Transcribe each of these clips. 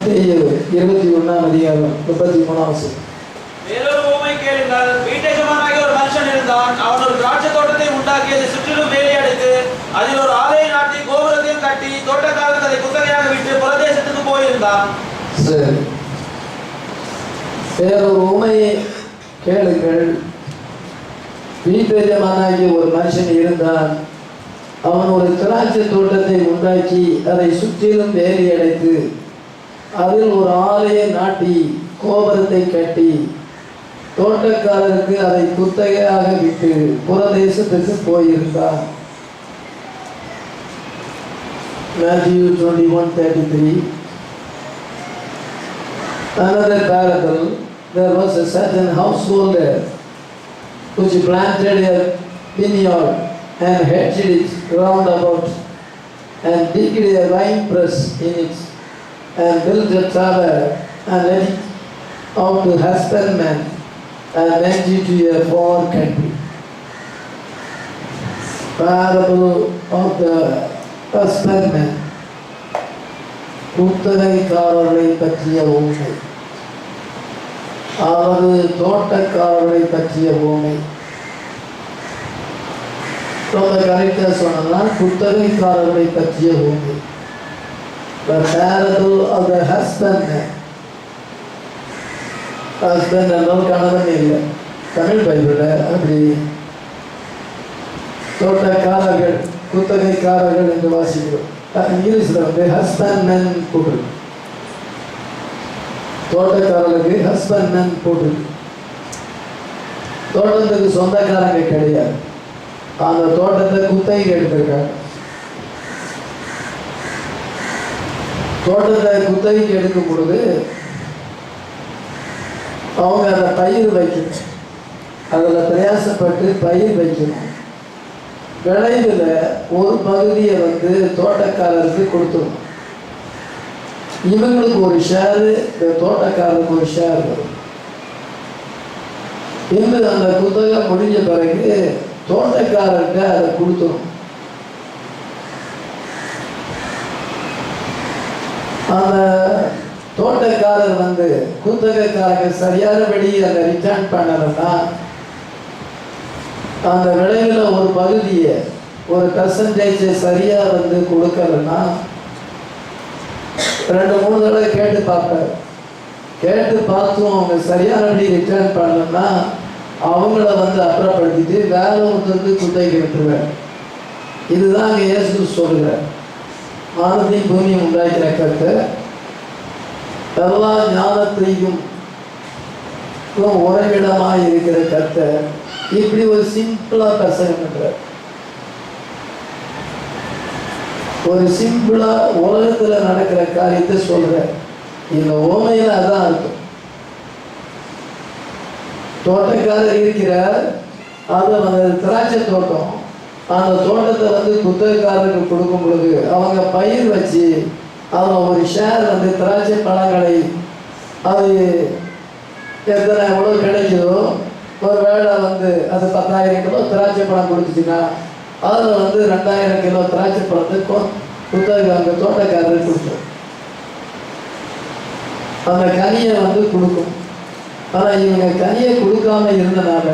21 அதிகாரம் 33 வேறொரு உவமை கேளுங்கள். வீட்டெஜமானாகிய ஒரு மனுஷன் இருந்தான். அவன் ஒரு திராட்சை தோட்டத்தை உண்டாக்கி அதை சுற்றிலும் வேலி அடைத்து அதில் ஒரு ஆலையை நாட்டி கோபுரத்தையும் கட்டி தோட்டக்காரருக்கு அதை குத்தகையாக விட்டு புறதேசத்துக்கு போயிருந்தான். சரி, வேறொரு உவமையை கேளுங்கள். வீட்டெஜமானாகிய ஒரு மனுஷன் இருந்தான். அவன் ஒரு திராட்சை தோட்டத்தை உண்டாக்கி அதை சுற்றிலும் வேலி அடைத்து அதில் ஒரு ஆலையை நாட்டி கோபுரத்தை கட்டி தோட்டக்காரருக்கு அதை குத்தகையாக விட்டு புறதேசத்துக்கு போயிருந்தார். Matthew 21:33. Another parable. There was a certain householder which planted a vineyard and hedged it round about and digged a wine press in it and built a tower and let it out to husbandmen and went into a far country. Parable of the husbandman. குத்தகைக்காரர்களை பற்றிய உண்மை, அதாவது தோட்டக்காரர்களை பற்றிய உண்மை. ரொம்ப கரெக்டாக சொன்னதான் குத்தகைக்காரர்களை பற்றிய உண்மை. The parable of the husbandman. Husband என்றால் கணவன் இல்லை. தமிழ் பைபிளில் அப்படி தோட்டக்காரர்கள் குத்தகைக்காரர்கள் என்று வாசிக்கிறோம். இங்கிலீஷில் வந்து ஹஸ்பண்ட்மேன் போட்டு, தோட்டக்காரர்களுக்கு ஹஸ்பண்ட்மேன் போட்டு. தோட்டத்துக்கு சொந்தக்காரங்க கிடையாது, அந்த தோட்டத்தை குத்தகைக்கு எடுத்திருக்காங்க. தோட்டத்தை குத்தகைக்கு எடுக்கும் பொழுது அவங்க அதை பயிர் வைக்கணும், அதில் பிரயாசப்பட்டு பயிர் வைக்கணும். விளைவில் ஒரு பகுதியை வந்து தோட்டக்காரருக்கு கொடுத்துடணும். இவங்களுக்கு ஒரு ஷேரு, இந்த தோட்டக்காரருக்கு ஒரு ஷேர் வரும். இன்னும் அந்த குத்தகை முடிஞ்ச பிறகு தோட்டக்காரர்கிட்ட அதை கொடுத்துடும். அந்த தோட்டக்காரர் வந்து குத்தகைக்காரங்க சரியானபடி அதை ரிட்டர்ன் பண்ணலைன்னா அந்த விளைவில் ஒரு பகுதியை, ஒரு பர்சன்டேஜை சரியாக வந்து கொடுக்கலன்னா 2-3 தடவை கேட்டு பார்ப்பார். கேட்டு பார்த்தும் அவங்க சரியானபடி ரிட்டர்ன் பண்ணலன்னா அவங்கள வந்து அப்புறப்படுத்திட்டு வேற ஒருத்தருக்கு குத்தகைக்கு விட்டுருவார். இதுதான் அங்கே இயேசு சொல்கிறார். வானத்தையும் பூமியும் உண்டாக்கிற கர்த்தர் எல்லா ஞானத்தையும் உறைவிடமாக இருக்கிற கர்த்தர் இப்படி ஒரு சிம்பிளா பிரசங்கம் பண்றார். ஒரு சிம்பிளா உலகத்துல நடக்கிற காரியத்தை சொல்ற. இந்த ஓமையில அதான் இருக்கும். தோட்டக்காரர் இருக்கிறார், அது அந்த திராட்சை தோட்டம். அந்த தோட்டத்தை வந்து குத்தகைக்காரருக்கு கொடுக்கும் பொழுது அவங்க பயிர் வச்சு அதில் ஒரு ஷேர் வந்து திராட்சை பழங்களை அது எத்தனை எவ்வளோ கிடைக்குதோ, ஒரு வேளை வந்து அது 10,000 கிலோ திராட்சை பழம் கொடுத்துச்சுன்னா அதில் வந்து 2,000 கிலோ திராட்சை பழத்தை குத்தகை அந்த தோட்டக்காரருக்கு கொடுக்கும். அந்த கனியை வந்து கொடுக்கும். ஆனால் இவங்க கனியை கொடுக்காம இருந்தனால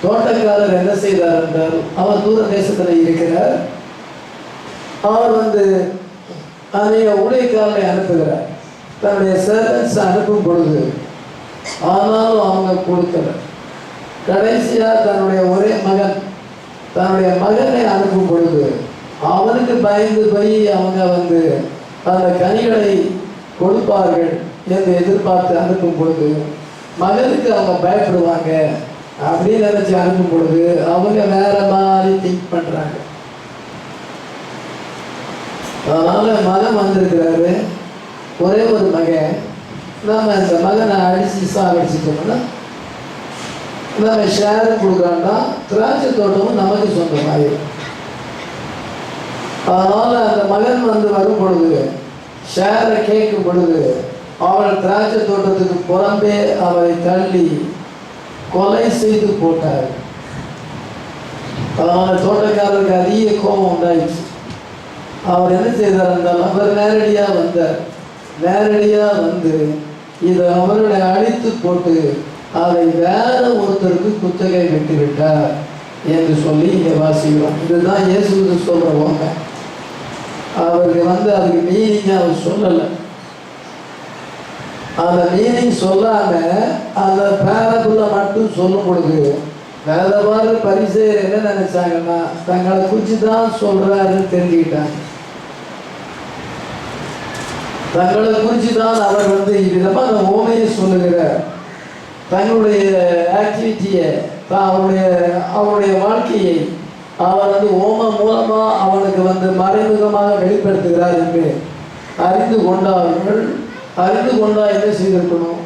தோட்டக்காரர் என்ன செய்தார் என்றால், அவர் தூர தேசத்தில் இருக்கிறார். அவர் வந்து அநேக ஊழியக்காரரை அனுப்புகிறார், தன்னுடைய சர்வன்ஸ் அனுப்பும் பொழுது. ஆனாலும் அவங்க கொடுக்கல. கடைசியாக தன்னுடைய ஒரே மகன், தன்னுடைய மகனை அனுப்பும் பொழுது அவனுக்கு பயந்து போய் அவங்க வந்து அந்த கனிகளை கொடுப்பார்கள் என்று எதிர்பார்த்து அனுப்பும் பொழுது மகனுக்கு அவங்க பயப்படுவாங்க அப்படின்னு நினைச்சு அனுப்பும் பொழுது அவங்க வேற மாதிரி திங்க் பண்றாங்க. அதனால மகன் வந்திருக்கிறாரு, ஒரே ஒரு மகன். நம்ம இந்த மகனை அடிச்சு சாகடிச்சிட்டோம்னா நம்ம ஷேர் கொடுக்குறான்னா திராட்சை தோட்டமும் நமக்கு சொந்தமாயிடும். அதனால அந்த மகன் வந்து வரும் பொழுது ஷேரை கேட்கும் பொழுது அவள் திராட்சை தோட்டத்துக்கு புறம்பே அவரை தள்ளி கொலை செய்து போட்டார். அதனால தோட்டக்காரருக்கு அதிக கோபம் உண்டாயிடுச்சு. அவர் என்ன செய்தார் என்றால், அவர் நேரடியாக வந்தார். நேரடியாக வந்து இதை அவர்களை அழித்து போட்டு அதை வேற ஒருத்தருக்கு குத்தகை விட்டு விட்டார் என்று சொல்லி இங்கே வாசிக்கிறோம். இதுதான் இயேசு சொல்கிறவங்க. அவருக்கு வந்து அதுக்கு மீனிங் அவர் சொல்லலை. அந்த மீனிங் சொல்லாம அந்த பேரபுள்ள மட்டும் சொல்லும் பொழுது வேதவாறு பரிசேயர் என்ன நினைச்சாங்கன்னா தங்களை குறித்து தான் சொல்றாருன்னு தெரிஞ்சுக்கிட்டாங்க. தங்களை குறித்து தான் அவர் வந்து இவ்விதமாக அந்த ஓமையை சொல்லுகிறார். தங்களுடைய ஆக்டிவிட்டியை அவருடைய வாழ்க்கையை அவர் வந்து ஓம மூலமா அவனுக்கு வந்து மறைமுகமாக வெளிப்படுத்துகிறார் என்று அறிந்து கொண்டார்கள். அறிந்து கொண்டா என்ன செய்திருக்கணும்?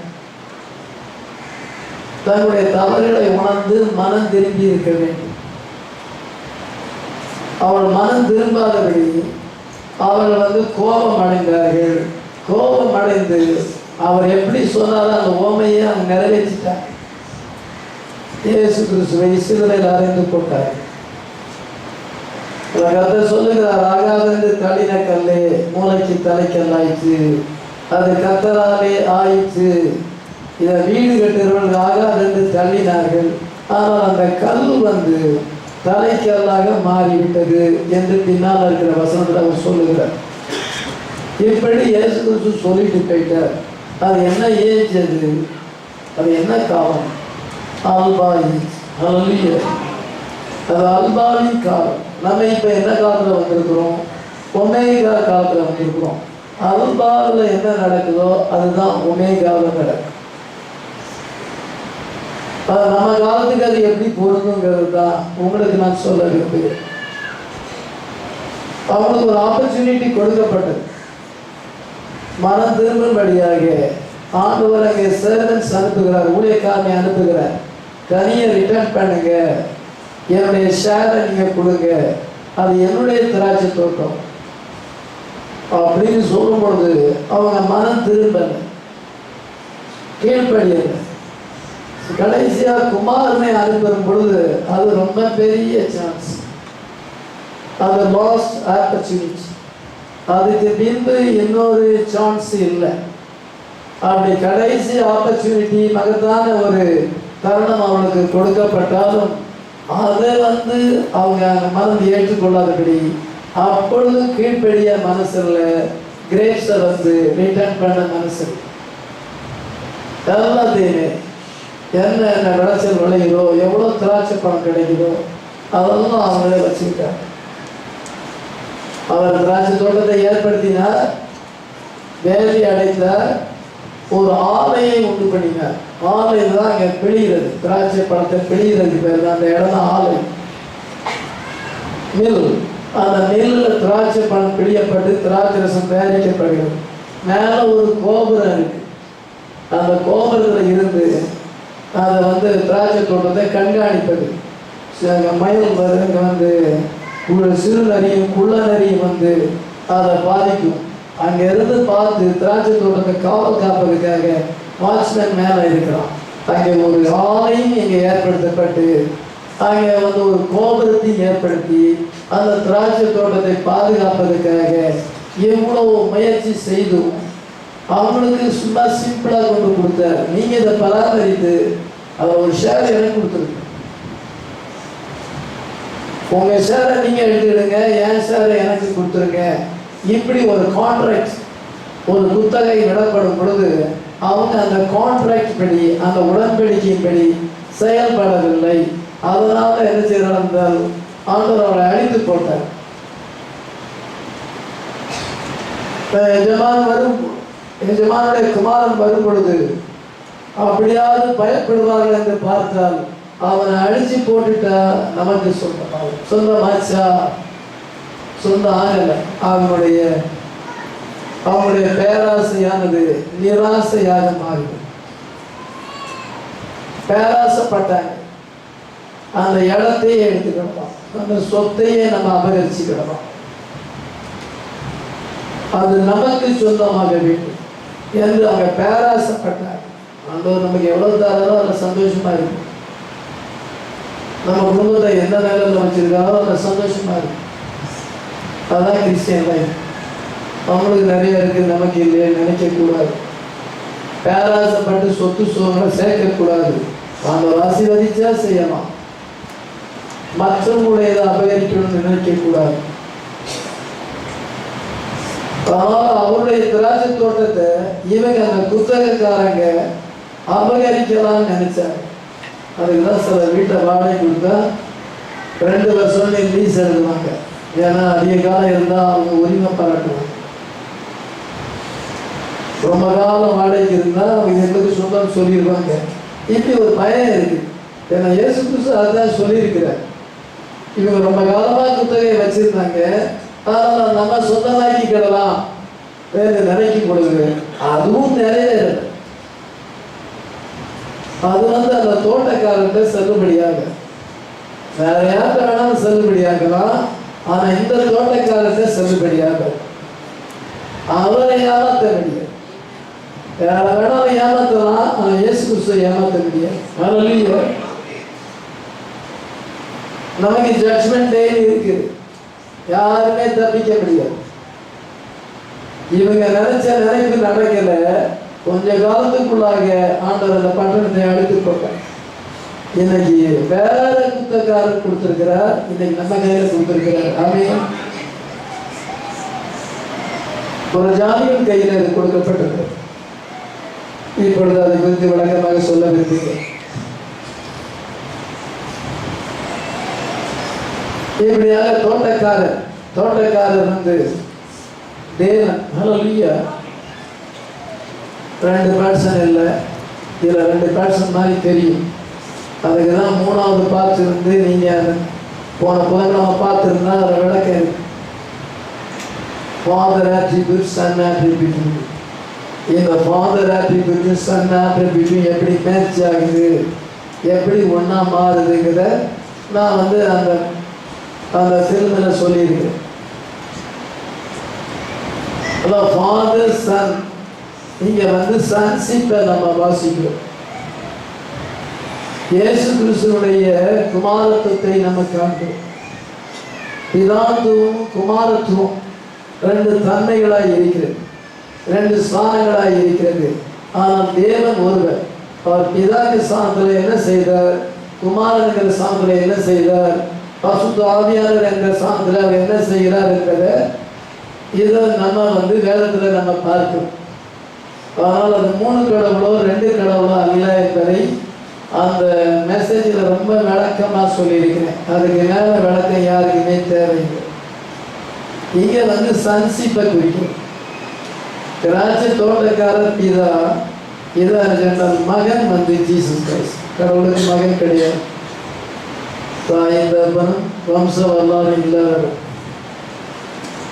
தன்னுடைய தவறுகளை உணர்ந்து மனம் திரும்பி இருக்க வேண்டும். அவள் மனம் திரும்பாதபடி அவர்கள் வந்து கோபம் அடைந்தார்கள். கோபம் அடைந்து அவர் எப்படி சொன்னாலும் அந்த ஓமையை அவங்க நிறைவேற்றிட்டார். இயேசு கிறிஸ்துவை சிலுவையில் அறைந்து போட்டார். கர்த்தர் சொல்லுகிறார், ஆகாதென்று தள்ளின கல்லே மூளைக்கு தலைக்கல்லாயிற்று, அது கர்த்தராலே ஆயிற்று. இதை வீடு கட்டுகிறவர்கள் ஆகாதென்று தள்ளினார்கள், ஆனால் அந்த கல் வந்து தலைக்கல்லாக மாறிவிட்டது என்று பின்னால் இருக்கிற வசனத்தில் அவர் சொல்லுகிறார். இப்படி இயேசு கிறிஸ்து சொல்லிட்டு போயிட்டார். அது என்ன ஏஜ்? அது என்ன காலம்? அல்பாயி. அது அல்பாவின் காலம். நம்ம இப்போ என்ன காலத்தில் வந்திருக்கிறோம்? ஒமேகா காலத்தில் வந்திருக்கிறோம். அல்பாவில் என்ன நடக்குதோ அதுதான் ஒமேகாவில் நடக்கும். நம்ம காலத்துக்கு அது எப்படி பொருந்துங்கிறது தான் உங்களுக்கு நான் சொல்ல விரும்புகிறேன். அவங்களுக்கு ஒரு ஆப்பர்ச்சுனிட்டி கொடுக்கப்பட்டது. மனம் திரும்பும்படியாக ஆண்டவர் அங்கே சர்வன்ஸ் அனுப்புகிறார், ஊழியக்காரனை அனுப்புகிறார். கனியை ரிட்டர்ன் பண்ணுங்க, என்னுடைய ஷேரை நீங்கள் கொடுங்க, அது என்னுடைய திராட்சை தோட்டம் அப்படின்னு சொல்லும் பொழுது அவங்க மனம் திரும்பலை, கீழ்ப்படியலை. கடைசியாக குமாரனை அனுப்பும் பொழுது அது ரொம்ப பெரிய சான்ஸ். அது லாஸ்ட் ஆப்பர்ச்சுனிட்டி. அதுக்கு பின்பு இன்னொரு சான்ஸ் இல்லை. அப்படி கடைசி ஆப்பர்ச்சுனிட்டி, மகத்தான ஒரு தருணம் அவனுக்கு கொடுக்கப்பட்டாலும் அதை வந்து அவங்க மனம் ஏற்றுக்கொள்ளாதபடி அப்பொழுது கீழ்ப்படிய மனசில் கிரேப்ஸை வந்து ரிட்டர்ன் பண்ண மனசு எல்லாத்தையுமே என்ன விளைச்சல் விளையுதோ, எவ்வளோ திராட்சை பழம் கிடைக்குதோ அதெல்லாம் அவங்களே வச்சுக்கிட்டாங்க. அவர் திராட்சை தோட்டத்தை ஏற்படுத்தினார், வேலி அடைத்தார், ஒரு ஆலையை உண்டு பண்ணினார். ஆலை தான் அங்கே பிழிகிறது, திராட்சை பழத்தை பிழிகிறது பேர் அந்த இடம் தான் ஆலை, மில். அந்த மில்லில் திராட்சை பழம் பிழியப்பட்டு திராட்சை ரசம் தயாரிக்கப்படுகிறது. மேலே ஒரு கோபுரம் இருக்கு. அந்த கோபுரத்தில் இருந்து அதை வந்து திராட்சை தோட்டத்தை கண்காணிப்பது. மயில் இங்கே வந்து சிறு நரியும் குள்ள நரியும் வந்து அதை பாதிக்கும். அங்கேருந்து பார்த்து திராட்சை தோட்டத்தை காவல் காப்பதுக்காக வாட்ச்மேன் மேலே இருக்கிறான். அங்கே ஒரு ஆலையும் இங்கே ஏற்படுத்தப்பட்டு அங்கே வந்து ஒரு கோபுரத்தையும் ஏற்படுத்தி அந்த திராட்சை தோட்டத்தை பாதுகாப்பதற்காக எவ்வளோ முயற்சி செய்தும் அவங்களுக்கு சும்மா சிம்பிளாக கொண்டு கொடுத்தார். நீங்கள் இதை பராமரித்து அதை ஒரு ஷேர் எனக்கு கொடுத்துருக்கு, உங்கள் ஷேரை நீங்கள் எடுத்துக்கிடுங்க, என் ஷேரை எனக்கு கொடுத்துருங்க. இப்படி ஒரு கான்ட்ராக்ட், ஒரு குத்தகை விடப்படும் பொழுது அவங்க அந்த கான்ட்ராக்ட் படி, அந்த உடன்படிக்கையின்படி செயல்படவில்லை. அதனால என்ன செய்யறாங்க என்றால் ஆண்டவர் அவரை அழித்து போட்டார். எஜமானுடைய குமாரன் வரும் பொழுது அப்படியாவது பயப்படுவார்கள் என்று பார்த்தால் அவனை அழிச்சு போட்டுட்டா நமக்கு சொந்தமாச்சா? சொந்தம் ஆகலை. அவங்களுடைய பேராசையானது நிராசையாக மாறிடும். பேராசைப்பட்டாங்க, அந்த இடத்தையே எடுத்துக்கிடலாம், அந்த சொத்தையே நம்ம அபகரிச்சுக்கிடலாம். அது நமக்கு சொந்தமாக வேண்டும் என்று அவங்க பேராசைப்பட்டாங்க. ஆண்டவர் நமக்கு எவ்வளவு தராரோ அதில் சந்தோஷமா இருக்கும். நம்ம குடும்பத்தை எந்த நிலையில் வச்சிருக்காரோ அதில் சந்தோஷமா இருக்கும். அதுதான் கிறிஸ்டியன் லைஃப். அவங்களுக்கு நிறைய இருக்குது, நமக்கு இல்லையே நினைக்கக்கூடாது. பேராசப்பட்டு சொத்து சுகங்களை சேர்க்கக்கூடாது. ஆண்டவர் ஆசீர்வதிச்சா செய்யலாம், மற்றவங்களுடைய அபகரிக்கணும்னு நினைக்கக்கூடாது. ஆனால் அவருடைய திராட்சை தோட்டத்தை இவங்க அந்த குத்தகக்காரங்க அபகரிக்கலாம்னு நினைச்சாங்க. அதுக்குதான் சில வீட்டை வாடகை கொடுத்தா 2 வருஷம் லீஸ் எழுதுவாங்க. ஏன்னா அதிக காலம் இருந்தால் அவங்க உரிமை பாராட்டுவாங்க. ரொம்ப காலம் வாடகைக்கு இருந்தால் அவங்க எங்களுக்கு சொந்தம் சொல்லிடுவாங்க. இப்படி ஒரு பயம் இருக்கு. ஏன்னா இயேசு கிறிஸ்து அதுதான் சொல்லியிருக்கிறார். இவங்க ரொம்ப காலமாக குத்தகையை வச்சிருந்தாங்க, அதனால் நம்ம சொந்தமாக்கிக்கிடலாம் நினைக்கும் பொழுது அதுவும் நிறைவேற. அது அந்த தோட்டக்காரர்கிட்ட செல்லுபடியாக, வேற யார்கிட்ட வேணாலும் செல்லுபடியாகலாம், ஆனா இந்த தோட்டக்காரர்கிட்ட செல்லுபடியாக. அவரை ஏமாற்ற முடியாது. வேற வேணாலும் ஏமாத்தலாம், ஆனா இயேசு கிறிஸ்துவை ஏமாற்ற முடியாது. ஹல்லேலூயா. நமக்கு ஜட்ஜ்மெண்ட் டே இருக்குது, யாருமே தப்பிக்க முடியாது. இவங்க நினைச்ச நினைப்பு நடக்கல. கொஞ்ச காலத்துக்குள்ளாக ஆண்டவர் அந்த பட்டணத்தை அழைத்து போட்டார். இன்னைக்கு வேற குத்தக்காரர் கொடுத்திருக்கிறார், இன்னைக்கு நம்ம கையில கொடுத்திருக்கிறார். ஆமென். ஒரு ஜாதியின் கையில் அது கொடுக்கப்பட்டது. இப்பொழுது அதை குறித்து விளக்கமாக சொல்ல விரும்புகிறேன். இப்படியாக தோட்டக்காரர் தேவன். ஹல்லேலூயா. 2 பர்சன் இல்லை, இதில் 2 பர்சன் மாதிரி தெரியும். அதுக்கு தான் 3வது பார்த்து இருந்து நீங்கள் போன புதன்கிழமை பார்த்துருந்தா அதில் விளக்கம் இருக்கு. Father attribute, son attribute. இந்த ஃபாதர் ஆட்ரிபியூட் சன் ஆட்ரிபியூட் எப்படி மேட்ச் ஆகுது, எப்படி ஒன்றா மாறுதுங்கிற நான் அந்த சிறுமையில் சொல்லியிருக்கேன். அதான் ஃபாதர் சன். இங்கே சன்ஷிப்பை நம்ம வாசிக்கிறோம். இயேசு கிறிஸ்துவனுடைய குமாரத்துவத்தை நம்ம காண்கிறோம். பிதாத்துவம் குமாரத்துவம் 2 தன்மைகளாய் இருக்கிறது, 2 ஸ்தானங்களாய் இருக்கிறது. ஆனால் தேவன் ஒருவர். அவர் பிதாக்கு ஸ்தானத்தில் என்ன செய்தார், குமாரனுங்கிற ஸ்தானத்தில் என்ன செய்தார், பசுத்த ஆவியானவர் என்ற ஸ்தானத்தில் அவர் என்ன செய்கிறார் என்பதை இதை நம்ம வேதத்தில் நம்ம பார்க்கிறோம். ஆனால் அது 3 கடவுளோ 2 கடவுளோ அல்ல என்பதை அந்த மெசேஜில் ரொம்ப விளக்கமாக சொல்லியிருக்கிறேன். அதுக்கு மேலே விளக்கம் யாருக்குமே தேவையில்லை. இங்கே சன்ஷிப்பை குறிக்கும். திராட்சை தோட்டக்காரர் பிதா, இதான் சொன்னால் மகன் ஜீசஸ் கிரைஸ்ட். கடவுளுக்கு மகன் கிடையாது, தாயின் தகப்பனும் வம்ச வரலாறு இல்லாதவர்.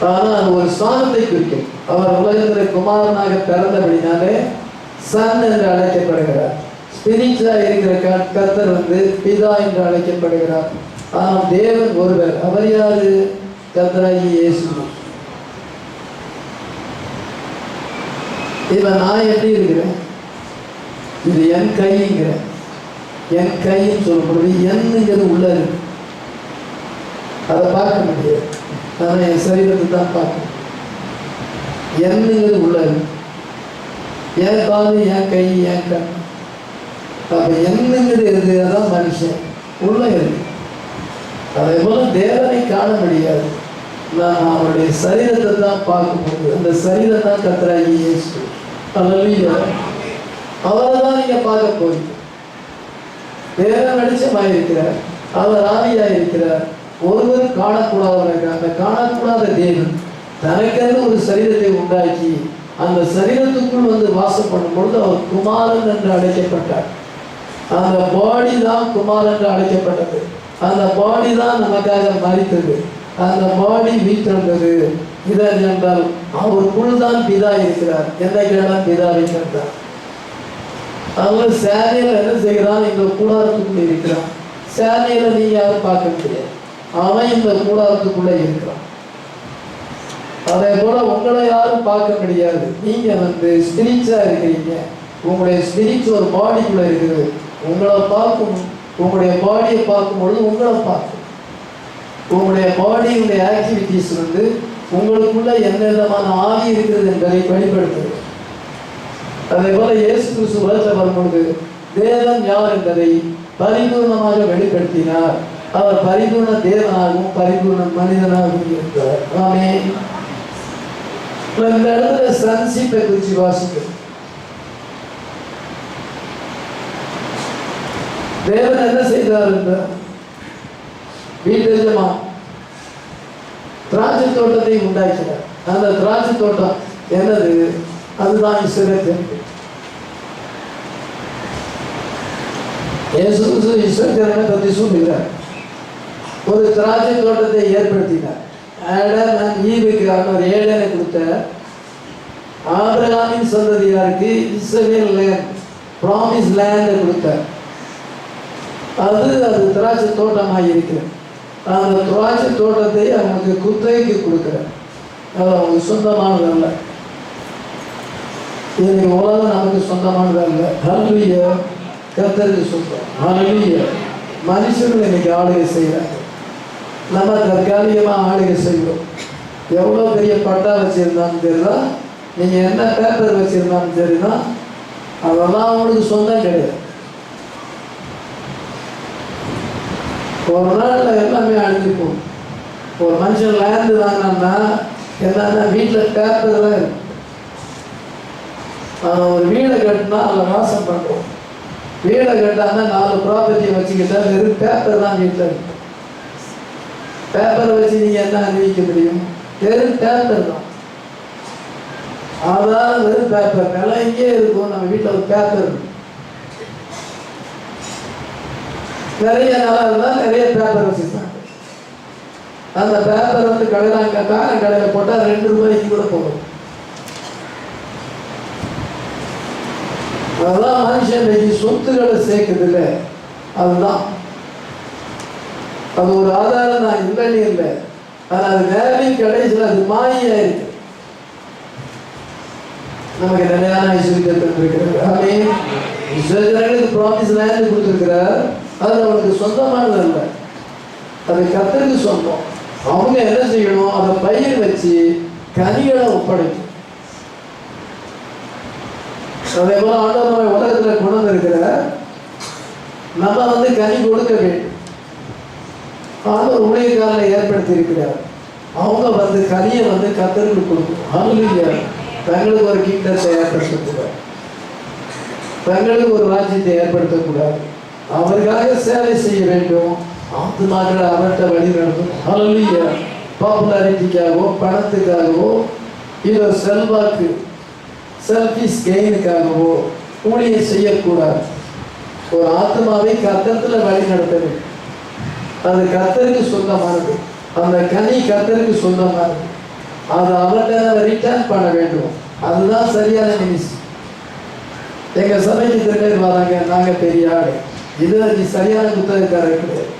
ஆனால் அது ஒரு ஸ்தானத்தை குறிக்கும். அவர் உலகத்தில் குமாரனாக பிறந்தபடினாலே சன் என்று அழைக்கப்படுகிறார். ஸ்பிரிச்சா இருக்கிற கர்த்தர் பிதா என்று அழைக்கப்படுகிறார். ஆனால் தேவன் ஒருவர். அவர் யாரு? கர்த்தராகிய இயேசு. இப்ப நான் எப்படி இருக்கிறேன், இது என் கைங்கிறேன். என் கைன்னு சொல்லப்படுது, என்னங்கிறது உள்ள இருக்கு, அதை பார்க்க முடியாது. ஆனால் என் சரீரத்தை தான் பார்க்கணும். என்னங்கிறது உள்ள இருக்கு. என் காது, என் கை, என் கண். அப்ப என்னங்கிறது இருக்கு, அதான் மனுஷன் உள்ள இருக்கு. அதே போல தேவனை காண முடியாது. நான் அவருடைய சரீரத்தை தான் பார்க்கும்போது அந்த சரீரம் தான் கர்த்தராகிய இயேசு. ஹல்லேலூயா. அவரை தான் நீங்க பார்க்க போறீங்க. தேவன் வெளிச்சமாக இருக்கிறார், அவர் ஆவியாக இருக்கிறார். ஒருவரும் காணக்கூடாதவராக அந்த காணக்கூடாத தேவன் தனக்கென்று ஒரு சரீரத்தை உண்டாக்கி அந்த சரீரத்துக்குள் வாசம் பண்ணும்பொழுது அவர் குமாரன் என்று அழைக்கப்பட்டார். அந்த பாடி தான் குமாரன் என்று அழைக்கப்பட்டது. அந்த பாடி தான் நமக்காக மரித்தது. அந்த பாடி வீட்டிருந்தது. இதை என்றால் அவருக்குள் தான் பிதா இருக்கிறார். என்னைக்கெல்லாம் பிதாவை கண்டார். அவர் சேனையில் என்ன செய்கிறான், இந்த கூடாரத்துக்குள்ள இருக்கிறான். சேனையில நீங்க யாரும் பார்க்க முடியாது, அவன் இந்த கூடாரத்துக்குள்ள இருக்கிறான். அதே போல உங்களை யாரும் பார்க்க முடியாது. நீங்க ஸ்பிரிச்சா இருக்கிறீங்க. உங்களுடைய ஸ்பிரிச் ஒரு பாடிக்குள்ள இருக்குது. உங்களை பார்க்கும், உங்களுடைய பாடியை பார்க்கும் பொழுது உங்களை பார்க்கும். உங்களுடைய பாடியுடைய ஆக்டிவிட்டிஸ் உங்களுக்குள்ள எந்த விதமான ஆவி இருக்கிறது என்பதை வெளிப்படுத்துகிறது. அதே போல இயேசு கிறிஸ்து உலகத்தில் வரும்பொழுது தேவன் யார் என்பதை பரிபூர்ணமாக வெளிப்படுத்தினார். அவர் பரிபூர்ண தேவனாகவும் பரிபூர்ண மனிதனாகவும் இருக்கிறார். ஆமென். இந்த இடத்துல சன்ஷிப்பை குறித்து வாசிக்கிறோம். தேவன் என்ன செய்தார் என்றால், வீட்டில் திராட்சை தோட்டத்தை உண்டாக்கினார். அந்த திராட்சை தோட்டம் என்னது? அதுதான் இஸ்ரவேல். இயேசு இஸ்ரவேலை பற்றி சொல்லுகிறார். ஒரு திராட்சை தோட்டத்தை ஏற்படுத்தினார். ஆடம் அண்ட் ஈவுக்கு அவர் ஏடனை கொடுத்த ஆபிரகாமின் சந்ததியாருக்கு இஸ்ரவேல் லேண்ட், ப்ராமிஸ் லேண்டை கொடுத்தார். அது திராட்சை தோட்டமாக இருக்கிறது. அந்த திராட்சை தோட்டத்தை அவங்களுக்கு குத்தகைக்கு கொடுக்குறார். அது அவங்களுக்கு சொந்தமானது அல்ல. இன்னைக்கு உலகம் நமக்கு சொந்தமானது அல்ல. ஹல்லேலூயா. கர்த்தருக்கு சொந்தம். ஹல்லேலூயா. மனுஷர்கள் இன்னைக்கு ஆளுகை செய்கிறாங்க. நம்ம தற்காலிகமாக ஆளுகை செய்கிறோம். எவ்வளோ பெரிய பட்டா வச்சுருந்தாலும் சரிதா, நீங்கள் என்ன பேப்பர் வச்சுருந்தாலும் சரிதான், அதெல்லாம் அவங்களுக்கு சொந்தம் கிடையாது. ஒரு நாளில் எல்லாமே அழிஞ்சுப்போம். ஒரு மனுஷன் லேண்டு வாங்கினா என்னன்னா வீட்டில் பேப்பர் தான் இருக்கும். ஒரு வீடை கட்டினா அதில் வாசம் பண்ணுறோம். வீடை கட்டானா 4 ப்ராப்பர்ட்டியை வச்சுக்கிட்டா வெறும் பேப்பர் தான் வீட்டில் இருக்கும். பேப்பரை வச்சு நீங்கள் என்ன அணிவிக்க முடியும்? வெறும் பேப்பர் தான். அதான் வெறும் பேப்பர். நிலம் இங்கே இருக்கும். நம்ம வீட்டில் ஒரு பேப்பர் இருக்கும். நிறைய நல்லா இருந்தால் நிறைய பேப்பர் வச்சுருந்தாங்க. அந்த பேப்பர் வந்து கடையில் காரம் கடையில் போட்டால் 2 ரூபாய்க்கு கூட போகும். அதெல்லாம் மனுஷன் இன்னைக்கு சொத்துக்களை சேர்க்குதில்ல. அதுதான் அது ஒரு ஆதாரம் தான், இல்லைன்னு இல்லை. ஆனால் அது நேரம் கடைசியில் அது மாயா இருக்கு. நமக்கு நிலையான ஐஸ்வர்யத்தை இருக்கிறது. ஆமென். இஸ்ரவேலுக்கு ப்ராமிஸ் லேண்ட் கொடுத்துருக்கிறார். அது அவனுக்கு சொந்தமானது அல்ல, அது கர்த்தருக்கு சொந்தம். அவங்க என்ன செய்யணும்? அதை பயிர் வச்சு கனிகளை ஒப்படைக்கும். அதே போல ஆண்டவர் உலகத்தில் கொண்டு வந்திருக்கிற நம்ம வந்து கனி கொடுக்க வேண்டும். ஆண்டவர் ஊழியக்காரனை ஏற்படுத்தி இருக்கிறார். அவங்க வந்து கனியை வந்து கர்த்தருக்கு கொடுக்கணும். ஹல்லேலூயா. தங்களுக்கு ஒரு கிங்டத்தை ஏற்படுத்தக்கூடாது, தங்களுக்கு ஒரு ராஜ்யத்தை ஏற்படுத்தக்கூடாது. அவருக்காக சேவை செய்ய வேண்டும். ஆத்துமாக்களை அவர்கிட்ட வழி நடத்தும். ஹல்லேலூயா. பாப்புலாரிட்டிக்காகவோ பணத்துக்காகவோ இதோ செல்வாக்கு செல்ஃபிஷ் கெயினுக்காகவோ ஊழியம் செய்யக்கூடாது. ஒரு ஆத்மாவை கர்த்தத்தில் வழி நடத்த வேண்டும். அது கர்த்தருக்கு சொந்தமானது. அந்த கனி கர்த்தருக்கு சொந்தமானது. அதை அவர்கிட்ட ரிட்டர்ன் பண்ண வேண்டும். அதுதான் சரியான நிமிஷம். எங்கள் சபைக்கு திருநெல் வராங்க, நாங்கள் பெரிய ஆடு, இது சரியான புத்தகக்காரர் கிடையாது.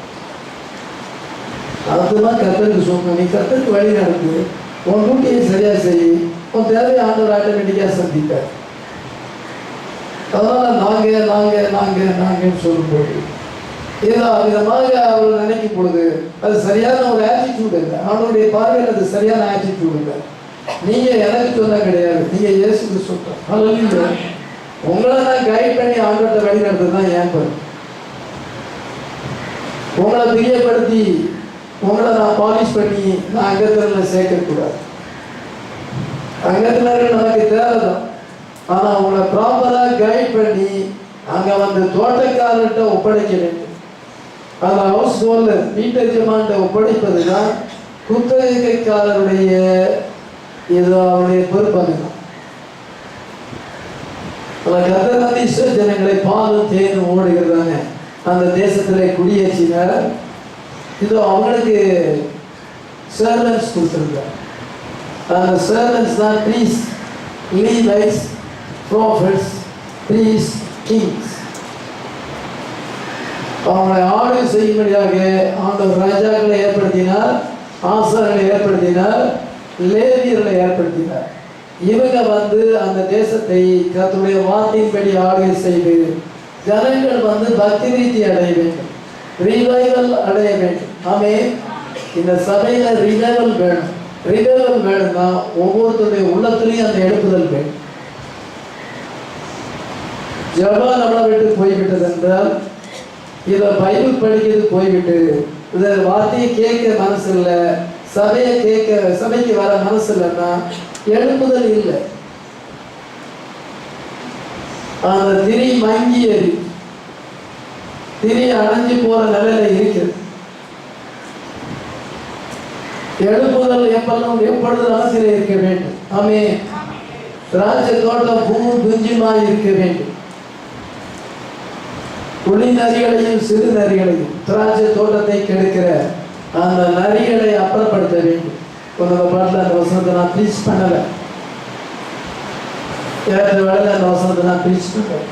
அதுதான் கர்த்தருக்கு சொந்தம். நீ கர்த்தருக்கு வழி நடத்து, உன் கூட்டியை சரியாக செய், உன் தேவையை ஆண்டவர் ஆட்டோமேட்டிக்காக சந்திப்பார். அதனால் நாங்கன்னு சொல்லும்போது ஏதோ விதமாக அவர் நினைக்கும் பொழுது அது சரியான ஒரு ஆட்டிடியூட் இல்லை. அவனுடைய பார்வையில் அது சரியான ஆட்டிடியூட் இல்லை. நீங்கள் எனக்கு சொன்ன கிடையாது, நீங்கள் இயேசுக்கு சொல்கிறோம். ஹல்லேலூயா. உங்களை நான் கைட் பண்ணி ஆண்டவர்கிட்ட வழி நடத்துறது தான் ஏன் பொருள். உங்களை பிரியப்படுத்தி உங்களை நான் பாலிஷ் பண்ணி நான் அங்கத்தினரில் சேர்க்கக்கூடாது. அங்கத்தினர்கள் நமக்கு தேவைதான். ஆனால் உங்களை ப்ராப்பராக கைட் பண்ணி அங்கே வந்து தோட்டக்காரர்கிட்ட ஒப்படைக்க வேண்டும். அந்த ஹவுஸ் ஓனர் வீட்டெஜமான்கிட்ட ஒப்படைப்பது தான் குத்தகைக்காரருடைய இது அவருடைய பொறுப்பு. கர்த்தர் வந்து இஸ்ரவேல் ஜனங்களை பாலும் தேனும் ஓடுகிறதாங்க அந்த தேசத்திலே குடியேற்றினார். இது அவங்களுக்கு சர்வன்ஸ் கொடுத்துருக்கார். அந்த சர்வன்ஸ் தான் ப்ரீஸ்ட், லீவைட்ஸ், ப்ராஃபட்ஸ், ப்ரீஸ்ட், கிங்ஸ். அவங்களை ஆளுகை செய்யும்படியாக ஆண்டவர் ராஜாக்களை ஏற்படுத்தினார், ஆசாரங்களை ஏற்படுத்தினார், லேவியர்களை ஏற்படுத்தினார். இவங்க வந்து அந்த தேசத்தை கர்த்தருடைய வார்த்தையின்படி ஆளுகை செய்து ஜனங்கள் வந்து பக்தி ரீதி அடைய வேண்டும், ரிவைவல் அடைய வேண்டும். ஆமென். இந்த சபையில் ரிவைவல் வேணும். ரிவைவல் வேணும்னா ஒவ்வொருத்தருடைய உள்ளத்துலேயும் அந்த எழுப்புதல் வேணும். ஜபம் நம்மளை விட்டு போய்விட்டது என்றால், இதை பைபிள் படிக்கிறது போய்விட்டு, இதை வார்த்தையை கேட்க மனசு இல்லை, சபைக்கு வர மனசு இல்லைன்னா எழுப்புதல் இல்லை. அந்த திரி மங்கியது, திரி அணைஞ்சு போற நிலையில இருக்குது. எழுப்புதல் எப்பொழுது மனசில் இருக்க வேண்டும். ஆமென். திராட்சை தோட்டம் பூவும் துஞ்சுமாய் இருக்க வேண்டும். புலி நரிகளையும் சிறு நரிகளையும், திராட்சை தோட்டத்தை கெடுக்கிற அந்த நரிகளை அப்புறப்படுத்த வேண்டும். கொஞ்ச பாட்டில் அந்த வசனத்தை நான் ப்ரீச் பண்ணலை. ஏற்ற வேலையில் அந்த வசனத்தை நான் ப்ரீச் பண்ணேன்.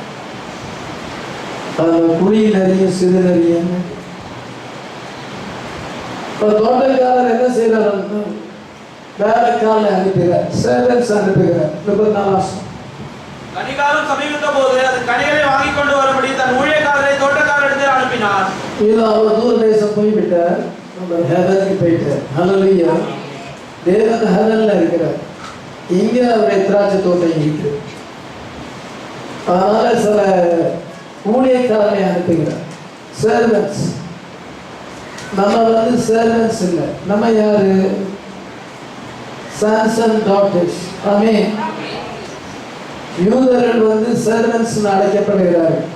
அந்த புலி நரியும் சிறு நரியும். இப்போ தோட்டக்காரர் என்ன செய்கிறார்? வேலைக்காரனை அனுப்புகிறார், சேவன்ஸ் அனுப்புகிறார். 34 கனிகாலம் சமீபித்த போது அது கனிகளை வாங்கி கொண்டு வரும்படி தன் ஊழியக்காரரை தோட்டக்காரரிடத்தில் அனுப்பினார். இது அவர் தூர தேசம் போய்விட்டார், ஹெவனுக்கு போயிட்டார். ஹல்லேலூயா. தேவன் ஹெவன்ல இருக்கிறார், இங்கே அவருடைய திராட்சை தோட்டம் இருக்கு. அதனால சில ஊழியக்காரனை அனுப்புகிறார், சர்வன்ஸ். நம்ம சர்வன்ஸ் இல்லை, நம்ம யாரு? Sons and daughters. ஆமென். யூதர்கள் சர்வன்ஸ் அழைக்கப்படுகிறார்கள்.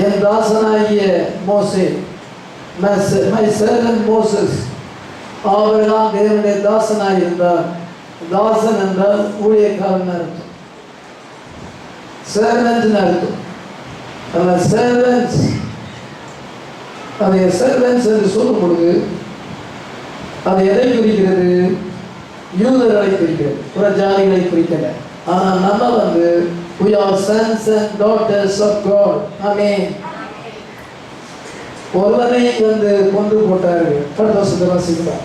என் தாசனாகிய மோசே, மை சர்வன்ட் மோசஸ், அவர்களால் தேவனுடைய தாசனாய் இருந்தார். தாசன் என்றால் ஊழியக்காரன் அர்த்தம், சர்வன்ட் அர்த்தம். அந்த சர்வன்ஸ், அதை சர்வன்ஸ் என்று சொல்லும் பொழுது அது எதை குறிக்கிறது? யூதர்களை குறிக்கிறது, புற ஜாதிகளை குறிக்கல. ஆனால் நம்ம we are sons and daughters of God. ஆமென். ஒருவரை கொன்று போட்டார்கள். வாசிக்கலாம்.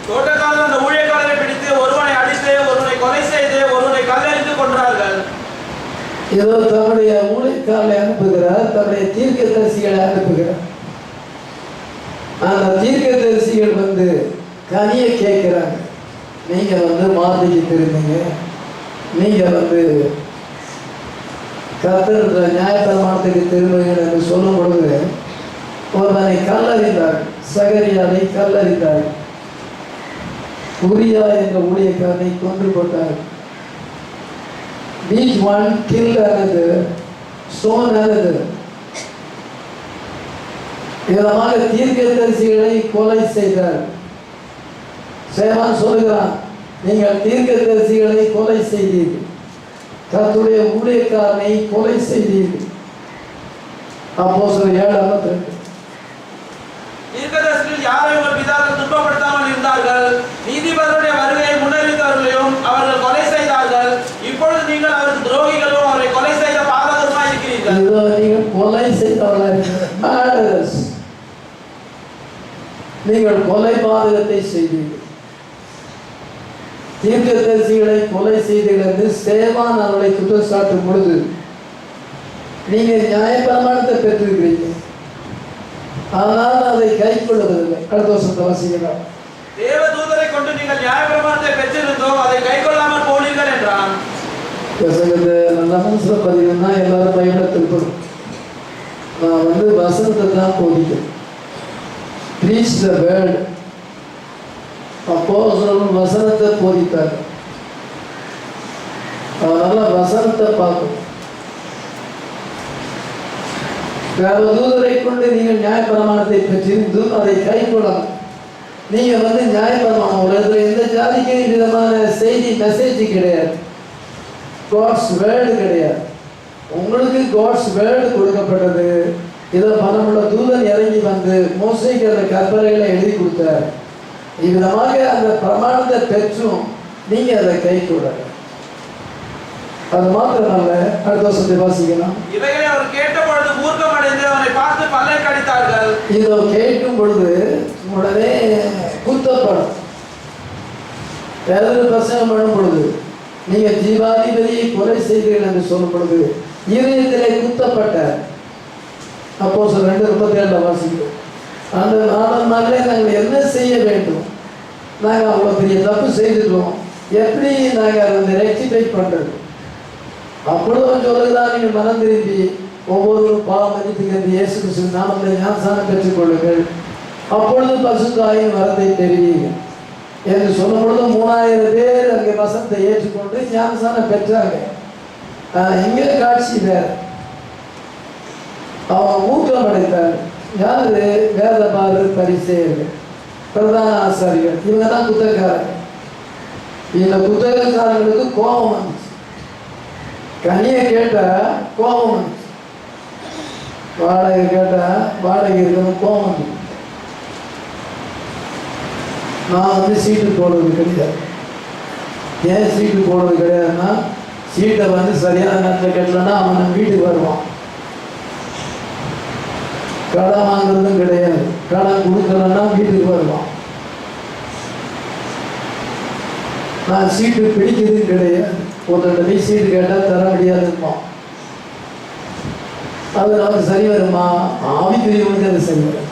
தோட்டக்காரர் அந்த ஊழியக்காரரை பிடித்து ஒருவனை அடித்து, ஒருவனை கொலை செய்து, ஒருவனை கல்லெறிந்து கொன்றார்கள். ஏதோ தன்னுடைய ஊழியக்காரரை அனுப்புகிறார், தன்னுடைய தீர்க்கதரிசிகளை அனுப்புகிறார். அந்த தீர்க்கதரிசிகள் கனியை கேட்கிறாங்க. நீங்க மார்பிக்கு திரும்பிங்க, நீங்க கர்த்தர் நியாயப்பிரமாணத்துக்கு திரும்புங்கள் என்று சொல்லும் பொழுது ஒருவனை கல்லறிந்தார், சகரியாவை கல்லறிந்தார். உரியா என்ற ஊழியக்காரனை கொன்று போட்டார். Each one killed another, stone another. இதமாக தீர்க்கதரிசிகளை கொலை செய்தார். சேவான் சொல்லுகிறான், நீங்கள் தீர்க்கதரிசிகளை கொலை செய்தீர்கள், கர்த்தருடைய ஊழியக்காரனை கொலை செய்தீர்கள். அப்போஸ்தலர் 7:52. தீர்க்கதரிசிகள் யாரை உங்கள் பிதாக்கள் துன்பப்படுத்தாமல் இருந்தார்கள், நீதிபதிகளுடைய வருகையை முன்னறிவித்தவர்களையும் அவர்கள் கொலை செய்தார்கள். இப்பொழுது நீங்கள் அவருக்கு துரோகிகளும் அவரை கொலை செய்த பாதகருமாய் இருக்கிறீர்கள். நீங்கள் கொலை செய்தவர்கள், நீங்கள் கொலை பாதகத்தை செய்தீர்கள். தீர்க்கதரிசிகளை கொலை செய்தீர்கள் என்று சேவான் அவர்களை குற்றம் சாட்டும் பொழுது நீங்கள் நியாயப்பிரமாணத்தை பெற்றிருக்கிறீங்க, ஆனால் அதை கை கொள்வதில்லை. அடுத்த வருஷத்தை வாசிக்கலாம். தேவதூதரை கொண்டு நீங்கள் நியாயப்பிரமாணத்தை பெற்றிருந்தோம், அதை கை கொள்ளாமல் போனீர்கள் என்றான். நல்ல மனசுல பதிவுன்னா எல்லாரும் பைபிளை திருப்பணும். நான் வசனத்தை தான் போதிக்கிறேன். Preach the word. அப்போஸ்தலர்கள் வசனத்தை போதித்தார். அதனால வசனத்தை பார்க்கணும். தேவதூதரை கொண்டு நீங்கள் நியாயப்பிரமாணத்தை பெற்றிருந்தும் அதை கை கொள்ளலாம். நீங்க நியாயப்பிரமாணம் உலகத்தில் எந்த ஜாதிக்கும் விதமான செய்தி மெசேஜ் கிடையாது, காட்ஸ் வேர்டு கிடையாது. உங்களுக்கு காட்ஸ் வேர்டு கொடுக்கப்பட்டது. இதை பலமுள்ள தூதன் இறங்கி மோசேக்கு அந்த கற்பனைகளை எழுதி கொடுத்தார். இவ்விதமாக அந்த பிரமாணத்தை பெற்றும் நீங்க அதை கை கூட. அது மாத்திரமல்ல, அடுத்த வருஷத்தை வாசிக்கலாம். இவைகளை அவர் கேட்ட பொழுது மூர்க்கம் அடைந்து அவனை பார்த்து பல்லை கடித்தார்கள். இதோ கேட்கும் பொழுது உடனே குத்தப்படும். பிரசங்கம் பண்ணும் பொழுது நீங்க ஜீவாதிபதியை கொலை செய்தீர்கள் என்று சொல்லும் பொழுது இருதயத்திலே குத்தப்பட்டார். அப்போஸ்தலர் 2:37 வாசிக்கிறோம். அந்த 4 நாளிலே நாங்கள் என்ன செய்ய வேண்டும்? நாங்கள் அவ்வளோ பெரிய தப்பு செய்துட்டோம், எப்படி நாங்கள் அதை வந்து ரெக்டிஃபை பண்ணுறது? அப்பொழுதும் சொல்லுதான், நீங்கள் மனம் திரும்பி ஒவ்வொருவரும் பாவம் மன்னிப்புகிறது இயேசு கிறிஸ்து நாமத்தை ஞானஸ்நானம் பெற்றுக்கொள்ளுங்கள், அப்பொழுது பசுத்தாயின் வரத்தை பெறுவீர்கள் என்று சொல்லும் பொழுது 3000 பேர் அங்கே வசனத்தை ஏற்றுக்கொண்டு ஞானஸ்நானம் பெற்றாங்க. இங்கே காட்சி வேற. அவன் ஊக்கம் அடைத்தார். யாரு? வேதபாரர், பரிசேயர்கள், பிரதான ஆசாரிகள், இவங்க தான் குத்தகாரங்க. இந்த குத்தகக்காரங்களுக்கு கோபம் வந்துச்சு. கனியை கேட்டா கோபம் வந்துச்சு, வாடகை கேட்டா வாடகை இருக்கிறது கோபம் வந்துச்சு. நான் வந்து சீட்டு போடுறது கிடையாது. ஏன் சீட்டு போடுறது கிடையாதுன்னா, சீட்டை வந்து சரியான நேரத்தில் கட்டலன்னா அவன் வீட்டுக்கு வருவான். கடன் வாங்குறதும் கிடையாது, கடன் கொடுக்கலன்னா வீட்டுக்கு வருவான். நான் சீட்டு பிடிக்கிறதும் கிடையாது. ஒருத்தர் போய் சீட்டு கேட்டால் தர முடியாதுமா. அது நமக்கு சரி வருமா? ஆவிக்குரியவனுக்கு அது சரி வரும்.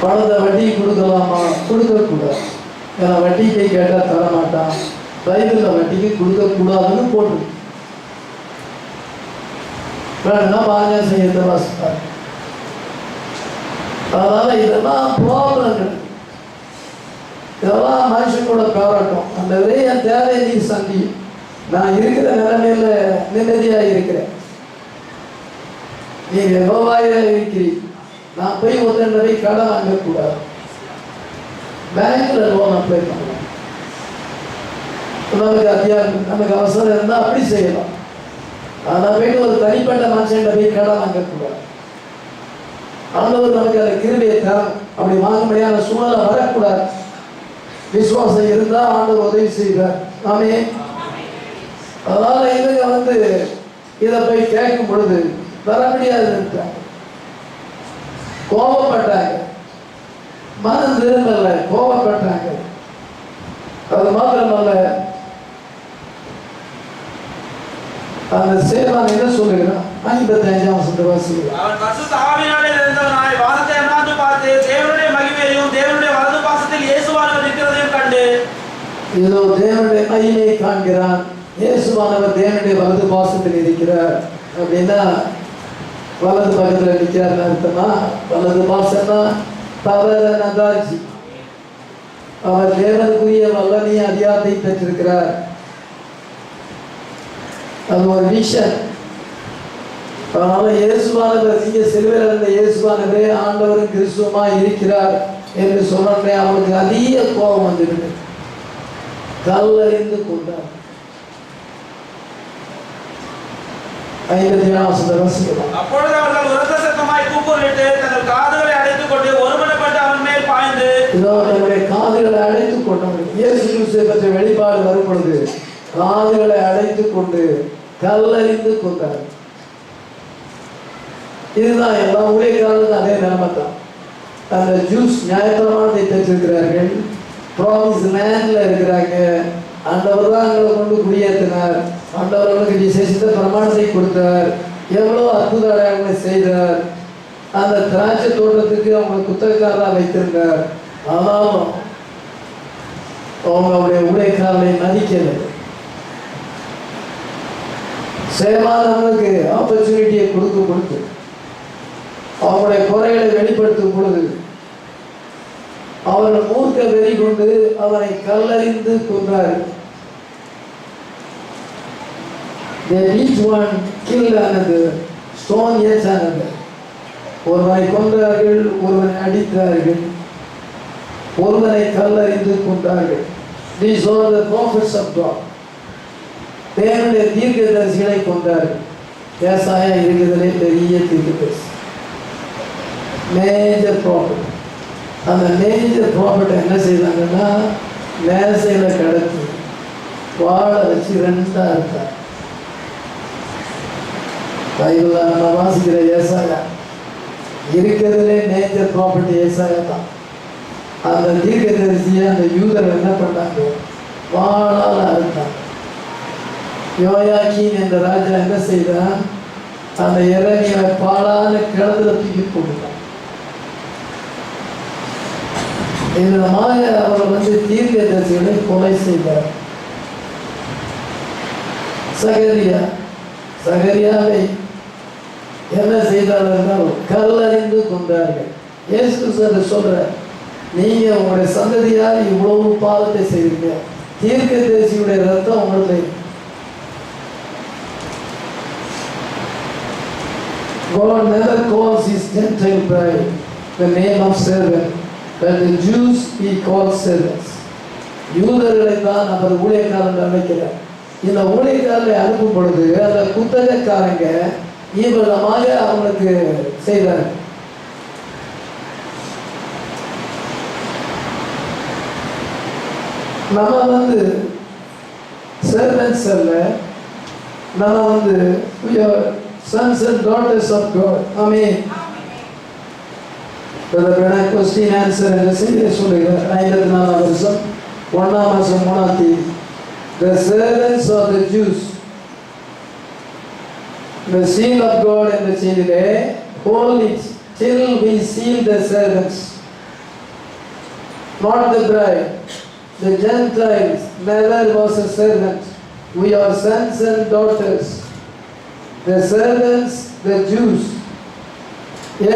பணத்தை வட்டி கொடுக்கலாமா? கொடுக்கக்கூடாது. ஏன்னா வட்டிக்கு கேட்டால் தர மாட்டான். பைபிளில் வட்டிக்கு கொடுக்கக்கூடாதுன்னு போட்டு வேணும்னா பாருங்க செய்யறத வாசிப்பாங்க. அதனால இதெல்லாம் ப்ராப்ளங்கள், இதெல்லாம் மனுஷனோட போராட்டம். அந்த என் தேவையை நீ சந்தி. நான் இருக்கிற நிலைமையில நிம்மதியாக இருக்கிறேன், நீ எவ்வளவாயிரம் இருக்கிறீங்க. நான் போய் ஒருத்தரை கடன் வாங்கக்கூடாது, பேங்க்ல லோன் அப்ளை பண்ணலாம். நமக்கு அத்தியாவசியம், நமக்கு அவசரம் இருந்தால் அப்படி செய்யலாம். ஆனால் போயிட்டு ஒரு தனிப்பட்ட மனுஷன் போய் கடன் வாங்கக்கூடாது. ஆண்டவர் நமக்கு அதை கிருபையை தரணும். அப்படி வாங்க முடியாத சூழலை வரக்கூடாது. விசுவாசம் இருந்தால் ஆண்டவர் உதவி செய்வார். ஆமென். அதனால இவங்க வந்து இதை போய் கேட்கும் பொழுது வர முடியாது, கோபப்பட்டாங்க. மனம் திரும்பல, கோபப்பட்டாங்க. அது மாத்திரமல்ல, அந்த சேவான் என்ன சொல்லுகிறான்? 55ஆம் வசனத்தை வாசிக்கிறோம். அவன் பரிசுத்த ஆவியினாலே நிறைந்தவனாய் வானத்தை அண்ணாந்து பார்த்து தேவனுடைய மகிமையையும் தேவனுடைய வலது பாசத்தில் இயேசுவானவர் இருக்கிறதையும் கண்டு, இதோ தேவனுடைய மகிமையை காண்கிறான். இயேசுவானவர் தேவனுடைய வலது பாசத்தில் இருக்கிறார். அப்படின்னா வலது பக்கத்தில் நிற்கிறார் அர்த்தமா? வலது பாசம்னா பவர நகாட்சி. அவர் தேவனுக்குரிய வல்லமையை அதிகாரத்தை பெற்றிருக்கிறார். அது ஒரு விஷன். அதனால இயேசுவானவர், நீங்க சிலுவையில் இருந்த இயேசுவானவரே ஆண்டவரும் கிறிஸ்துவமா இருக்கிறார் என்று சொன்னே அவனுக்கு அதிக கோபம் வந்துருக்கு. கல்லறிந்து கொண்டார். 57ஆம் வசனத்தை வாசிக்கலாம். அப்பொழுது அவர்கள் உரத்த சத்தமாய் கூக்குரலிட்டு தங்கள் காதுகளை அடைத்துக் கொண்டு ஒருமனப்பட்டு அவன் மேல் பாய்ந்து, இதோ தன்னுடைய காதுகளை அடைத்துக் கொண்டவர்கள். இயேசு கிறிஸ்துவை பற்றிய வெளிப்பாடு வரும் பொழுது காதுகளை அடைத்துக் கொண்டு கல்லறிந்து கொண்டார். இதுதான் எல்லா ஊழியக்காரர்களுக்கும் அதே நிலைமை தான். அந்த ஜூஸ் நியாயப்பிரமாணத்தை பெற்றிருக்கிறார்கள், ப்ராமிஸ் லேண்ட்ல இருக்கிறாங்க. ஆண்டவர் தான் அவங்களை கொண்டு குடியேற்றினார். ஆண்டவர் அவர்களுக்கு விசேஷித்த பிரமாணத்தை கொடுத்தார், எவ்வளோ அற்புத அடையாளங்களை செய்தார். அந்த திராட்சை தோட்டத்துக்கு அவங்க குத்தகக்காரராக வைத்திருந்தார். ஆனாலும் அவங்களுடைய ஊழியக்காரர்களை மதிக்கலை. சேவானவர்களுக்கு ஆப்பர்ச்சுனிட்டியை கொடுத்து அவங்களுடைய குறைகளை வெளிப்படுத்தும் பொழுது அவர்கள் மூர்க்க வெறி கொண்டு அவனை கல்லறிந்து கொன்றார்கள். They each one killed another, stone each another. ஒருவனை கொன்றார்கள், ஒருவனை அடித்தார்கள், ஒருவனை கல்லறிந்து கொண்டார்கள். These are the prophets of God. தேவனுடைய தீர்க்கதரிசிகளை கொண்டார்கள். ஏசாயா இருக்கிறதுலே பெரிய தீர்க்கதரிசி, மேஜர் ப்ராஃபிட். அந்த மேஜர் ப்ராஃபிட்டை என்ன செய்தாங்கன்னா, மேசையில கடத்தி வாழை வச்சு 2 இருக்கார். பைபிளில் நம்ம வாசிக்கிற ஏசாயா இருக்கிறதுலே மேஜர் ப்ராஃபிட் ஏசாயா தான். அந்த தீர்க்கதரிசியை அந்த யூதர் என்ன பண்ணாங்க? வாழால் அறுத்தாங்க. யோயாக்கீன் என்ற ராஜா என்ன செய்தான்? அந்த எரேமியாவை பாழான கிணத்துல தூக்கி போட்டுட்டான். இதனமாக அவர் தீர்க்கதரிசிகளை கொலை செய்தார். சகரியாவை என்ன செய்தார்கள் என்றால் கல்லறிந்து கொண்டார்கள். இயேசு கிறிஸ்து சொல்ற, நீங்க உங்களுடைய சந்ததியால் இவ்வளவு பாவத்தை செய்வீங்க, தீர்க்கதரிசியுடைய ரத்தம் உங்களை. God never calls his Gentile bride the name of servant, but the Jews he calls servants. யூதர்களை தான் அவர் ஊழியக்காரன் அழைக்கிறார். இந்த ஊழியக்காரரை அனுப்பும் பொழுது அந்த குத்தகக்காரங்க இவ்வளமாக அவங்களுக்கு செய்தார். நம்ம servants அல்ல, நம்ம we are sons and daughters of God. Amen. Brother question answer என்று செய்ய சொல்லுகிறார். 54 வருஷம் 1ஆம் மாதம் 3ஆம் தேதி. The servants of the Jews, the seal of God in the செய்தியிலே, hold it till we seal the servants, not the bride. The Gentiles never was a servant. We are sons and daughters. The servants, the Jews.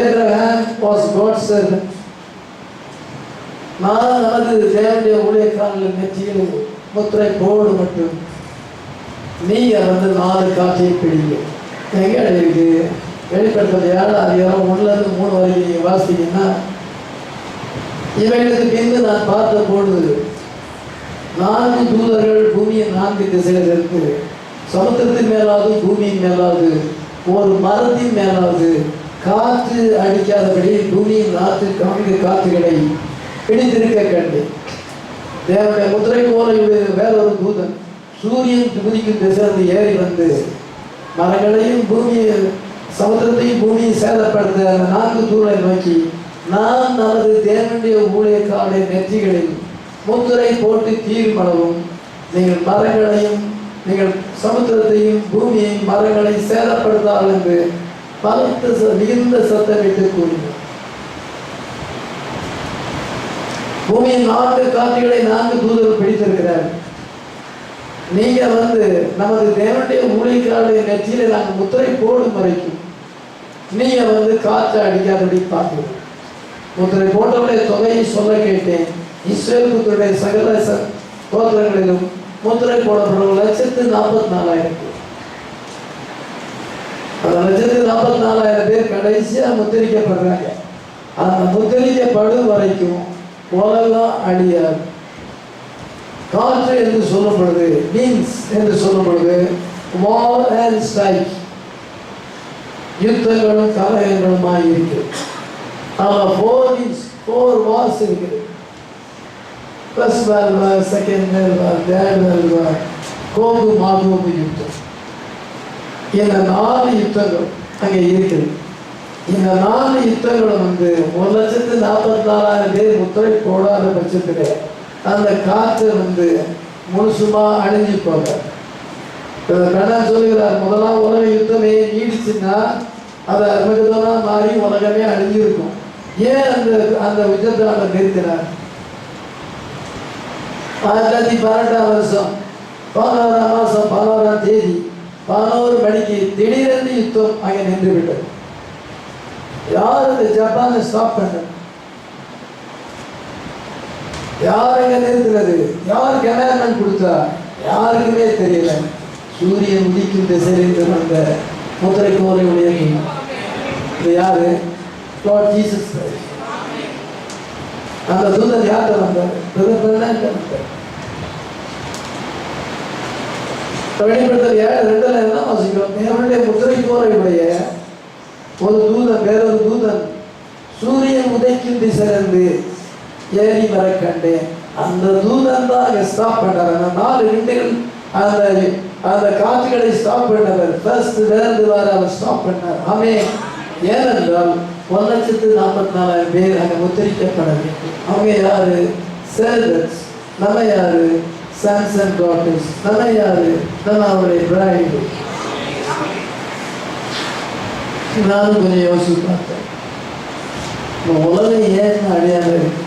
Abraham was God's servant. நான் நமது தேவனுடைய ஊழியக்காரர்கள் நெற்றியில் முத்திரை போடு மட்டும் நீங்க 4 காட்சியை பிடிங்க. எங்க இருக்கு? வெளிப்படுத்தல் 7ஆம் அதிகாரம் 1லிருந்து 3 வரை நீங்க வாசித்தீங்கன்னா, இவைகளுக்கு பின்பு நான் பார்த்த பொழுது 4 தூதர்கள் பூமியின் 4 திசைகள் இருக்கு. சமுத்திரத்தின் மேலாவது, பூமியின் மேலாவது, ஒரு மரத்தின் மேலாவது காற்று அடிக்காதபடி பூமியின் 4 காற்றுகளை பிடித்திருக்க கண்டு, தேவனுடைய முத்திரை போல வேறொரு தூதன் சூரியன் துதிக்கும் திசையிலிருந்து ஏறி மரங்களையும் சமுத்திரத்தையும் பூமியை சேதப்படுத்த அந்த 4 தூதரை நோக்கி, நான் நமது தேவனுடைய ஊழியக்காரருடைய நெற்றிகளில் முத்திரை போட்டு தீர்மானவும், நீங்கள் மரங்களையும் நீங்கள் சமுத்திரத்தையும் பூமியையும் மரங்களை சேதப்படுத்தால் என்று பலத்த மிகுந்த சத்தமிட்டு கூறினார். பூமியின் 4 காற்றுகளை 4 தூதர்கள் பிடித்திருக்கிறார். நீங்க நமது தேவனுடைய ஊழியக்காரருடைய நெற்றியில நாங்கள் முத்திரை போடும் வரைக்கும் நீங்க காற்று அடிக்காதபடி பார்க்கணும். முத்திரை போட்டவருடைய தொகையை சொல்ல கேட்டேன். இஸ்ரேல் புத்தருடைய சகல கோத்திரங்களிலும் முத்திரை போடப்படும் 1,44,000. அந்த 1,44,000 பேர் கடைசியா முத்திரிக்கப்படுறாங்க. அந்த முத்திரிக்கப்படும் வரைக்கும் உலகம் அழியாது. காற்று என்று சொல்லப்படுது, மீன்ஸ் என்று சொல்லப்படுது வார் அண்ட் ஸ்ட்ரைக், யுத்தங்களும் கலகங்களுமாய் இருக்கு. ஆனால் 4 வார்ஸ் இருக்குது. First world war, second world war, third world war, Coco Magog யுத்தம். இந்த 4 யுத்தங்கள் அங்கே இருக்குது. இந்த 4 யுத்தங்களும் 1,44,000 பேர் முத்திரை போடாத பட்சத்தில் அந்த காற்று முழுசுமா அழிஞ்சு போக. கண்ணன் சொல்லுகிறார், முதலாம் உலக யுத்தமே நீடிச்சுன்னா அது அர்மகதனா மாறி உலகமே அழிஞ்சிருக்கும். ஏன் அந்த யுத்தத்தை நிறுத்தினார்? 1918ஆம் வருஷம் 11ஆம் மாதம் 11ஆம் தேதி 11 மணிக்கு திடீரென்று யுத்தம் அங்கே நின்று விட்டது. யார் இந்த ஜப்பானை ஸ்டாப் பண்ண? யார் அங்கே நிறுத்தினது? யார் கமாண்ட்மெண்ட் கொடுத்தா? யாருக்குமே தெரியல. சூரியன் உதிக்கும் திசையிலிருந்து வந்த முத்திரை கோரை உடையவன் இது யாரு? Lord Jesus Christ. அந்த தூதன் யார்கிட்ட வந்தார்? வெளிப்படுத்தல் 7:2 என்ன வாசிக்கிறோம்? தேவனுடைய முத்திரை கோரையுடைய ஒரு தூதன், வேறொரு தூதன் சூரியன் உதைக்கும் திசையிலிருந்து ஏறி வர கண்டேன். அந்த தூதன் தான் அங்கே ஸ்டாப் பண்ணார். அந்த 4 விண்டுகள் அந்த காற்றுகளை ஸ்டாப் பண்ணவர். ஃபர்ஸ்ட் வேர்ல்டு வார் அவர் ஸ்டாப் பண்ணார். ஆமென். ஏனென்றால் 1,44,000 பேர் அங்கே முத்திரிக்கப்பட வேண்டும். அவங்க யாரு? சர்வன்ட்ஸ். நம்ம யாரு? Sons and daughters. நம்ம யாரு? நம்ம அவருடைய பிரைடு. நானும் கொஞ்சம் யோசிச்சு பார்த்தேன், உலகம் ஏன் அழியாம இருக்கு?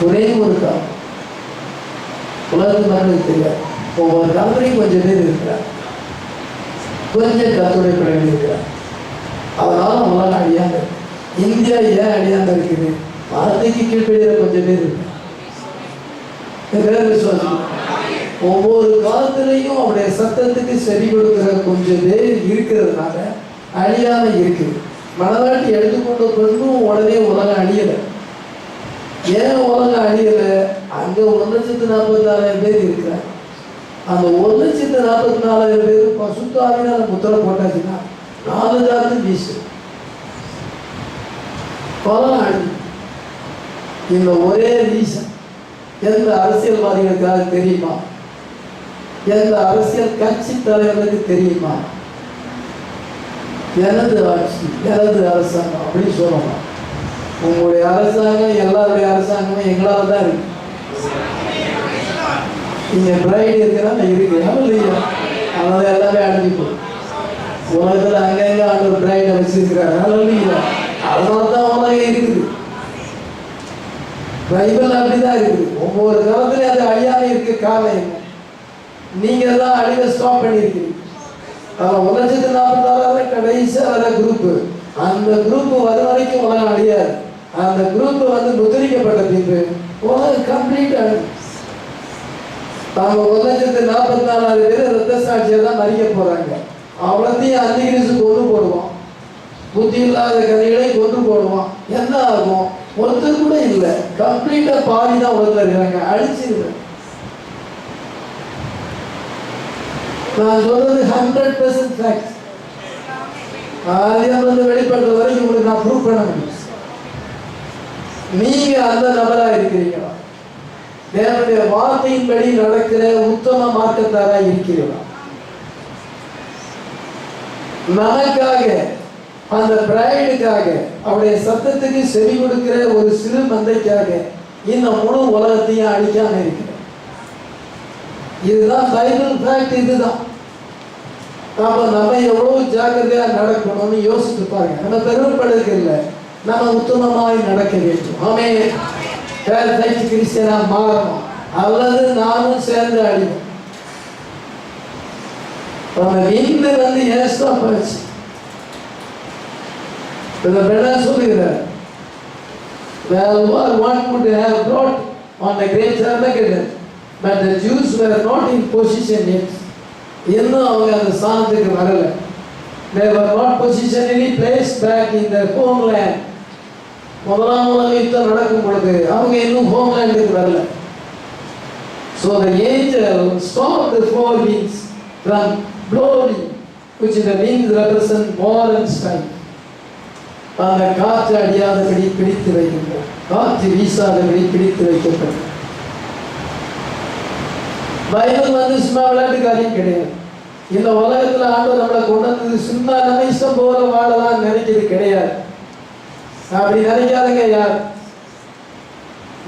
ஒரே ஒரு காலம். உலகத்து மக்களுக்கு தெரியாது. ஒவ்வொரு காலத்துலையும் கொஞ்சம் பேர் இருக்கிறார், கொஞ்சம் கத்துடைய பிள்ளைகள் இருக்கிறார். அதனால உலகம் அழியாம இருக்கு. இந்தியா ஏன் அழியாம இருக்குது? வார்த்தைக்கு கீழ்படுகிற கொஞ்சம் பேர் இருக்கு. விசுவாசம் ஒவ்வொரு காலத்திலையும் அவருடைய சத்தத்துக்கு செவி கொடுக்கிற கொஞ்சம் பேர் இருக்கிறதுனால அழியாம இருக்குது. மனதாட்டி எடுத்துக்கொண்டு கொண்டும் உடனே உலகம் அழியலை. ஏன் உலகம் அழியலை? அங்கே 1,40,000 பேர் இருக்கிறாங்க. அந்த 1,40,000 பேர் பசுத்தாவினால் முத்திரை போட்டாச்சுன்னா 4 ஜாதி வீசு உலகம் அழி. இந்த ஒரே ரீசன் எந்த அரசியல்வாதிகளுக்காக தெரியுமா? எந்த அரசியல் கட்சி தலைவர்களுக்கு தெரியுமா? எனது ஆட்சி, எனது அரசாங்கம் அப்படின்னு சொல்லலாம். உங்களுடைய அரசாங்கம் எல்லாருடைய அரசாங்கமும் எங்களால் தான் இருக்கு. நீங்க பிரைடு இருக்கிறாங்க இருக்கிறாங்க இல்லையா? அதனால எல்லாமே அடைஞ்சு போகும். உலகத்தில் அங்கங்க ஆண்டு பிரைடை வச்சிருக்கிறாங்க இல்லையா? அதனால தான் உலகம் இருக்குது. பைபிள் அப்படிதான் இருக்குது. ஒவ்வொரு காலத்திலையும் அது அழியாம இருக்கு. காரணம் என்ன? நீங்க தான் அழிவை ஸ்டாப் பண்ணியிருக்கீங்க. 1,40,000 கடைசியா வர குரூப், அந்த குரூப் வரும் வரைக்கும் உலகம் அழியாது. அந்த குரூப் முத்திரிக்கப்பட்ட பின்பு உலகம் கம்ப்ளீட் ஆகும். அவங்க 1,40,000 பேர் ரத்த சாட்சியா தான் மறிக்க போறாங்க. அவ்வளோத்தையும் அந்திகிரிசு கொண்டு போடுவான். புத்தி இல்லாத கதைகளை கொண்டு போடுவான். என்ன ஆகும்? ஒருத்தர் கூட இல்லை. கம்ப்ளீட்டா பாதி தான் உலகத்தில் இருக்கிறாங்க. அழிச்சிருவேன். நான் சொல்றது 100% ஃபேக்ட். வெளிப்படுற வரைக்கும் உங்களுக்கு நான் ப்ரூவ் பண்ண முடியும். நீங்க அந்த நபரா இருக்கிறீங்களா? தேவனுடைய வார்த்தையின்படி நடக்கிற உத்தம மார்க்கத்தாரா இருக்கிறீர்களா? நமக்காக, அந்த பிரைடுக்காக, அவருடைய சத்தத்துக்கு செவி கொடுக்கிற ஒரு சிறு மந்தைக்காக இந்த முழு உலகத்தையும் அழிக்காம இருக்கிற. இதுதான் பைபிள் ஃபேக்ட். இதுதான் நம்ம எவ்வளவு ஜாக்கிரதையா நடக்கணும்னு யோசித்து பாருங்க. நம்ம பெருமைப்படுறது இல்லை, நம்ம உத்தமமாய் நடக்க வேண்டும். ஆமென். கிறிஸ்டியனா மாறணும், அல்லது நானும் சேர்ந்து அழிவோம். இந்து ஏஸ்டா போச்சு. சொல்லுகிறார், one would have brought on the great Armageddon, but the Jews were not in position yet. இன்னும் அவங்க அந்த ஸ்தானத்துக்கு வரல. They were not positionally placed back in their homeland. முதலாம் உலக யுத்தம் நடக்கும் பொழுது அவங்க இன்னும் ஹோம்லேண்டுக்கு வரல. So the angel stopped the four winds from blowing, which the winds represent war and strife. அந்த காற்று அடியாதபடி பிடித்து வைக்கின்றோம், காற்று வீசாதபடி பிடித்து வைக்கப்படும். பைபிள் சும்மா விளையாட்டு காரியம் கிடையாது. இந்த உலகத்துல ஆண்டவர் நம்மளை கொண்டு வந்தது சும்மா நம்ம இஷ்டம் போல வாழலாம் நினைக்கிறது கிடையாது. அப்படி நினைக்காதங்க யார்.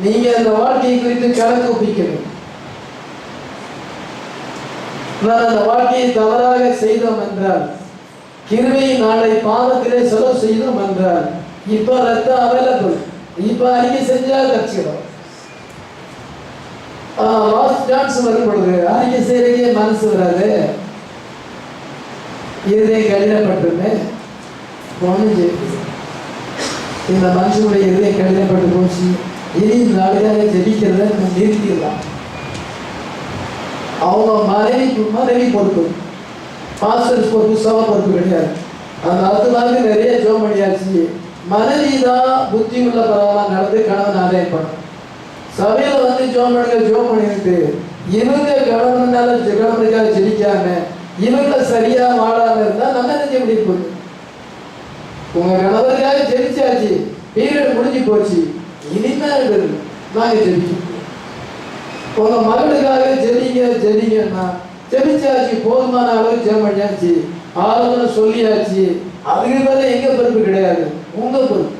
நீங்க இந்த வாழ்க்கையை குறித்து கணக்கு ஒப்பிக்கணும். நான் அந்த வாழ்க்கையை தவறாக செய்தோம் என்றால், கிருபை நாளை பாவத்திலே செலவு செய்தோம் என்றால், இப்ப ரத்தம் அவைலபிள், இப்ப அறிக்கை செஞ்சா கட்சிடும். லாஸ்ட் சான்ஸ் வரும் பொழுது அறிக்கை செய்யறதுக்கே மனசு வராது. இருதயம் கடினப்பட்டுமே ஒன்று. இந்த மனுஷனுடைய இருதயம் கடினப்பட்டு போச்சு. இனி நாளுக்காக ஜெபிக்கிறத நம்ம நிறுத்திடலாம். அவங்க மனைவி பொறுப்பு, பாஸ்டர்ஸ் பொறுப்பு, சவ பொறுப்பு கிடையாது. அந்த 10 நாளுக்கு நிறைய ஜோம் பண்ணியாச்சு. மனைவி தான் புத்தி உள்ள பரவாயில்ல நடந்து கணவன் ஆதாயம் பண்ணும். சபையில ஜோம் பண்ணிட்டு இவங்க கணவனுக்காக ஜெபிக்காம இவங்க சரியா வாழாம இருந்தா நம்ம என்ன செய்ய முடியும்? போகுது. உங்க கணவருக்காக ஜெபிச்சாச்சு, பீரியட் முடிஞ்சு போச்சு, இனிமேல் நாங்க ஜெபிக்கணும். உங்க மகளுக்காக ஜெபிங்கன்னா ஜெபிச்சாச்சு, போதுமான அளவு ஜெபம் பண்ணியாச்சு, ஆலோசனை சொல்லியாச்சு. அதுக்கு மேல எங்க பொறுப்பு கிடையாது, உங்க பொறுப்பு.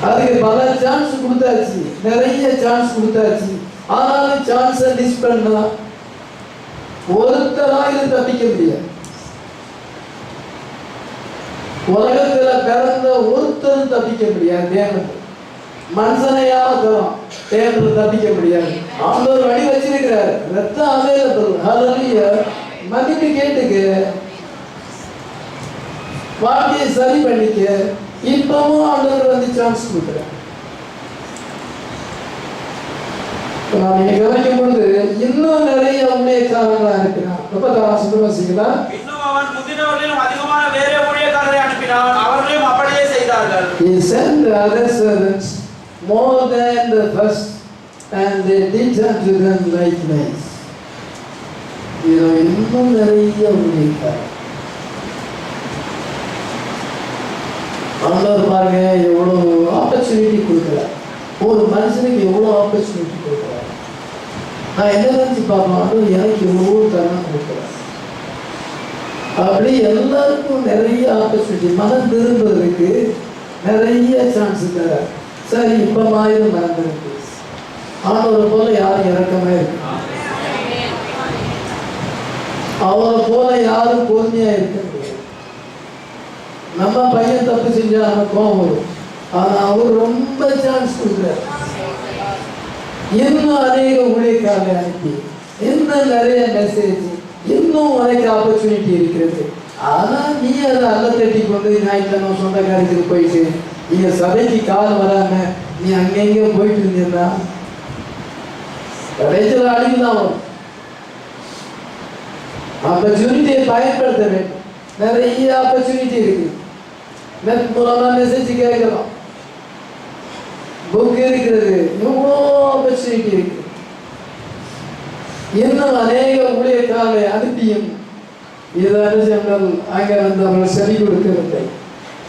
அதுக்கு பல சான்ஸ் கொடுத்தாச்சு, நிறைய சான்ஸ் கொடுத்தாச்சு. ஆனாலும் சான்ஸை மிஸ் பண்ணா ஒருத்தராக தப்பிக்க முடியாது. உலகத்துல பிறந்த ஒருத்தரும் தப்பிக்க முடியாது. தேவன் மனுஷனையா தரும் தேர்தல் தப்பிக்க முடியாது. ஆண்டவர் வழி வச்சிருக்கிறார். ரத்தம் அவைலபிள். ஹல்லேலூயா. மன்னிப்பு கேட்டுக்க, வாழ்க்கையை சரி பண்ணிக்க. இப்பவும் ஆண்டவர் வந்து சான்ஸ் கொடுக்குறார். நீங்க கவனிக்கும் பொழுது இன்னும் நிறைய ஊழியக்காரங்களா இருக்கிறான். 36 வாசிக்கலாம். இன்னும் அவன் முந்தினவர்களிலும் அதிகமான வேற ஊழியக்காரரை அனுப்பினான், அவர்களும் அப்படியே செய்தார்கள். He sent the other servants more than the first, and they did unto them likewise. இன்னும் நிறைய ஊழியக்காரர். ஆண்டவர் பாருங்க எவ்வளவு ஆப்பர்ச்சுனிட்டி கொடுக்குறார். ஒரு மனுஷனுக்கு எவ்வளோ ஆப்பர்ச்சுனிட்டி கொடுக்குறார். நான் என்ன நினச்சி பார்ப்போம், எனக்கு எவ்வளோ தரம் கொடுக்குறார். அப்படி எல்லாருக்கும் நிறைய ஆப்பர்ச்சுனிட்டி, மனம் திரும்புறதுக்கு நிறைய சான்ஸ் தரார். சரி, இப்போ மாதிரி மனம் இருக்கு. ஆண்டவரை போல யாரும் இறக்கமே இருக்கு, அவரை போல யாரும் பொறுமையா இருக்க முடியாது. நம்ம பையன் தப்பு செஞ்சா நம்ம கோபம் வரும். ஆனா அவர் ரொம்ப சான்ஸ் கொடுக்குறாரு. இன்னும் அநேக ஊழியக்காரரை அனுப்பி, இன்னும் நிறைய மெசேஜ், இன்னும் உனக்கு ஆப்பர்ச்சுனிட்டி இருக்கிறது. ஆனா நீ அதை அல்ல தட்டி கொண்டு ஞாயிற்றுக்கிழமை சொந்த காரியத்துக்கு போயிட்டு நீங்க சபைக்கு கால் வராம நீ அங்கெங்க போயிட்டு இருந்தீங்கன்னா கடைசியில் அழிவுதான் வரும். ஆப்பர்ச்சுனிட்டியை பயன்படுத்த வேண்டும். நிறைய ஆப்பர்ச்சுனிட்டி இருக்கு. நெட் மூலமா மெசேஜ் கேட்கலாம், புக் இருக்கிறது, எவ்வளோ ஆப்பர்ச்சுனிட்டி இருக்கு. இன்னும் அநேக ஊழியக்காரரை அனுப்பியும் இதனால் அங்க வந்து அவர்கள் செவி கொடுக்கவில்லை.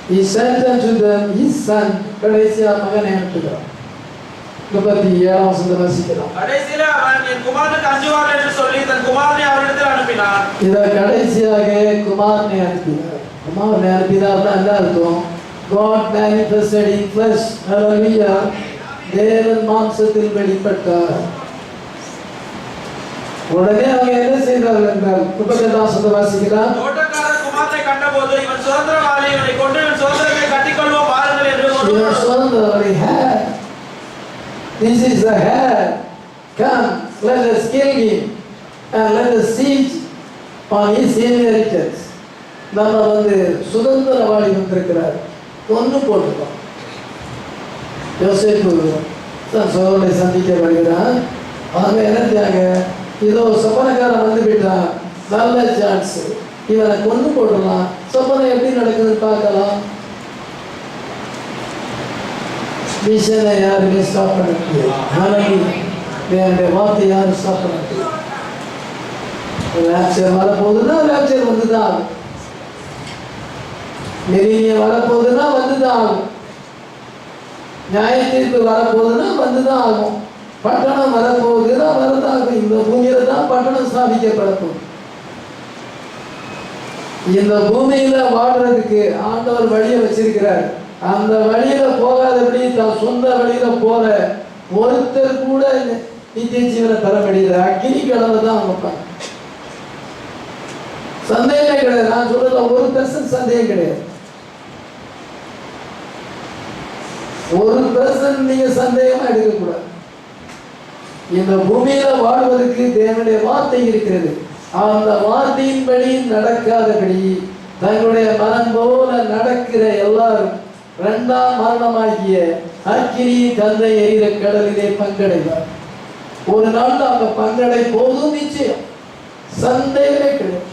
He sent unto them his son. கடைசியா மகனை அனுப்புகிறார். 37 வாசிக்கலாம். கடைசியில அவன் என் குமாரனுக்கு அஞ்சுவார் என்று சொல்லி தன் குமாரனை அவரிடத்தில் அனுப்பினான். இத கடைசியாக குமாரனை அனுப்பினார். குமாரனை அனுப்பினார் என்ன அர்த்தம்? God manifested in flesh. Hallelujah. தேவன் மாம்சத்தில் வெளிப்பட்டார். உடனே அவங்க என்ன செய்தார்கள் என்றால் 38 வாசிக்கலாம். தோட்டக்காரர் குமாரனை கண்டபோது இவன் சுதந்திரவாளி, இவனை கொண்டு இவன் சுதந்திரத்தை கட்டிக்கொள்வோம் பாருங்கள் என்று சுதந்திரவாளி. This is the hair. Come, let us kill him and let us siege on his inheritance. நம்ம வந்து சுதந்திரவாளி வந்திருக்கிறார், ஒன்று போட்டுக்கோம். யோசேப்பு தான் சோதனை சந்திக்க வருகிறான். அவங்க என்னத்தாங்க, இதோ சொப்பனக்காரன் வந்து விட்டான், நல்ல சான்ஸ், இவனை கொண்டு போடலாம். சொப்பனை எப்படி நடக்குதுன்னு பார்க்கலாம். விஷனை யாருமே ஸ்டாப் பண்ண முடியாது. என்னுடைய வார்த்தை யாரும் ஸ்டாப் பண்ண முடியாது. ரேப்சர் வரப்போகுதுன்னா ரேப்சர் வந்துதான் ஆகும். நெருங்கிய வரப்போகுதுன்னா வந்துதான் ஆகும். நியாய தீர்ப்பு வரப்போகுதுன்னா வந்துதான் ஆகும். பட்டணம் வரப்போகுதுன்னா வரதாகும். இந்த பூமியில தான் பட்டணம் ஸ்தாபிக்கப்பட போகுது. இந்த பூமியில வாழ்றதுக்கு ஆண்டவர் வழியை வச்சிருக்கிறார். அந்த வழியில போகாதபடி தான் சொந்த வழியில போற ஒருத்தர் கூட நித்திய ஜீவனை பெற முடியல. அக்கினி கடலை தான் வைப்பாங்க. சந்தேகமே கிடையாது. நான் சொல்றதுல 1% சந்தேகம் கிடையாது. 1% நீங்க சந்தேகமா எடுக்கக்கூடாது. இந்த பூமியில வாழ்வதற்கு தேவனுடைய வார்த்தை இருக்கிறது. அந்த வார்த்தையின்படி நடக்காதபடி தங்களுடைய மனம் போல நடக்கிற எல்லாரும் 2ஆம் மரணமாகிய அக்கினி தந்தை எரிகிற கடலிலே பங்கடைவார். ஒரு நாள் அவங்க பங்கடை போதும் நிச்சயம். சந்தேகமே கிடையாது.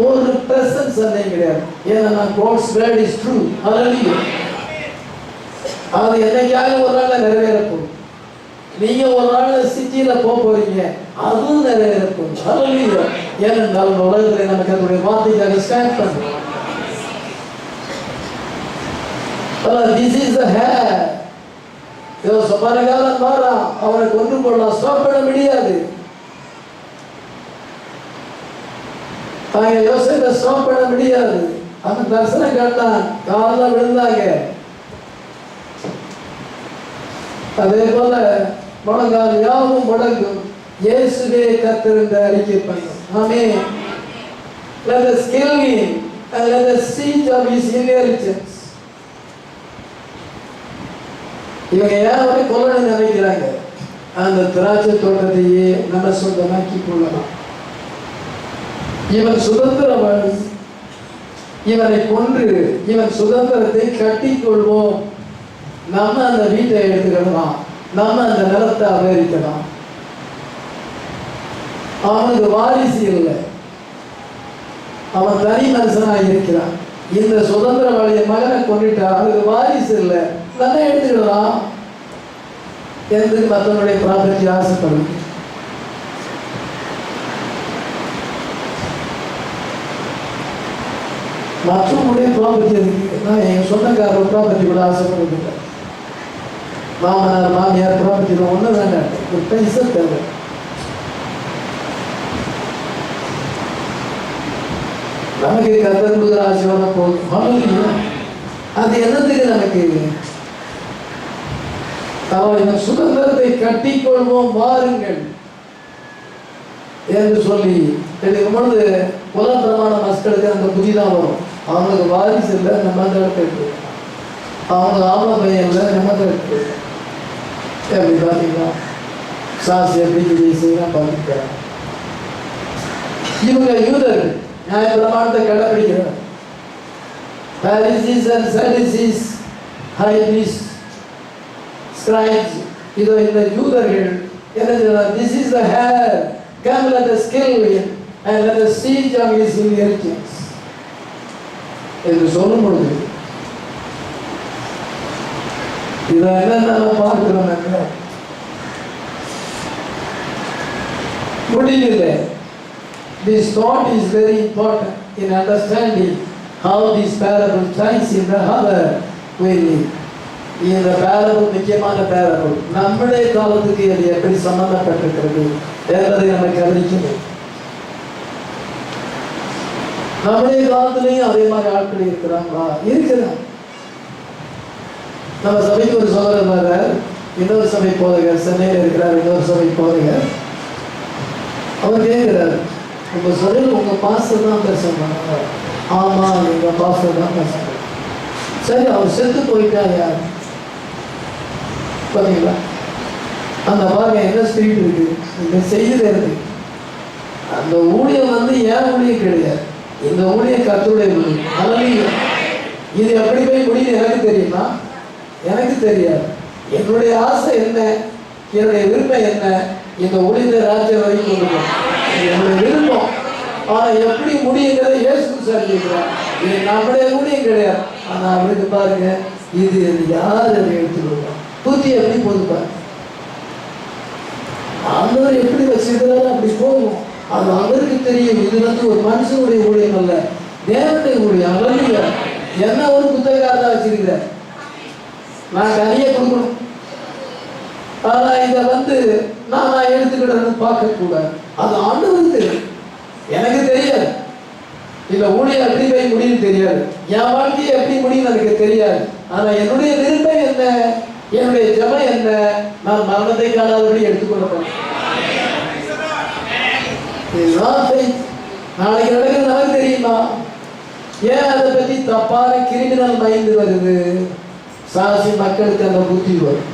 1% சந்தேகம் கிடையாது. ஏன்னா God's word is true. Hallelujah. அது என்னைக்காக ஒரு நாள் நிறைவேறப்போம். நீங்க ஒரு நாள் சிட்டியில போறீங்க, அதுவும் நிறைவேறப்போம். Hallelujah. ஏனென்றால் உலகத்தில் நமக்கு அதனுடைய வார்த்தைக்காக ஸ்டாண்ட் பண்ணுவோம். This is the hair. இதோ சொப்பனக்காரன் மாறான், அவனை கொண்டு போடலாம், ஸ்டாப் பண்ண முடியாது. யோசேப்பை ஸ்டாப் பண்ண முடியாது. அவன் தரிசனம் கண்டான், காலில் விழுந்தாங்க. அதே போல முழங்கால் யாவும் முடங்கும், இயேசுவே கர்த்தர் என்று அறிக்கை பண்ணும். ஆமென். Let us kill him and let us siege of his inheritance. இவங்க ஏன் கொல்லணும்னு நினைக்கிறாங்க. அந்த திராட்சை தோட்டத்தையே நம்ம சொந்தமாக்கி கொள்ளலாம். இவன் சுதந்திரவாளி, இவனை கொன்று இவன் சுதந்திரத்தை கட்டிக் கொள்வோம். நம்ம அந்த வீட்டை எடுத்துக்கலாம், நம்ம அந்த நிலத்தை அபகரிக்கலாம். அவனுக்கு வாரிசு இல்லை, அவன் தனி மனுஷனாக இருக்கிறான். இந்த சுதந்திரவாளிய மகனை கொண்டுட்டா அவனுக்கு வாரிசு இல்லை, நம்ம எடுத்துக்கலாம் என்று மற்றவனுடைய ப்ராப்பர்ட்டி ஆசைப்படுது. மற்றவனுடைய ப்ராப்பர்ட்டி இருக்கு. நான் எங்க சொந்தக்காரர் ப்ராப்பர்ட்டி கூட ஆசைப்படுறதில்லை. மாமனார் மாமியார் ப்ராப்பர்ட்டி ஒன்றும் வேண்டாம், ஒரு பைசா தேவை. நமக்கு கர்த்தர் கொடுக்குற ஆசீர்வாதம் போதும். அது என்னத்துக்கு நமக்கு? இந்த சுதந்திரத்தை கட்டிக்கொள்வோம் வாருங்கள் என்று சொல்லி எடுக்கும் பொழுது புலப்பிரமாண மக்களுக்கு அந்த புதிதான் வரும். அவங்களுக்கு வாரிசு இல்லை, நம்ம அந்த இடத்த எடுத்து அவங்க ஆம பையன் இல்லை, நம்ம தான் எடுத்து எப்படி பார்த்தீங்கன்னா சாசி எப்படி செய்யலாம் பார்த்துக்கிறாங்க. இவங்க யூதர்கள் நியாய பிரமாணத்தை கடைபிடிக்கிறார். Pharisees and Sadducees, high priests, scribes, இதோ இந்த யூதர்கள் என்ன சொல்றாங்க? This is the hair, come let us kill him and let us siege on his inheritance என்று சொல்லும் பொழுது இதை என்ன நம்ம பார்க்கிறோம்? முடியல. This thought is very important in understanding how this parable ties in the other way. இந்த parable முக்கியமான parable. நம்முடைய காலத்துக்கு அது எப்படி சம்பந்தப்பட்டிருக்கிறது என்பதை நம்ம கவனிக்கணும். நம்முடைய காலத்திலையும் அதே மாதிரி ஆட்கள் இருக்கிறாங்களா? இருக்கிறாங்க. நம்ம சபைக்கு ஒரு சகோதரர், இன்னொரு சபை போதகர் சென்னையில் இருக்கிறார். இன்னொரு சபை போதகர் அவர் கேட்கிறார், உங்க சபையில் உங்க பாஸ்டர் தான் பேசுறாங்க. ஆமா, எங்க பாஸ்டர் தான் பேசுறாங்க. சரி, அவர் செத்து போயிட்டா யார் பாத்தீங்களா? அந்த பாருங்க என்ன ஸ்பிரிட் இருக்கு, இந்த செய்தியில இருக்கு. அந்த ஊழியம் ஏன் ஊழியம் கிடையாது, இந்த ஊழியம் கர்த்தருடைய ஊழியம். அதனால இது எப்படி போய் முடியுது எனக்கு தெரியுமா? எனக்கு தெரியாது. என்னுடைய ஆசை என்ன, என்னுடைய விருப்பம் என்ன, இந்த ஊழியத்தை ராஜ்யம் வரைக்கும் கொண்டு என்னுடைய விருப்பம். ஆனா எப்படி முடியுங்கிறத இயேசு சொல்லியிருக்கிறார். இது நம்முடைய ஊழியம் கிடையாது. ஆனா அவருக்கு பாருங்க, இது யார் அதை எடுத்துக்கொள்வார், புத்தி எப்படி போதுப்பாரு, ஆண்டவர் எப்படி வச்சிருக்கிறாரு அப்படி போகும். அது அவருக்கு தெரியும். இது ஒரு மனுஷனுடைய ஊழியம் அல்ல, தேவனுடைய ஊழியம். அல்ல என்ன ஒரு புத்தகக்காரதான் வச்சிருக்கிற, நான் கனியை கொடுக்கணும். ஆனா இதை நான் எடுத்துக்கிட்டேன்னு பார்க்க கூடாது. அது ஆண்டவருக்கு தெரியும், எனக்கு தெரியாது. இந்த ஊழியம் எப்படி போய் முடியும் தெரியாது, என் வாழ்க்கையை எப்படி முடியும் எனக்கு தெரியாது. ஆனா என்னுடைய விருப்பம் என்ன, என்னுடைய ஜெபம் என்ன, நான் மரணத்தை காணாதபடி எடுத்துக்கொள்ளப்பேன். நாளைக்கு நடக்கிறது நமக்கு தெரியுமா? ஏன் அதை பத்தி தப்பான கிரிமினல் மைண்ட் வருது? சாசி மக்களுக்கு அந்த புத்தி வரும்.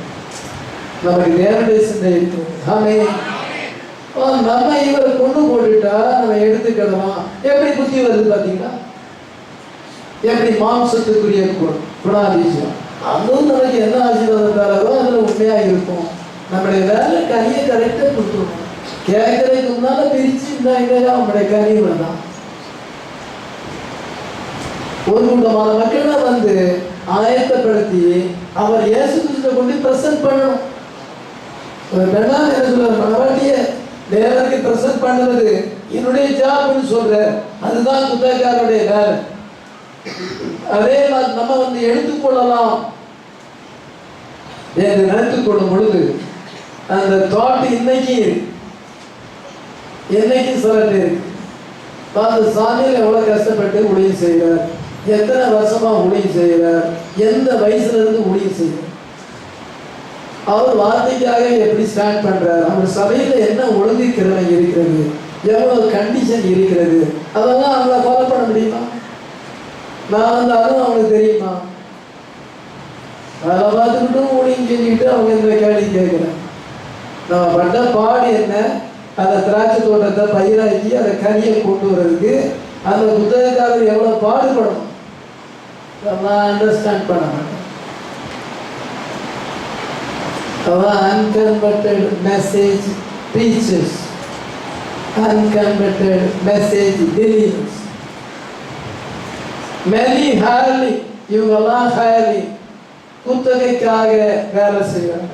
நமக்கு தேவனுடைய சிந்தை இருக்கு. நம்ம இவரை கொண்டு போட்டுட்டா நம்ம எடுத்துக்கிடலாம். எப்படி புத்தி வருது பாத்தீங்களா? எப்படி மாம்சத்துக்குரிய குணாதிசயம். அதுவும் நமக்கு என்ன ஆசீர்வாதம் தராதோ அதுல உண்மையா இருக்கும். நம்முடைய வேலை கனியை கரெக்டா கொடுத்துருவோம். கேட்கறதுக்கு முன்னால பிரிச்சு இருந்தாங்க நம்முடைய கனியை தான். ஒரு கூட்டமான மக்கள் ஆயத்தப்படுத்தி அவர் இயேசு கிறிஸ்துவை கொண்டு பிரசன்ட் பண்ணணும். ஒரு பெண்ணா என்ன சொல்ற, மனவாட்டிய தேவனுக்கு பிரசன்ட் பண்ணுறது என்னுடைய ஜாப்னு சொல்ற, அதுதான் குத்தகாரருடைய வேலை. அதே மாதிரி நம்ம எடுத்துக்கொள்ளலாம் என்று நினைத்துக் கொள்ளும் பொழுது அந்த தாட் இன்னைக்கு சிலர் இருக்கு. பார்த்து சாமியில் எவ்வளவு கஷ்டப்பட்டு ஊழியம் செய்கிறார், எத்தனை வருஷமா ஊழியம் செய்கிறார், எந்த வயசுல இருந்து ஊழியம் செய்கிறார், அவர் வார்த்தைக்காக எப்படி ஸ்டாண்ட் பண்றார், அவர் சபையில என்ன ஒழுங்கு கிழமை இருக்கிறது, எவ்வளவு கண்டிஷன் இருக்கிறது, அதெல்லாம் அவங்கள ஃபாலோ பண்ண முடியுமா? நான் அதுவும் அவங்களுக்கு தெரியுமா? வேலை பார்த்துக்கிட்டும் ஊழியம் செஞ்சுக்கிட்டு அவங்க இந்த கேள்வி கேட்குறாங்க. நம்ம பட்ட பாடு என்ன? அந்த திராட்சை தோட்டத்தை பயிராக்கி அதை கனியை கொண்டு வர்றதுக்கு அந்த புத்தகக்காரர் எவ்வளோ பாடுபடணும் அதெல்லாம் அண்டர்ஸ்டாண்ட் பண்ண மாட்டேன். Unconverted message preachers, unconverted message believers. Many highly, இவங்கெல்லாம் highly குத்தகைக்காக வேலை செய்வாங்க.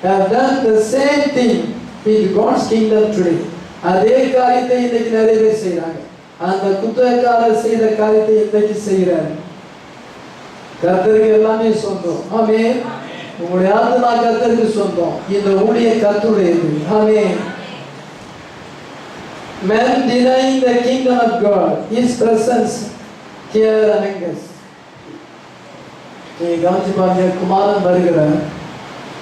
Have done the same thing in God's kingdom today. அதே காரியத்தை இன்னைக்கு நிறைய பேர் செய்யறாங்க. அந்த குத்தகைக்காரர் செய்த காரியத்தை இன்னைக்கு செய்யறாங்க. கர்த்தருக்கு எல்லாமே சொந்தம். ஆமென். உங்களுடைய ஆத்மா கர்த்தருக்கு சொந்தம். இந்த ஊழிய கர்த்தருடையது. ஆமென். Men denying the kingdom of God, His presence here among us. நீ கவனிச்சு பாருங்க, குமாரன் வருகிறார்.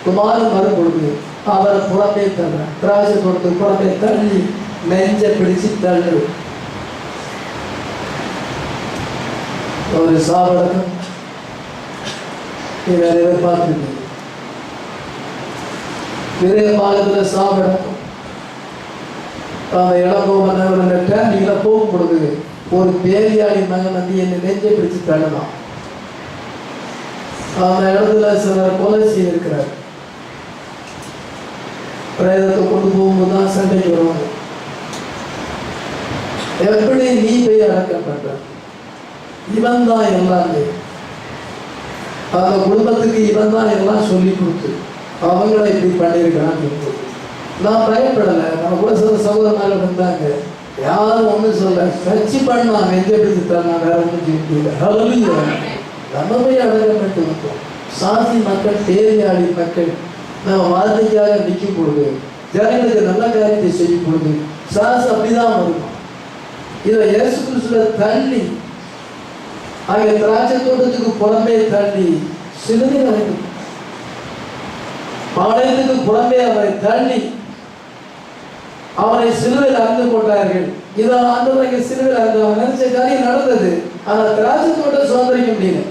குமாரன் வரும்பொழுது அவரை புறமே தள்ள, திராட்சை கொடுத்து புறமே தள்ளி நெஞ்ச பிடிச்சு தள்ளு. ஒரு சாவடக்கம் நீ நிறைய பேர் பார்த்துருக்கீங்க. நிறைய பாகத்தில் சாவடக்கம் அந்த இளங்கோவன் நீங்கள போகும் பொழுது ஒரு பேரியாளி மகன் வந்து என்னை நெஞ்சை பிடிச்சு தள்ளலாம். அந்த இடத்துல சிலர் கொலை செய்திருக்கிறார். பிரேதத்தை கொண்டு போகும்போது தான் சண்டைக்கு வருவாங்க. எப்படி நீ போய் அடக்கம் பண்ற? இவன் தான் எல்லாமே. அந்த குடும்பத்துக்கு இவன் தான் எல்லாம் சொல்லி கொடுத்து அவங்கள இப்படி பண்ணியிருக்கான்னு. நான் பயப்படலை. நம்ம கூட சில சகோதரர்கள் இருந்தாங்க, யாரும் ஒன்றும் சொல்ல கட்சி பண்ணலாம், நெஞ்சை பிடிச்சு தரலாம், வேற ஒன்றும் செய்ய. நம்ம போய் அடக்கப்பட்டு வந்தோம். சாதி மக்கள், தேவையாளி மக்கள் நம்ம வார்த்தைக்காக நிற்கும் பொழுது, ஜனங்களுக்கு நல்ல காரியத்தை செய்யும் பொழுது சாசு அப்படிதான் வரும். இதை இயேசு கிறிஸ்துவ தள்ளி அங்கே திராட்சை தோட்டத்துக்கு புறம்பே தள்ளி சிலுவையில் அறைந்து, பாளையத்துக்கு புறம்பே அவரை தள்ளி அவரை சிலுவையில் அறைந்து கொண்டார்கள். இதை ஆண்டவரை சிலுவையில் அறைந்து அவன் நினைச்ச காரியம் நடந்தது. ஆனால் திராட்சை தோட்டம் சுதந்திரிக்க முடியல.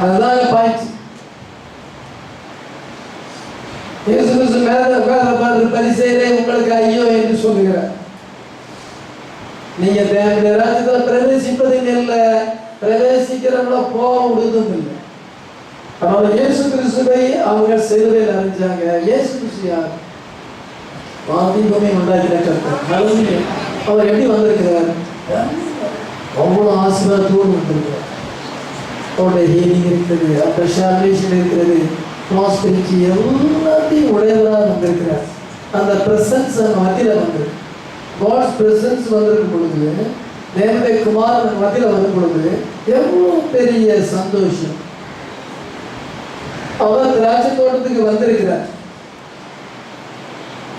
அதுதான் பாயிண்ட். இயேசு கிறிஸ்து மேல பரிசேயரே உங்களுக்கு ஐயோ என்று சொல்லுகிறார். நீங்க தேவனுடைய ராஜ்யத்தில் பிரவேசிப்பதும் இல்லை, பிரவேசிக்கிறவங்கள போக விடுவதும் இல்லை. அதனால இயேசு கிறிஸ்துவை அவங்க சிலுவையில் அறைஞ்சாங்க. இயேசு கிறிஸ்து யார்? வாதிபமே உண்டாக்கிற கர்த்தர். அவர் எப்படி வந்திருக்கிறார்? அவ்வளோ ஆசீர்வாதத்தோடு வந்திருக்கிறார். அவருடைய ஹீலிங் இருக்கிறது, அந்த சால்வேஷன் இருக்கிறது, ப்ராஸ்பெரிட்டி எல்லாத்தையும் உடையவராக வந்திருக்கிறார். அந்த பிரசன்ஸ் மத்தியில் வந்திருக்கு. காட்ஸ் பிரசன்ஸ் வந்திருக்கும் பொழுது, தேவனுடைய குமாரன் மத்தியில் வரும் பொழுது எவ்வளோ பெரிய சந்தோஷம். அவர் திராட்சை தோட்டத்துக்கு வந்திருக்கிறார்.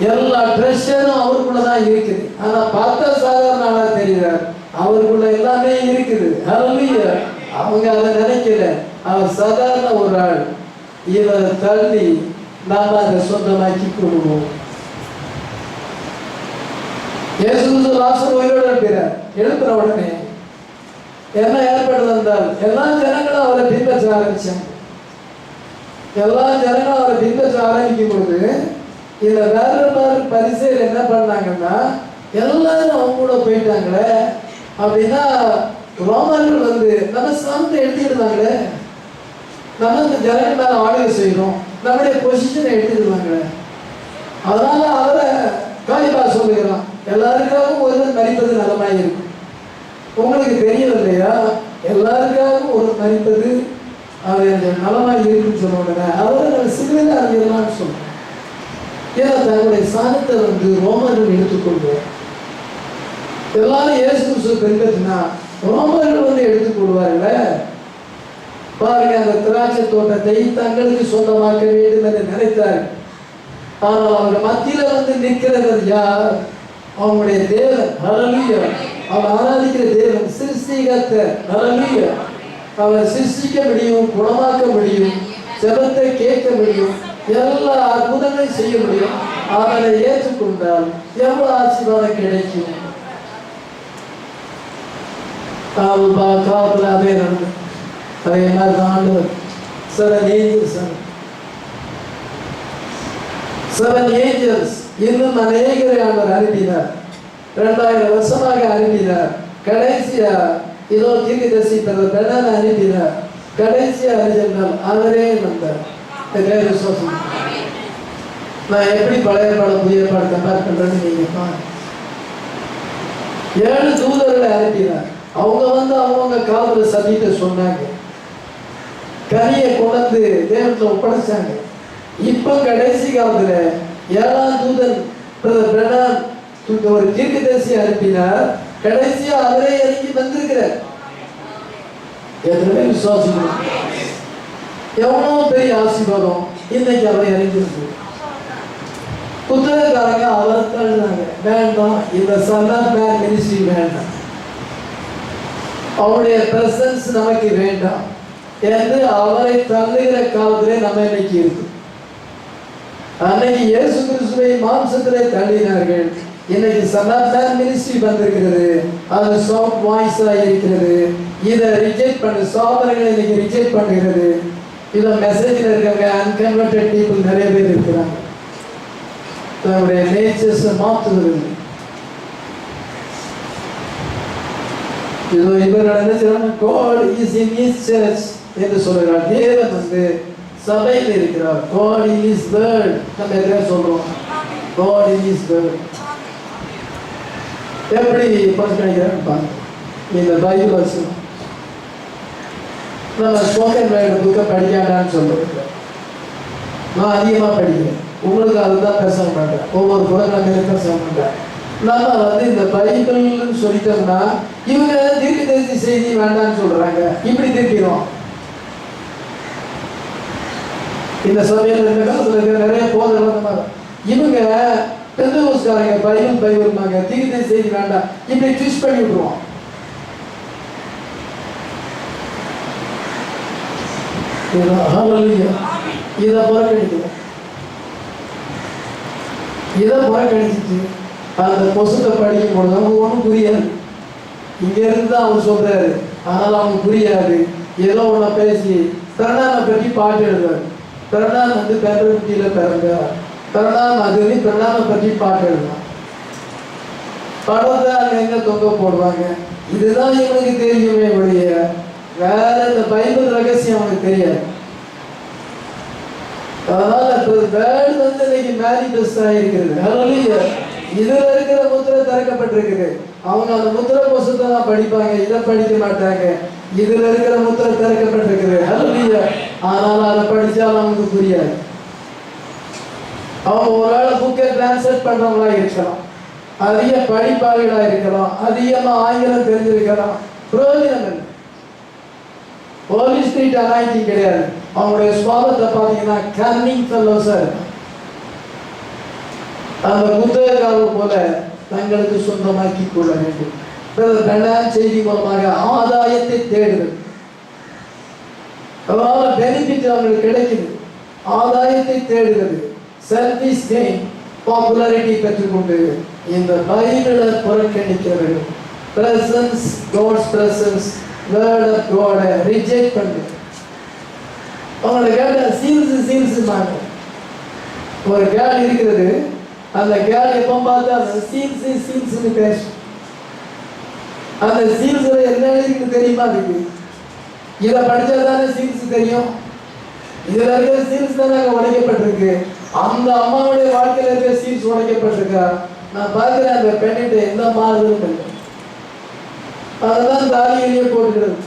எல்லா ட்ரெஷரும் அவருக்குள்ளதான் இருக்குது. ஆனா பார்த்தா சாதாரண ஆளா தெரிகிறார். அவருக்குள்ள எல்லாமே இருக்குது. ஹல்லேலூயா. அவங்க அதை நினைக்கல. அவர் சாதாரண ஒரு ஆள். இவரை தள்ளி நாம அதை சொந்தமாக்கி கொள்வோம். இயேசு லாசர் உயிரோடு இருக்கிறார். எழுப்புற உடனே என்ன ஏற்பட்டது என்றால், எல்லா ஜனங்களும் அவரை பின்பற்ற ஆரம்பிச்சாங்க. எல்லா ஜனங்களும் அவரை பின்பற்ற ஆரம்பிக்கும் பொழுது இதுல வேற பரிசேயர் என்ன பண்ணாங்கன்னா, எல்லாரும் அவங்க கூட போயிட்டாங்களே. அப்படின்னா ரோமர்கள் வந்து நம்ம சாந்தத்தை எடுத்துக்கிட்டாங்களே, நம்ம இந்த ஜனங்கள் மேல ஆளுகை செய்யணும், நம்முடைய பொசிஷனை எடுத்துக்கிடுவாங்களே. அதனால அவரை காய்பா சொல்லுகிறான், எல்லாருக்காகவும் ஒருவர் மரிப்பது நலமாய் இருக்கும். உங்களுக்கு தெரியவில்லையா? எல்லாருக்காகவும் ஒரு மரிப்பது அது நலமாய் இருக்குன்னு சொன்ன உடனே அவரை நம்ம சிலுவையில் அறிஞர்லான்னு சொல்றோம். ஏன்னா தங்களுடைய சாணத்தை வந்து ரோமர்கள் எடுத்துக்கொள்வோம். எல்லாரும் இயேசு கிறிஸ்துவை பின்பற்றினா ரோமர்கள் வந்து எடுத்துக்கொள்வார்கள். பாருங்க, அந்த திராட்சை தோட்டத்தை தங்களுக்கு சொந்தமாக்க வேண்டும் என்று நினைத்தார்கள். ஆனால் அவங்க மத்தியில வந்து நிற்கிறவர் யார்? அவங்களுடைய தேவன். ஹல்லேலூயா. அவர் ஆராதிக்கிற தேவன் சிருஷ்டிகர்த்தர். ஹல்லேலூயா. அவர் சிருஷ்டிக்க முடியும், குணமாக்க முடியும், ஜெபத்தை கேட்க முடியும், எல்லா அற்புதங்களையும் செய்ய முடியும். அவரை ஏற்றுக்கொண்டால் எவ்வளவு ஆசீர்வாதம் கிடைக்கும். காலத்தில் அதே நடந்தது. அதே மாதிரி தான் ஆண்டவர் செவன் ஏஞ்சல்ஸ் இன்னும் அநேகரை ஆண்டவர் அனுப்பினார். 2000 வருஷமாக அனுப்பினார். கடைசியா இதோ தீர்க்கதரிசி பெண்ணான அனுப்பினார். கடைசியா அறிஞர்கள் அவரே வந்தார். நான் எப்படி பழைய பாடம் புதிய பாடம் கம்பேர் பண்றேன்னு நீங்க பாருங்க. 7 தூதர்களை அனுப்பினார். அவங்க வந்து அவங்க காதுல சத்தியத்தை சொன்னாங்க. கனியை கொண்டு தேவத்துல ஒப்படைச்சாங்க. இப்ப கடைசி காலத்துல 7ஆம் தூதன் ஒரு தீர்க்கதரிசி அனுப்பினார். கடைசியா அவரே இறங்கி வந்திருக்கிறார். எத்தனை விசுவாசிக்கிறோம்? எவ்வளவு பெரிய ஆசீர்வாதம் இன்னைக்கு அவர் இறங்கிருக்கு. புத்தகக்காரங்க அவரை தள்ளினாங்க. வேண்டாம், இந்த சன் ஆஃப் மேன் மினிஸ்ட்ரி வேண்டாம், அவருடைய பிரசன்ஸ் நமக்கு வேண்டாம் என்று அவரை தள்ளுகிற காலத்திலே நம்ம இன்னைக்கு இருக்கு. அன்னைக்கு இயேசு கிறிஸ்துவை மாம்சத்திலே தள்ளினார்கள். இன்னைக்கு சன் ஆஃப் மேன் மினிஸ்ட்ரி வந்திருக்கிறது. அது சாஃப்ட் வாய்ஸா இருக்கிறது. இதை ரிஜெக்ட் பண்ணு சாதனைகளை இன்னைக்கு ரிஜெக்ட் பண்ணுகிறது. இதை மெசேஜில் இருக்காங்க. அன்கன்வெர்டட் பீப்புள் நிறைய பேர் இருக்கிறாங்க. தன்னுடைய நேச்சர்ஸை மாற்றுகிறது. இதோ இவர்கள் என்ன செய்யறாங்க? God is in his church என்று சொல்கிறார். தேவன் வந்து சபையில் இருக்கிறார். God in his word நம்ம எல்லாம் சொல்றோம். God in his word எப்படி படிக்கிறான்னு பாருங்க. இந்த பைபிள் வசனம் நம்ம ஸ்போக்கன் வேர்டு புக்கை படிக்காண்டான்னு சொல்லுறது. நான் அதிகமாக படிக்கிறேன். உங்களுக்கு அதுதான் பேச மாட்டேன். ஒவ்வொரு புறநாளும் பேச மாட்டேன். நம்ம வந்து இந்த பைபிள்னு சொல்லிட்டோம்னா இவங்க தீர்க்கதரிசி செய்தி வேண்டாம்னு சொல்றாங்க. இப்படி திருப்பிடும். இந்த சபையில் இந்த காலத்துல இருக்கிற நிறைய போதனை இவங்க பெந்தகோஸ்காரங்க பைபிள்மாங்க தீர்க்கதரிசி செய்தி வேண்டாம் இப்படி ட்விஸ்ட் பண்ணி விட்டுருவோம். இதை புறக்கணிக்கிறோம். இதை புறக்கணிச்சிட்டு அந்த புஸ்தத்தை படிக்கும் பொழுது அவங்க ஒன்றும் புரியாது. இங்க இருந்து தான் அவர் சொல்றாரு, ஆனால் அவங்க புரியாது. ஏதோ ஒன்று பேசி பிரணாமை பற்றி பாட்டு எழுதுவார். பிரணாம் வந்து பெருட்டியில பிறந்தார். பிரணாம் அது பிரணாமை பற்றி பாட்டு எழுதுவார். படத்தை அங்க எங்க தொங்க போடுவாங்க. இதுதான் இவனுக்கு தெரியுமே ஒழிய வேற இந்த பைபிள் ரகசியம் அவனுக்கு தெரியாது. அதனால வேர்டு வந்து இன்னைக்கு மேனிஃபெஸ்ட் ஆகிருக்கிறது. இதுல இருக்கிற முத்திரை திறக்கப்பட்டிருக்குது. அவங்க அந்த முத்திரை புஸ்தத்தை தான் படிப்பாங்க, இதை படிக்க மாட்டாங்க. இதுல இருக்கிற முத்திரை திறக்கப்பட்டிருக்குது. ஆனால் அதை படிச்சாலும் அவங்களுக்கு புரியாது. அவங்க ஒரு ஆள் புக்கை டிரான்ஸ்லேட் பண்றவங்களா இருக்கலாம், அதிக படிப்பாளிகளா இருக்கலாம், அதிகமா ஆங்கிலம் தெரிஞ்சிருக்கலாம், பிரயோஜனம் இல்லை. ஹோலி ஸ்பிரிட் அனாயிட்டிங் கிடையாது. அவங்களுடைய சுவாபத்தை பார்த்தீங்கன்னா கன்னிங் ஃபெல்லோஸா இருக்கும். அந்த புத்தகக்காரர் போல தங்களுக்கு சொந்தமாக்கி கொள்ள வேண்டும். செய்தி மூலமாக ஆதாயத்தை தேடுதல். அதனால பெனிஃபிட் அவங்களுக்கு கிடைக்குது. ஆதாயத்தை தேடுகிறது. செல்ஃபிஷ் கெயின், பாப்புலாரிட்டி பெற்றுக்கொண்டு இந்த பைபிளை புறக்கணிக்கிறது. Presence, God's presence, word of God reject பண்ணு. அவங்களோட கேட்ட சீல்ஸ் மாட்டோம். ஒரு கேள் இருக்கிறது. அந்த கேள் எப்போ பார்த்தா அந்த சீல்ஸ் பேசும். அந்த சீல்ஸ்ல என்ன எழுதிருக்கு தெரியுமா? அதுக்கு இதை படிச்சா தானே சீல்ஸ் தெரியும். இதுல இருக்கிற சீல்ஸ் தானே உடைக்கப்பட்டிருக்கு. அந்த அம்மாவுடைய வாழ்க்கையில இருக்கிற சீல்ஸ் உடைக்கப்பட்டிருக்கா? நான் பார்க்கிறேன் அந்த பெண்ணிட்ட எந்த மாறுதலும் இல்லை. அதெல்லாம் தாலியிலேயே போட்டுக்கிறது.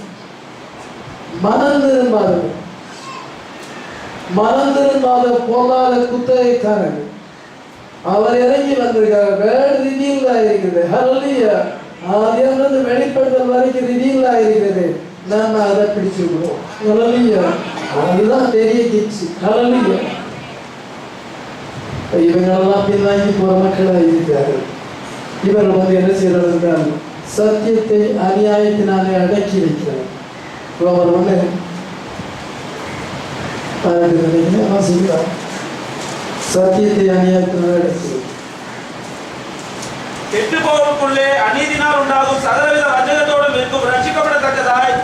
மனம் திரும்பாத போகாத குத்தகைக்காரர்கள் அவர் இறங்கி வந்திருக்கார். வேர்டு ரிவீல் ஆயிருக்குது. ஹல்லேலூயா. ஆதியானது வெளிப்படுத்தல் வரைக்கும் ரிவீல் ஆயிருக்குது. நம்ம அதை பிடிச்சிருக்கிறோம். ஹல்லேலூயா. அதுதான் பெரிய கிச்சு. ஹல்லேலூயா. இவங்களெல்லாம் பின்வாங்கி போற மக்களாக இருக்கிறார்கள். இவர்கள் வந்து என்ன செய்யறார்கள்? சத்தியத்தை அநியாயத்தினாலே அடக்கி வைக்கிறார். ரோமர் 1 வாசிக்கிறார். சத்தியத்தை அநியாயத்தினாலே அடக்கி கெட்டு போவதற்குள்ளே அநீதினால் உண்டாகும் சகலவித வஞ்சகத்தோடும் இருக்கும் ரட்சிக்கப்படத்தக்கதாய்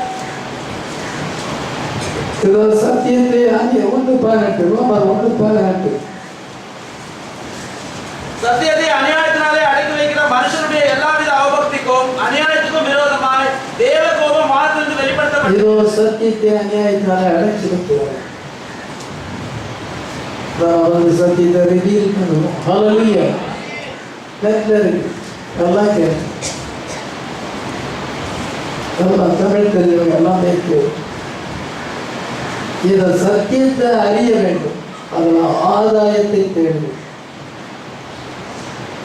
இதோ சத்தியத்தை அங்கே 1:18 ரோமர் 1:18 சத்தியத்தை அநியாயத்தினாலே அடக்கி வைக்கிற மனுஷனுடைய எல்லாவித அவபக்திக்கும் அநியாயத்துக்கும் விரோதமாய் தேவ கோபம் மாத்திலிருந்து வெளிப்படுத்தப்பட்டது. இதோ சத்தியத்தை அநியாயத்தினாலே அடக்கி வைக்கிறார். வந்து சத்தியத்தை ரிவீல் பண்ணுவோம். ஹல்லேலூயா. எல்லாம் கேட்டு எல்லாம் தமிழ் தெரிஞ்சவங்க எல்லாம் கேட்டு இதை சத்தியத்தை அறிய வேண்டும். அதில் ஆதாயத்தை தேடும்.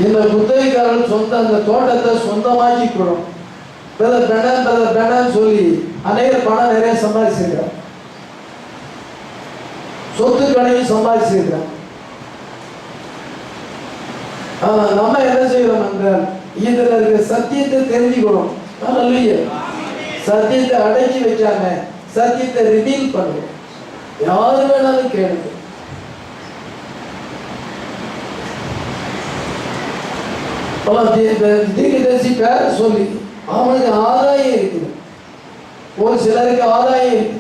இந்த குத்தகைக்காரர்கள் சொந்த அந்த தோட்டத்தை சொந்தமாக்கிக்கணும். பெணன் சொல்லி அநேகர் பணம் நிறைய சம்பாதிச்சிருக்கிறார். சொத்துக்களையும் சம்பாதிச்சிருக்கிறார். நம்ம என்ன செய்யறோம் என்றால் இதுல இருக்க சத்தியத்தை தெரிஞ்சுக்கணும். சத்தியத்தை அடக்கி வைக்காம சத்தியத்தை ரிவீல் பண்ணுவோம். யாரு வேணாலும் கேளுங்க. தீர்க்கதரிசி பேர சொல்லி அவனுக்கு ஆதாயம் இருக்குது. ஒரு சிலருக்கு ஆதாயம் இருக்கு.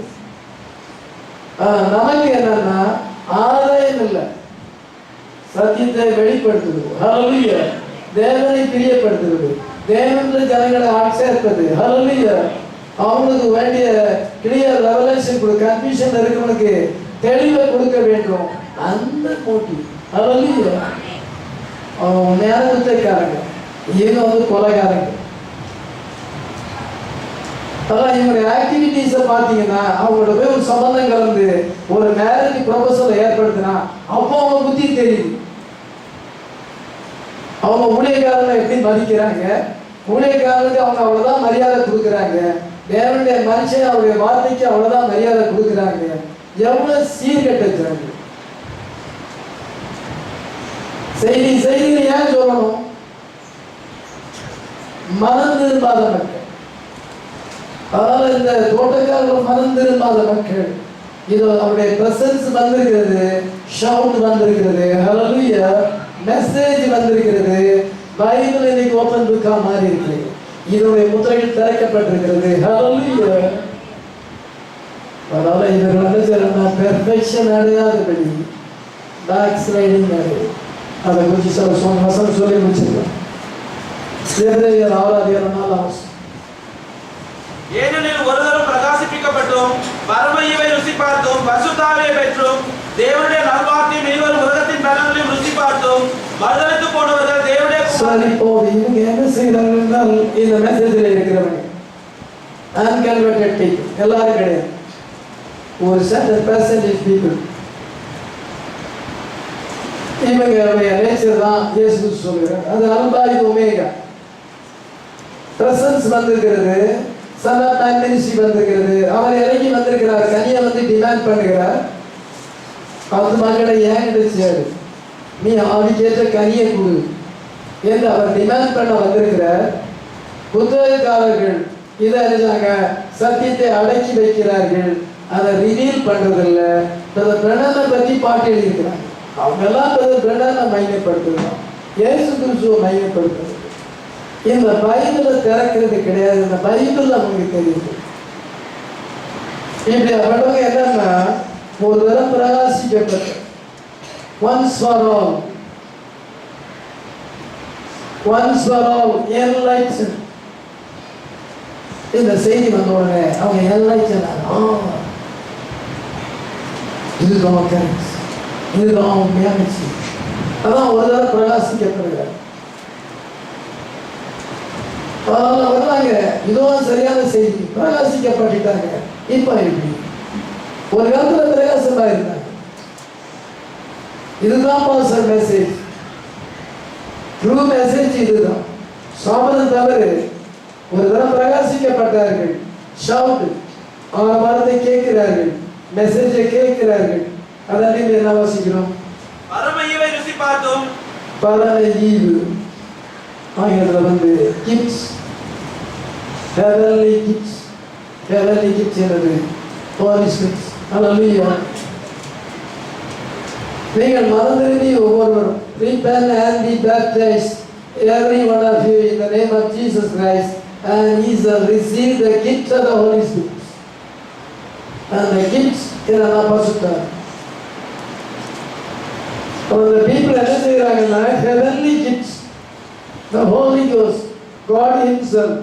நமக்கு என்னன்னா ஆதாயம் இல்லை, சத்தியத்தை வெளிப்படுத்துது. ஹல்லேலூயா. தேவனை பிரியப்படுத்துவது, தேவனுடைய ஜனங்களை ஆட்சேர்ப்பது. ஹல்லேலூயா. அவனுக்கு வேண்டிய கிளியர் ரெவலேஷன் கொடு. கன்ஃபியூஷன் இருக்கவனுக்கு தெளிவை கொடுக்க வேண்டும். அந்த மோட்டிவ். ஹல்லேலூயா. அவன் நேரத்தைக்காரங்க, இவங்க வந்து கொலைகாரங்க. அதான் இவங்களுடைய ஆக்டிவிட்டிஸை பார்த்தீங்கன்னா அவங்களோட போய் ஒரு சம்பந்தம் கலந்து ஒரு மேரேஜ் ப்ரொபோசலை ஏற்படுத்தினா அப்போ அவங்க புத்தி தெரியுது. அவங்க ஊழியக்காரனை எப்படி மதிக்கிறாங்க, ஊழியக்காரனுக்கு அவங்க அவ்வளோதான் மரியாதை கொடுக்குறாங்க, தேவனுடைய மனுஷன் அவருடைய வார்த்தைக்கு அவ்வளோதான் மரியாதை கொடுக்குறாங்க. எவ்வளோ சீர்கெட்டு வச்சுறாங்க. செய்தியை ஏன் சொல்லணும்? மனம் திரும்பாத மக்கள். அதனால இந்த தோட்டக்காரர்கள் மனம் திரும்பாத மக்கள். இது அவருடைய பிரசன்ஸ் வந்திருக்கிறது, ஷவுட் வந்திருக்கிறது, ஹல்லேலூயா, மெசேஜ் வந்திருக்கிறது. பைபிள் இன்னைக்கு ஓபன் புக்கா மாறி இருக்கு. இதனுடைய முத்திரைகள் திறக்கப்பட்டிருக்கிறது. ஹல்லேலூயா. அதனால இவர்கள் என்ன செய்யணும்? பெர்ஃபெக்ஷன் அடையாதபடி பேக் ஸ்லைடிங் ஆகுது. அதை குறித்து வசனம் சொல்லி முடிச்சிருக்கோம். எபிரேயர் 6:4. ஏனெனில் ஒரு தரம் பிரகாசிப்பிக்கப்பட்டும் பரம-ஈவை ருசி பார்த்தும் பரிசுத்தாவியை பெற்றும் தேவனுடைய நல்வார்த்தையும் இனிவரும் உலகத்தின் பலன்களையும் ருசி பார்த்தும் மறுதலித்து போனவர்கள் தேவனுடைய இவங்க என்ன செய்யறாங்க என்றால் இந்த மெசேஜில் இருக்கிறவங்க அன்கன்வெர்டட் பீப்புள் எல்லாரும் கிடையாது. ஒரு certain percentage people. இவங்களுடைய நேச்சர் தான் இயேசு சொல்கிறார். அது அல்பா இது ஒமேகா. பிரசன்ஸ் வந்திருக்கிறது, சன் ஆஃப் மேன் மினிஸ்ட்ரி வந்திருக்கிறது. அவர் இறங்கி வந்திருக்கிறார். கனியை வந்து டிமாண்ட் பண்ணுகிறார். அது மக்களை ஏன் சேரு, நீ ஆவிக்கேற்ற கனியை கொடு என்று அவர் டிமாண்ட் பண்ண வந்திருக்கிறார். புத்தகக்காரர்கள் இதை அறிஞ்சாங்க, சத்தியத்தை அடக்கி வைக்கிறார்கள், அதை ரிவீல் பண்றதில்லை. பிரணனை பற்றி பாட்டு எழுதியிருக்கிறாங்க. அவங்கெல்லாம் பிரணனை மையப்படுத்துகிறோம், இயேசு கிறிஸ்துவை மையப்படுத்துறது. இந்த பைபிளை திறக்கிறது கிடையாது. இந்த பைபிள் அவங்களுக்கு தெரியுது. இப்படி அப்பட்டவங்க என்னன்னா ஒரு தரம் பிரகாசிக்கப்பட்ட once for all enlightened. இந்த செய்தி வந்த உடனே அவங்க enlightened. இதுதான் கரெக்ட், இதுதான் உண்மையாச்சு. அதான் ஒரு தரம் பிரகாசிக்கப்படுகிறார். வர்றாங்க, இதுவும் சரியான செய்தி, பிரகாசிக்கப்பட்டுட்டாங்க. இப்ப எப்படி ஒரு காலத்துல பிரகாசமா இருந்தாங்க. இதுதான் பாஸ்டர் மெசேஜ், ட்ரூ மெசேஜ் இதுதான். சாபனம் தவறு. ஒரு தரம் பிரகாசிக்கப்பட்டார்கள், ஷவுட், அவங்க வார்த்தை கேட்கிறார்கள், மெசேஜை கேட்கிறார்கள். அதான் நீங்க என்ன வாசிக்கிறோம்? பரம-ஈவை ருசி பார்த்தும், பரம-ஈவு ஆங்கிலத்தில் வந்து Gibbs, heavenly Gibbs. Heavenly Gibbs என்னது? ஹோலி ஸ்பிரிட்ஸ். ஹல்லேலூயா. நீங்கள் மறந்திருந்தி ஒவ்வொருவரும் repent and be baptized every one of you in the name of Jesus Christ and he shall receive the gift of the Holy Spirit. அந்த கிட்ஸ் இதெல்லாம் பசுத்தார். அந்த people என்ன செய்கிறாங்கன்னா heavenly gifts, the Holy Ghost, God Himself,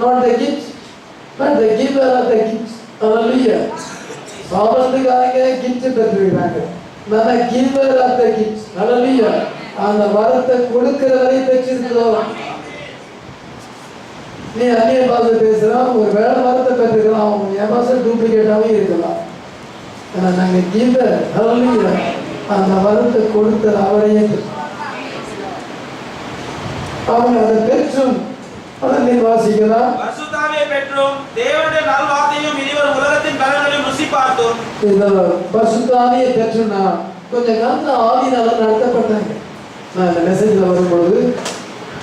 not the gifts, but the giver of the gifts. Hallelujah. சாபத்துக்காக gift பெற்றிருக்கிறாங்க. நான் giver of the gifts. Hallelujah. அந்த வரத்தை கொடுக்கிறவரை பெற்றிருக்கிறோம். நீ அந்நிய பாஷை பேசுறான், ஒரு வேலை வரத்தை பெற்றுக்கலாம், அவங்க என் பாஷை டூப்ளிகேட்டாகவே இருக்கலாம். ஆனால் நாங்கள் கிவர், ஹல்லேலூயா, அந்த வரத்தை கொடுத்த அவரையே அவங்க அதை பெற்றும் அதை வாசிக்கலாம். பரிசுத்தாவியை பெற்றும் தேவனுடைய நல்வார்த்தையும் இனிவரும் உலகத்தின் பலன்களையும் ருசி பார்த்தும். இந்த பரிசுத்தாவியை பெற்றுனா கொஞ்ச காலத்தில் ஆவியினால நடத்தப்பட்டாங்க. நான் இந்த மெசேஜில் வரும்பொழுது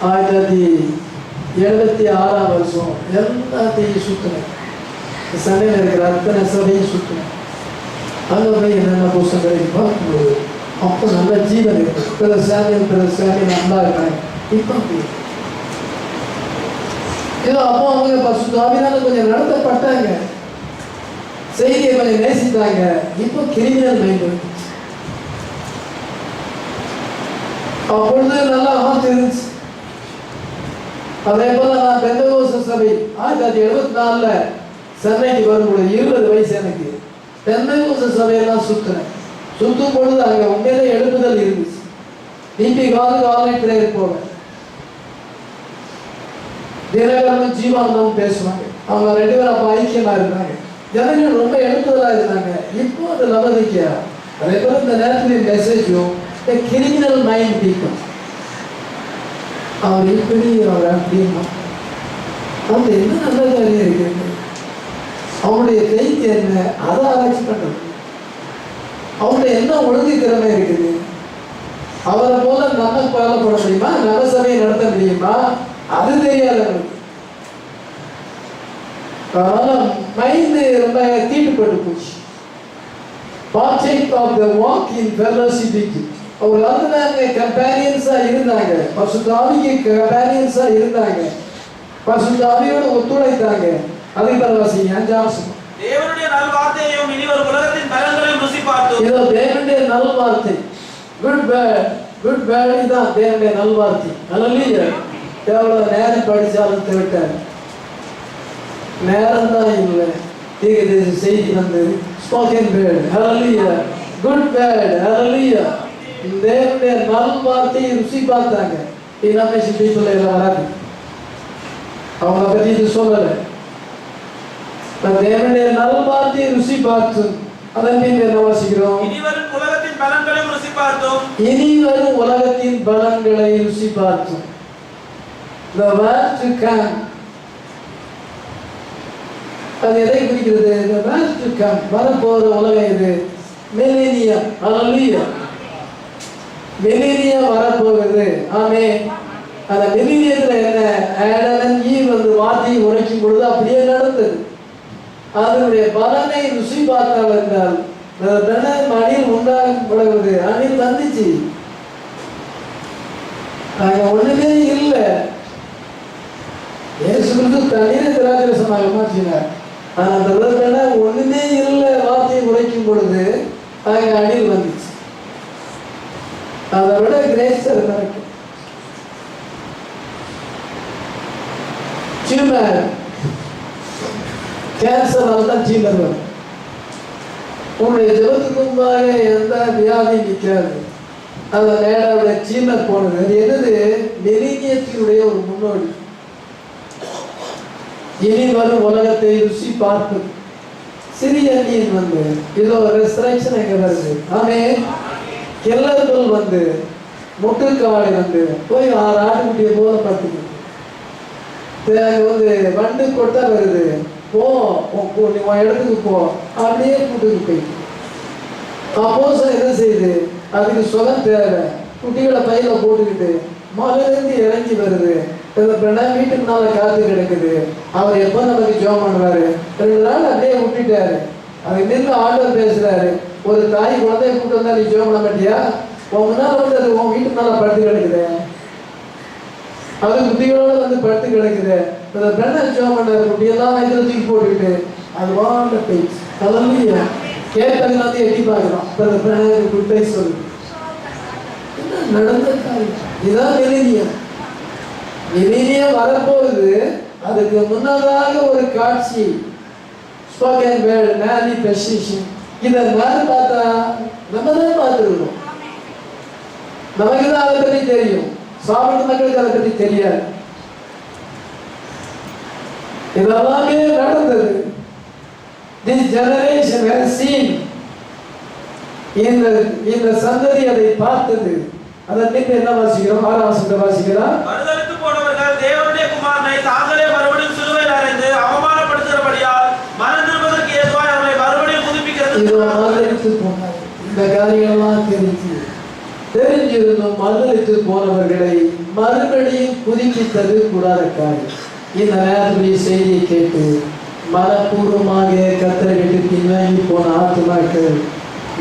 1976 வருஷம் எல்லாத்தையும் சுற்றினேன். சண்டையில் இருக்கிற அத்தனை சபையும் சுற்றினேன். அங்கே போய் என்னென்ன புத்தகங்களை பார்க்கும்போது அப்போ நல்ல ஜீவன் இருக்கு. பிற சாமியல் நல்லா இருக்காங்க. இப்போ ஏதோ அப்போ அவங்க பசுத்தாவினால கொஞ்சம் நடத்தப்பட்டாங்க, செய்தியை கொஞ்சம் நேசித்தாங்க. இப்போ கிரிமினல் மைண்ட் வந்துச்சு. அப்பொழுது நல்லா ஆசை இருந்துச்சு. அதே போல நான் பெந்தகோஸ்து சபை 1974 சென்னைக்கு வரும்பொழுது 20 வயசு எனக்கு. பெந்தகோஸ்து சபையெல்லாம் சுத்தும் பொழுது அங்கே உண்மையிலே எழுப்புதல் இருந்துச்சு. டிபி காலுக்கு ஆன்லைன் பிரேயர் போவேன். தினகரனும் ஜீவானந்தமும் பேசுவாங்க. அவங்க 2 பேரும் அப்போ ஐக்கியமாக இருந்தாங்க. ஜனங்கள் ரொம்ப எழுப்புதலாக இருந்தாங்க. இப்போ அது லவதிக்கா. அதே போல இந்த நேரத்தில் மெசேஜும் கிரிமினல் மைண்ட் பீப்புள், அவர் இப்படி அவர் அப்படின்னா அவங்க என்ன நல்ல காரியம் இருக்கு, அவங்களுடைய கைக்கு என்ன அதை ஆராய்ச்சி பண்றது, அவங்களுடைய என்ன ஒழுங்கு திறமை இருக்குது, அவரை போல நம்ம பாலப்பட முடியுமா, நம்ம சபையை நடத்த முடியுமா, அது தெரியாது அவங்களுக்கு. அதனால மைண்டு ரொம்ப தீட்டுப்பட்டு போச்சு. partake of the walk in fellowship. அவங்க வந்து கம்பேனியன்ஸா இருந்தாங்க, பரிசுத்தாவிக்கு கம்பேனியன்ஸா இருந்தாங்க, பரிசுத்தாவியோட ஒத்துழைத்தாங்க. அதை பரவாசிங்க 5 தேவனுடைய நல்வார்த்தையையும் இனிவரும் உலகத்தின் பலன்களையும் ருசி பார்த்தோம். இதோ தேவனுடைய நல்வார்த்தை, குட் பேட் இதான் தேவனுடைய நல்வார்த்தை. ஹல்லேலூயா. எவ்வளவு நேரம் படிச்சாலும் தேட்டார், நேரம் தான் இல்லை. தீர்க்கதரிசி செய்தி வந்து ஸ்போக்கன் வேர்ட், ஹல்லேலூயா, குட் பேட், ஹல்லேலூயா. தேவனுடைய நல்வார்த்தையை ருசி பார்த்தாங்க. டினாமினேஷன் பீப்புள் எல்லாம் வராது, அவங்கள பற்றி இது சொல்லலை. தேவனுடைய நல்வார்த்தையை ருசி பார்த்து அதன் பின் என்ன வாசிக்கிறோம், இனிவரும் உலகத்தின் பலன்களையும் ருசி பார்த்தோம். இனிவரும் உலகத்தின் பலன்களை ருசி பார்த்தோம். The world to come. அது எதை குறிக்கிறது? The world to come, வரப்போற உலகம் இது. மில்லேனியம், ஹல்லேலூயா. மில்லேனியம் வரப்போகுது. ஆமென். அந்த மில்லேனியத்துல என்ன, ஆடம் அண்ட் ஈவ் வந்து வார்த்தையை உரைக்கும் பொழுது அப்படியே நடந்தது. அதனுடைய பலனை ருசி பார்த்தால் என்றால் அணில் உண்டாகப்படுவது, அணில் வந்துச்சு. அங்க ஒண்ணுமே இல்லை. இயேசு கிறிஸ்து தண்ணீரை திராட்சரசமாக மாற்றினார். ஆனால் அந்த ஒண்ணுமே இல்லை, வார்த்தையை உரைக்கும் பொழுது அங்க அணில் வந்துச்சு. அதை விட கிரேஸ் நடக்கும். டியூமர், கேன்சர் தான் டியூமர் வரும். உன்னுடைய ஜெபத்துக்கு முன்பாக எந்த வியாதி நிற்காது. அந்த நேராவுடைய டியூமர் போனது. அது என்னது? மில்லேனியத்தினுடைய ஒரு முன்னோடி. இனி வரும் உலகத்தை ருசி பார்த்து சிறிய நீர் வந்து இதோ ரெஸ்ட்ரக்ஷன் எங்க வருது. ஆமென். கில்லர்கள் வந்து முட்டுக்காலை வந்து போய் 6 ஆட்டுக்குட்டியை போல பார்த்துக்கிட்டு வந்து வண்டு கொட்டா வருது, போ நீ உன் இடத்துக்கு போ, அப்படியே கூட்டுக்கு போயிட்டு. அப்போ என்ன செய்யுது, அதுக்கு சுகம் தேவை. குட்டிகளை பையில போட்டுக்கிட்டு மலையிலேருந்து இறங்கி வருது. வீட்டுக்கு நாள காத்து கிடக்குது. அவர் எப்போ நமக்கு ஜோம் பண்ணுவாரு? 2 நாள் அப்படியே விட்டுட்டாரு. அது நின்று ஆண்டவர் பேசுறாரு. ஒரு தாய் குழந்தைய கூட்டு வந்தா நீ ஜோம் பண்ண மாட்டியா? உன் முன்னால் வந்து அது உன் வீட்டுக்கு நாள படுத்து கிடக்குது, அது குட்டிகளோட வந்து படுத்து கிடக்குது. அந்த பெண்ணை ஜோம் பண்ணாரு. குட்டியெல்லாம் வயிற்றுல தூக்கி போட்டுக்கிட்டு அதுவான பேச்சு. ஹல்லேலூயா. கேட்டவங்க வந்து எட்டி பார்க்கிறோம். குட் பை சொல்லு. என்ன நடந்த காரியம்? இதுதான் மிலேனியம். மிலேனியம் வரப்போகுது. அதுக்கு முன்னதாக ஒரு காட்சி, ஸ்போக்கன் வேர்ட், மேனிஃபெஸ்டேஷன். இதை நான் பார்த்தா நம்ம தான் பார்த்துருக்கோம். நமக்கு தான் அதை பற்றி தெரியும். சாப்பிட்ட மக்களுக்கு அதை பற்றி தெரியாது. இதெல்லாமே நடந்தது. This generation has seen. இந்த சந்ததி அதை பார்த்தது. அதன் பின் என்ன வாசிக்கிறோம்? 6ஆம் வசனத்தை வாசிக்கிறோம். மறுதலித்து போனவர்கள் தேவனுடைய குமாரனை தாங்களே மறுபடியும் சிலுவையில் அறைந்து அவமானப்படுத்துகிறபடியால் மனம் திரும்புவதற்கு ஏதுவாய் அவர்களை மறுபடியும் புதுப்பிக்கிறது. இந்த காரியங்கள்லாம் தெரிஞ்சிருந்தும் மறுதலித்து போனவர்களை மறுபடியும் புதுப்பித்தது கூடாத காரியம். இந்த நேரத்துடைய செய்தியை கேட்டு மனப்பூர்வமாக கர்த்தரை விட்டு பின்வாங்கி போன ஆத்துமாக்கள்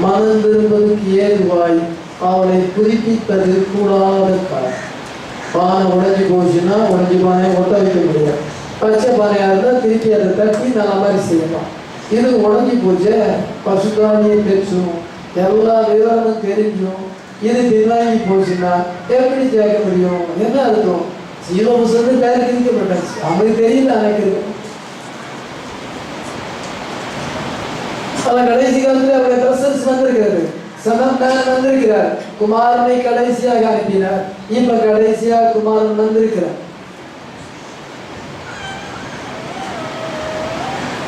மனம் திரும்புவதற்கு ஏதுவாய் அவளை புதுப்பிப்பது கூடாத காரியம். பானை உடைஞ்சு போச்சுன்னா உடைஞ்சு பானையை ஒட்ட வைக்க முடியாது. பச்சை பானையாக இருந்தால் திருப்பி அதை தட்டி நல்ல மாதிரி செய்யலாம். இது உடஞ்சி போச்சு, பசுத்தானியை பெற்றும் எல்லா விவரமும் தெரிஞ்சும் இது பின்வாங்கி போச்சுன்னா எப்படி கேட்க முடியும்? என்ன அர்த்தம்? ஜீவபுசத்து பேர் திரிக்கப்பட்டாச்சு. அவங்களுக்கு தெரியல. எனக்கு கடைசி காலத்தில் அவருடைய பிரசன்ஸ் வந்திருக்கிறது. சனத்தான் வந்திருக்கிறார். குமாரனை கடைசியாக அனுப்பினார். இப்ப கடைசியாக குமாரன் வந்திருக்கிறார்.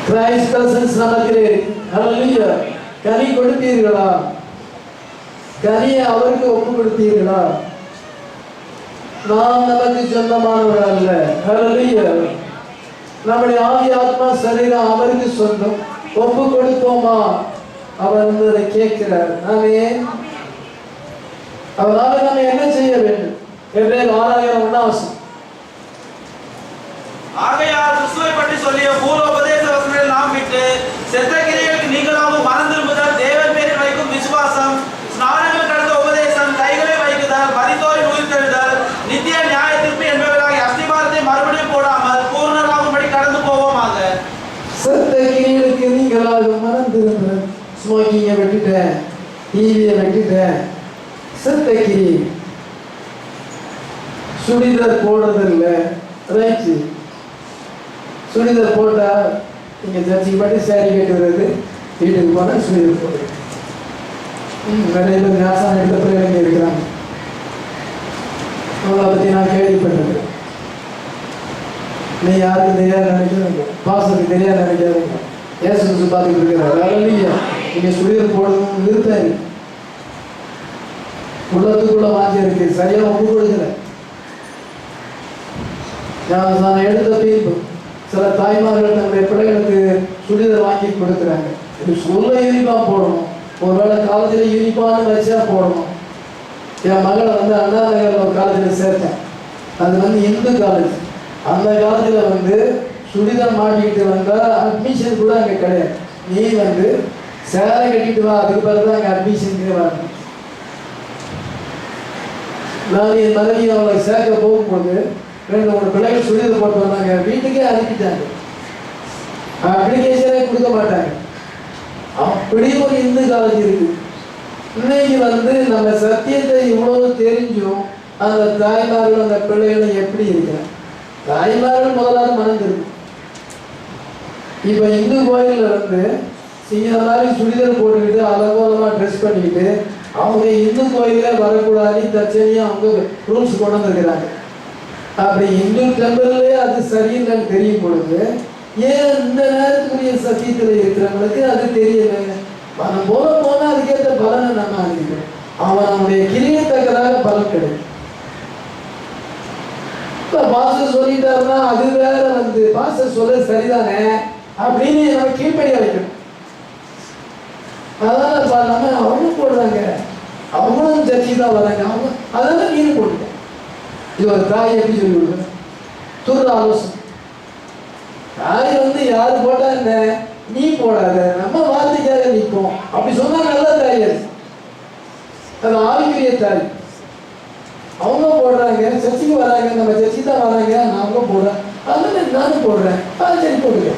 கிரைஸ்ட் பிரசன்ஸ் நமக்கு. ஹல்லேலூயா. கனி கொடுத்தீர்களா? கனியை அவருக்கு ஒப்பு கொடுத்தீர்களா? நாம் நமக்கு சொந்தமானவர் அல்ல. ஹல்லேலூயா. நம்முடைய ஆவி ஆத்மா சரீரம் அவருக்கு சொந்தம். ஒப்பு கொடுப்போமா? அவர் வந்து அதை கேட்கிறார். அவரால் நம்ம என்ன செய்ய வேண்டும்? எபிரேயர் 6:1 ஆகையால் கிறிஸ்துவை பற்றி சொல்லிய பூர்வ உபதேச வசனங்களை நாம் விட்டு செத்த கிரியைகளுக்கு நீங்களாகவும் மனம் திரும்புதல், தேவன் பேரில் வைக்கும் விசுவாசம், ஸ்நானங்கள் கடந்த உபதேசம், கைகளை வைக்குதல், மரித்தோரின் உயிர்த்தெழுதல், நித்திய நியாய தீர்ப்பு என்பவர்களாகிய அஸ்திபாரத்தை மறுபடியும் போடாமல் பூர்ணராகும்படி கடந்து போவோமாக. செத்த கிரியைகளுக்கு நீங்களாக மனம் திரும்புதல். ஸ்மோக்கிங்கை விட்டுட்டேன், டிவியை விட்டுட்டேன். செத்த கிரியை. சுடிதர் போடுறதில்ல. ரைட்டு. சுடிதர் போட்டா நீங்க சர்ச்சைக்கு மட்டும் சேரி கேட்டு வருது, வீட்டுக்கு போனால் சுடிதர் போடுறது. நிறைய பேர் ஞாபகம் எடுத்த பிள்ளைங்க இருக்கிறாங்க. அவங்கள பற்றி நான் கேள்விப்பட்டது. நீ யாருக்கும் தெரியாது நினைக்கிறீங்க, பாசத்துக்கு தெரியாது நினைக்காதீங்க. ஏசு பார்த்துக்கிட்டு இருக்கிறார். ஹல்லேலூயா. நீங்க சுடிதர் போடணும் நிறுத்தாரு. உள்ளத்துக்குள்ள வாங்கி இருக்கு, சரியா ஒப்பு கொடுக்கல. நான் எடுத்த தீர்ப்பு சில தாய்மார்கள் தங்களுடைய பிள்ளைகளுக்கு சுடிதர் வாங்கி கொடுக்குறாங்க. இது ஸ்கூல்ல யூனிஃபார்ம் போடணும், ஒருவேளை காலேஜில் யூனிஃபார்ம் வச்சா போடணும். என் மகளை வந்து அண்ணா நகரில் ஒரு காலேஜில் சேர்த்தேன். அது வந்து இந்து காலேஜ். அந்த காலத்தில் வந்து சுடிதர் மாட்டிக்கிட்டு வந்தால் அட்மிஷன் கூட அங்கே கிடையாது. நீ வந்து சேலை கட்டிட்டு வா, அதுக்கு பிறகு தான் அங்கே அட்மிஷனுக்கே வரணும். நான் என் மனைவி அவங்களை சேர்க்க போகும்போது 2-3 பிள்ளைகள் சுடிதர் போட்டு வந்தாங்க. வீட்டுக்கே அனுப்பிட்டாங்க. அப்ளிகேஷனே கொடுக்க மாட்டாங்க. அப்படி ஒரு இந்து காலேஜ் இருக்கு. இன்னைக்கு வந்து நம்ம சத்தியத்தை இவ்வளவு தெரிஞ்சும் அந்த தாய்மார்கள் அந்த பிள்ளைகளும் எப்படி இருக்கிறாங்க? தாய்மார்கள் முதலாவது மணந்திருக்கு. இப்ப இந்து கோயில்ல வந்து சிங்க மாதிரி சுடிதர் போட்டுக்கிட்டு அலங்கோலமா ட்ரெஸ் பண்ணிக்கிட்டு அவங்க இந்து கோயிலே வரக்கூடாது தச்சனையும் அவங்க ரூல்ஸ் கொண்டு வந்துருக்கிறாங்க. அப்படி இந்து டெம்பிள்லேயே அது சரியில்லைன்னு தெரியும் பொழுது ஏன் இந்த நேரத்துக்குரிய சத்தியத்தில் இருக்கிறவங்களுக்கு அது தெரியல. மனம் போல போனால் அதுக்கேற்ற பலனை நம்ம அனுப்பிக்கிறோம். அவன் நம்முடைய கிரியத்தக்கதாக பலன் கிடைக்கும். இப்போ பாஸ்டர் சொல்லிட்டாருன்னா அது வேற வந்து பாஸ்டர் சொல்ல சரிதானே அப்படின்னு நம்ம கீழ்ப்படியா வைக்கணும். அதனால நம்ம அவங்க போடுறாங்க, அவங்களும் சர்ச்சை தான் வராங்க, அவங்க அதனால நீங்க போடுங்க. இது ஒரு தாய் எப்படி சொல்லி கொடுக்குற துரு ஆலோசனை. தாய் வந்து யாரு போட்டா என்ன, நீ போடாத, நம்ம வார்த்தைக்காக நிற்போம் அப்படி சொன்னா நல்ல தாய். அது ஆவிக்குரிய தாய். அவங்க போடுறாங்க, சர்ச்சைக்கு வராங்க, நம்ம சர்ச்சை தான் வராங்க, அவங்க போடுறேன், அதனால நானும் போடுறேன், சரி போடுங்க.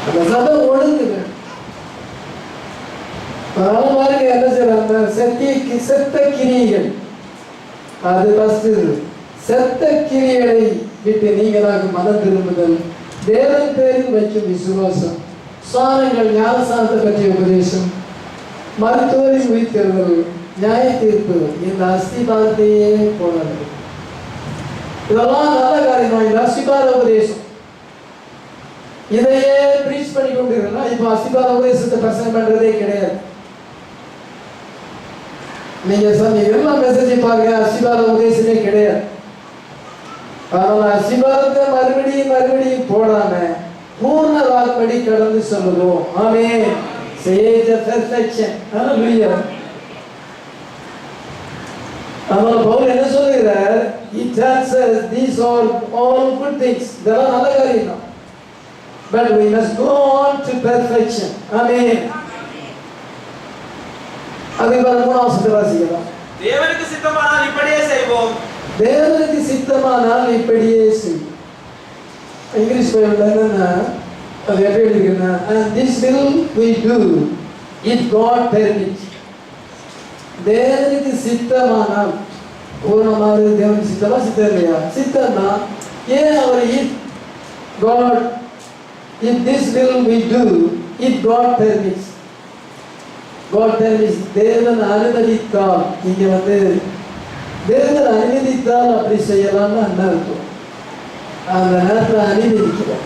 அந்த சபை ஒழுங்குங்க. பாருங்க என்ன செய்யறாங்க, செத்த கிரியைகள். அது ஃபர்ஸ்ட். செத்த கிரியைகளை விட்டு நீங்களாக மனம் திரும்புதல், தேவன் பேரில் வைக்கும் விசுவாசம், சாரங்கள், ஞானசானத்தை பற்றிய உபதேசம், மருத்துவரின் உயிர்த்தெழுதல், நியாய தீர்ப்பு, இந்த அஸ்திபாரத்தையே போனது. இதெல்லாம் நல்ல காரியம். இந்த அஸ்திபார உபதேசம் இதையே பிரீச் பண்ணி கொண்டிருக்கலாம். இப்போ அஸ்திபார உபதேசத்தை பிரசங்கம் பண்றதே கிடையாது. நீங்க எல்லாம் மெசேஜ் பாருங்க, அஸ்திபார உபதேசமே கிடையாது. அதனால அஸ்திபாரத்தை மறுபடியும் போடாம பூர்ண வாக்படி கடந்து சொல்லுவோம். ஆமென். Say the perfection. Hallelujah. அதனால பவுல் என்ன சொல்கிறார்? He tells us these are all good things. இதெல்லாம் நல்ல காரியம் தான். But we must go on to perfection. Amen. அது மூணாவது வசனத்தை வாசிக்கலாம். தேவனுக்கு சித்தமானால் இப்படியே செய்வோம். தேவனுக்கு சித்தமானால் இப்படியே செய்வோம். இங்கிலீஷ் பைபிள்ல என்னன்னா அது எப்படி இருக்குன்னா, and this will we do if God permits. தேவனுக்கு சித்தமானால், பூர்ணமாக தேவனுக்கு சித்தமா சித்தம் இல்லையா? சித்தம்னா ஏன் அவர் if God, if this will we do if God permits. God permits, தேவன் அனுமதித்தால், இங்க தேவன் அனுமதித்தால் அப்படி செய்யலாம்னு அர்த்தம். அந்த நேரத்தில் அனுமதிக்கிறார்.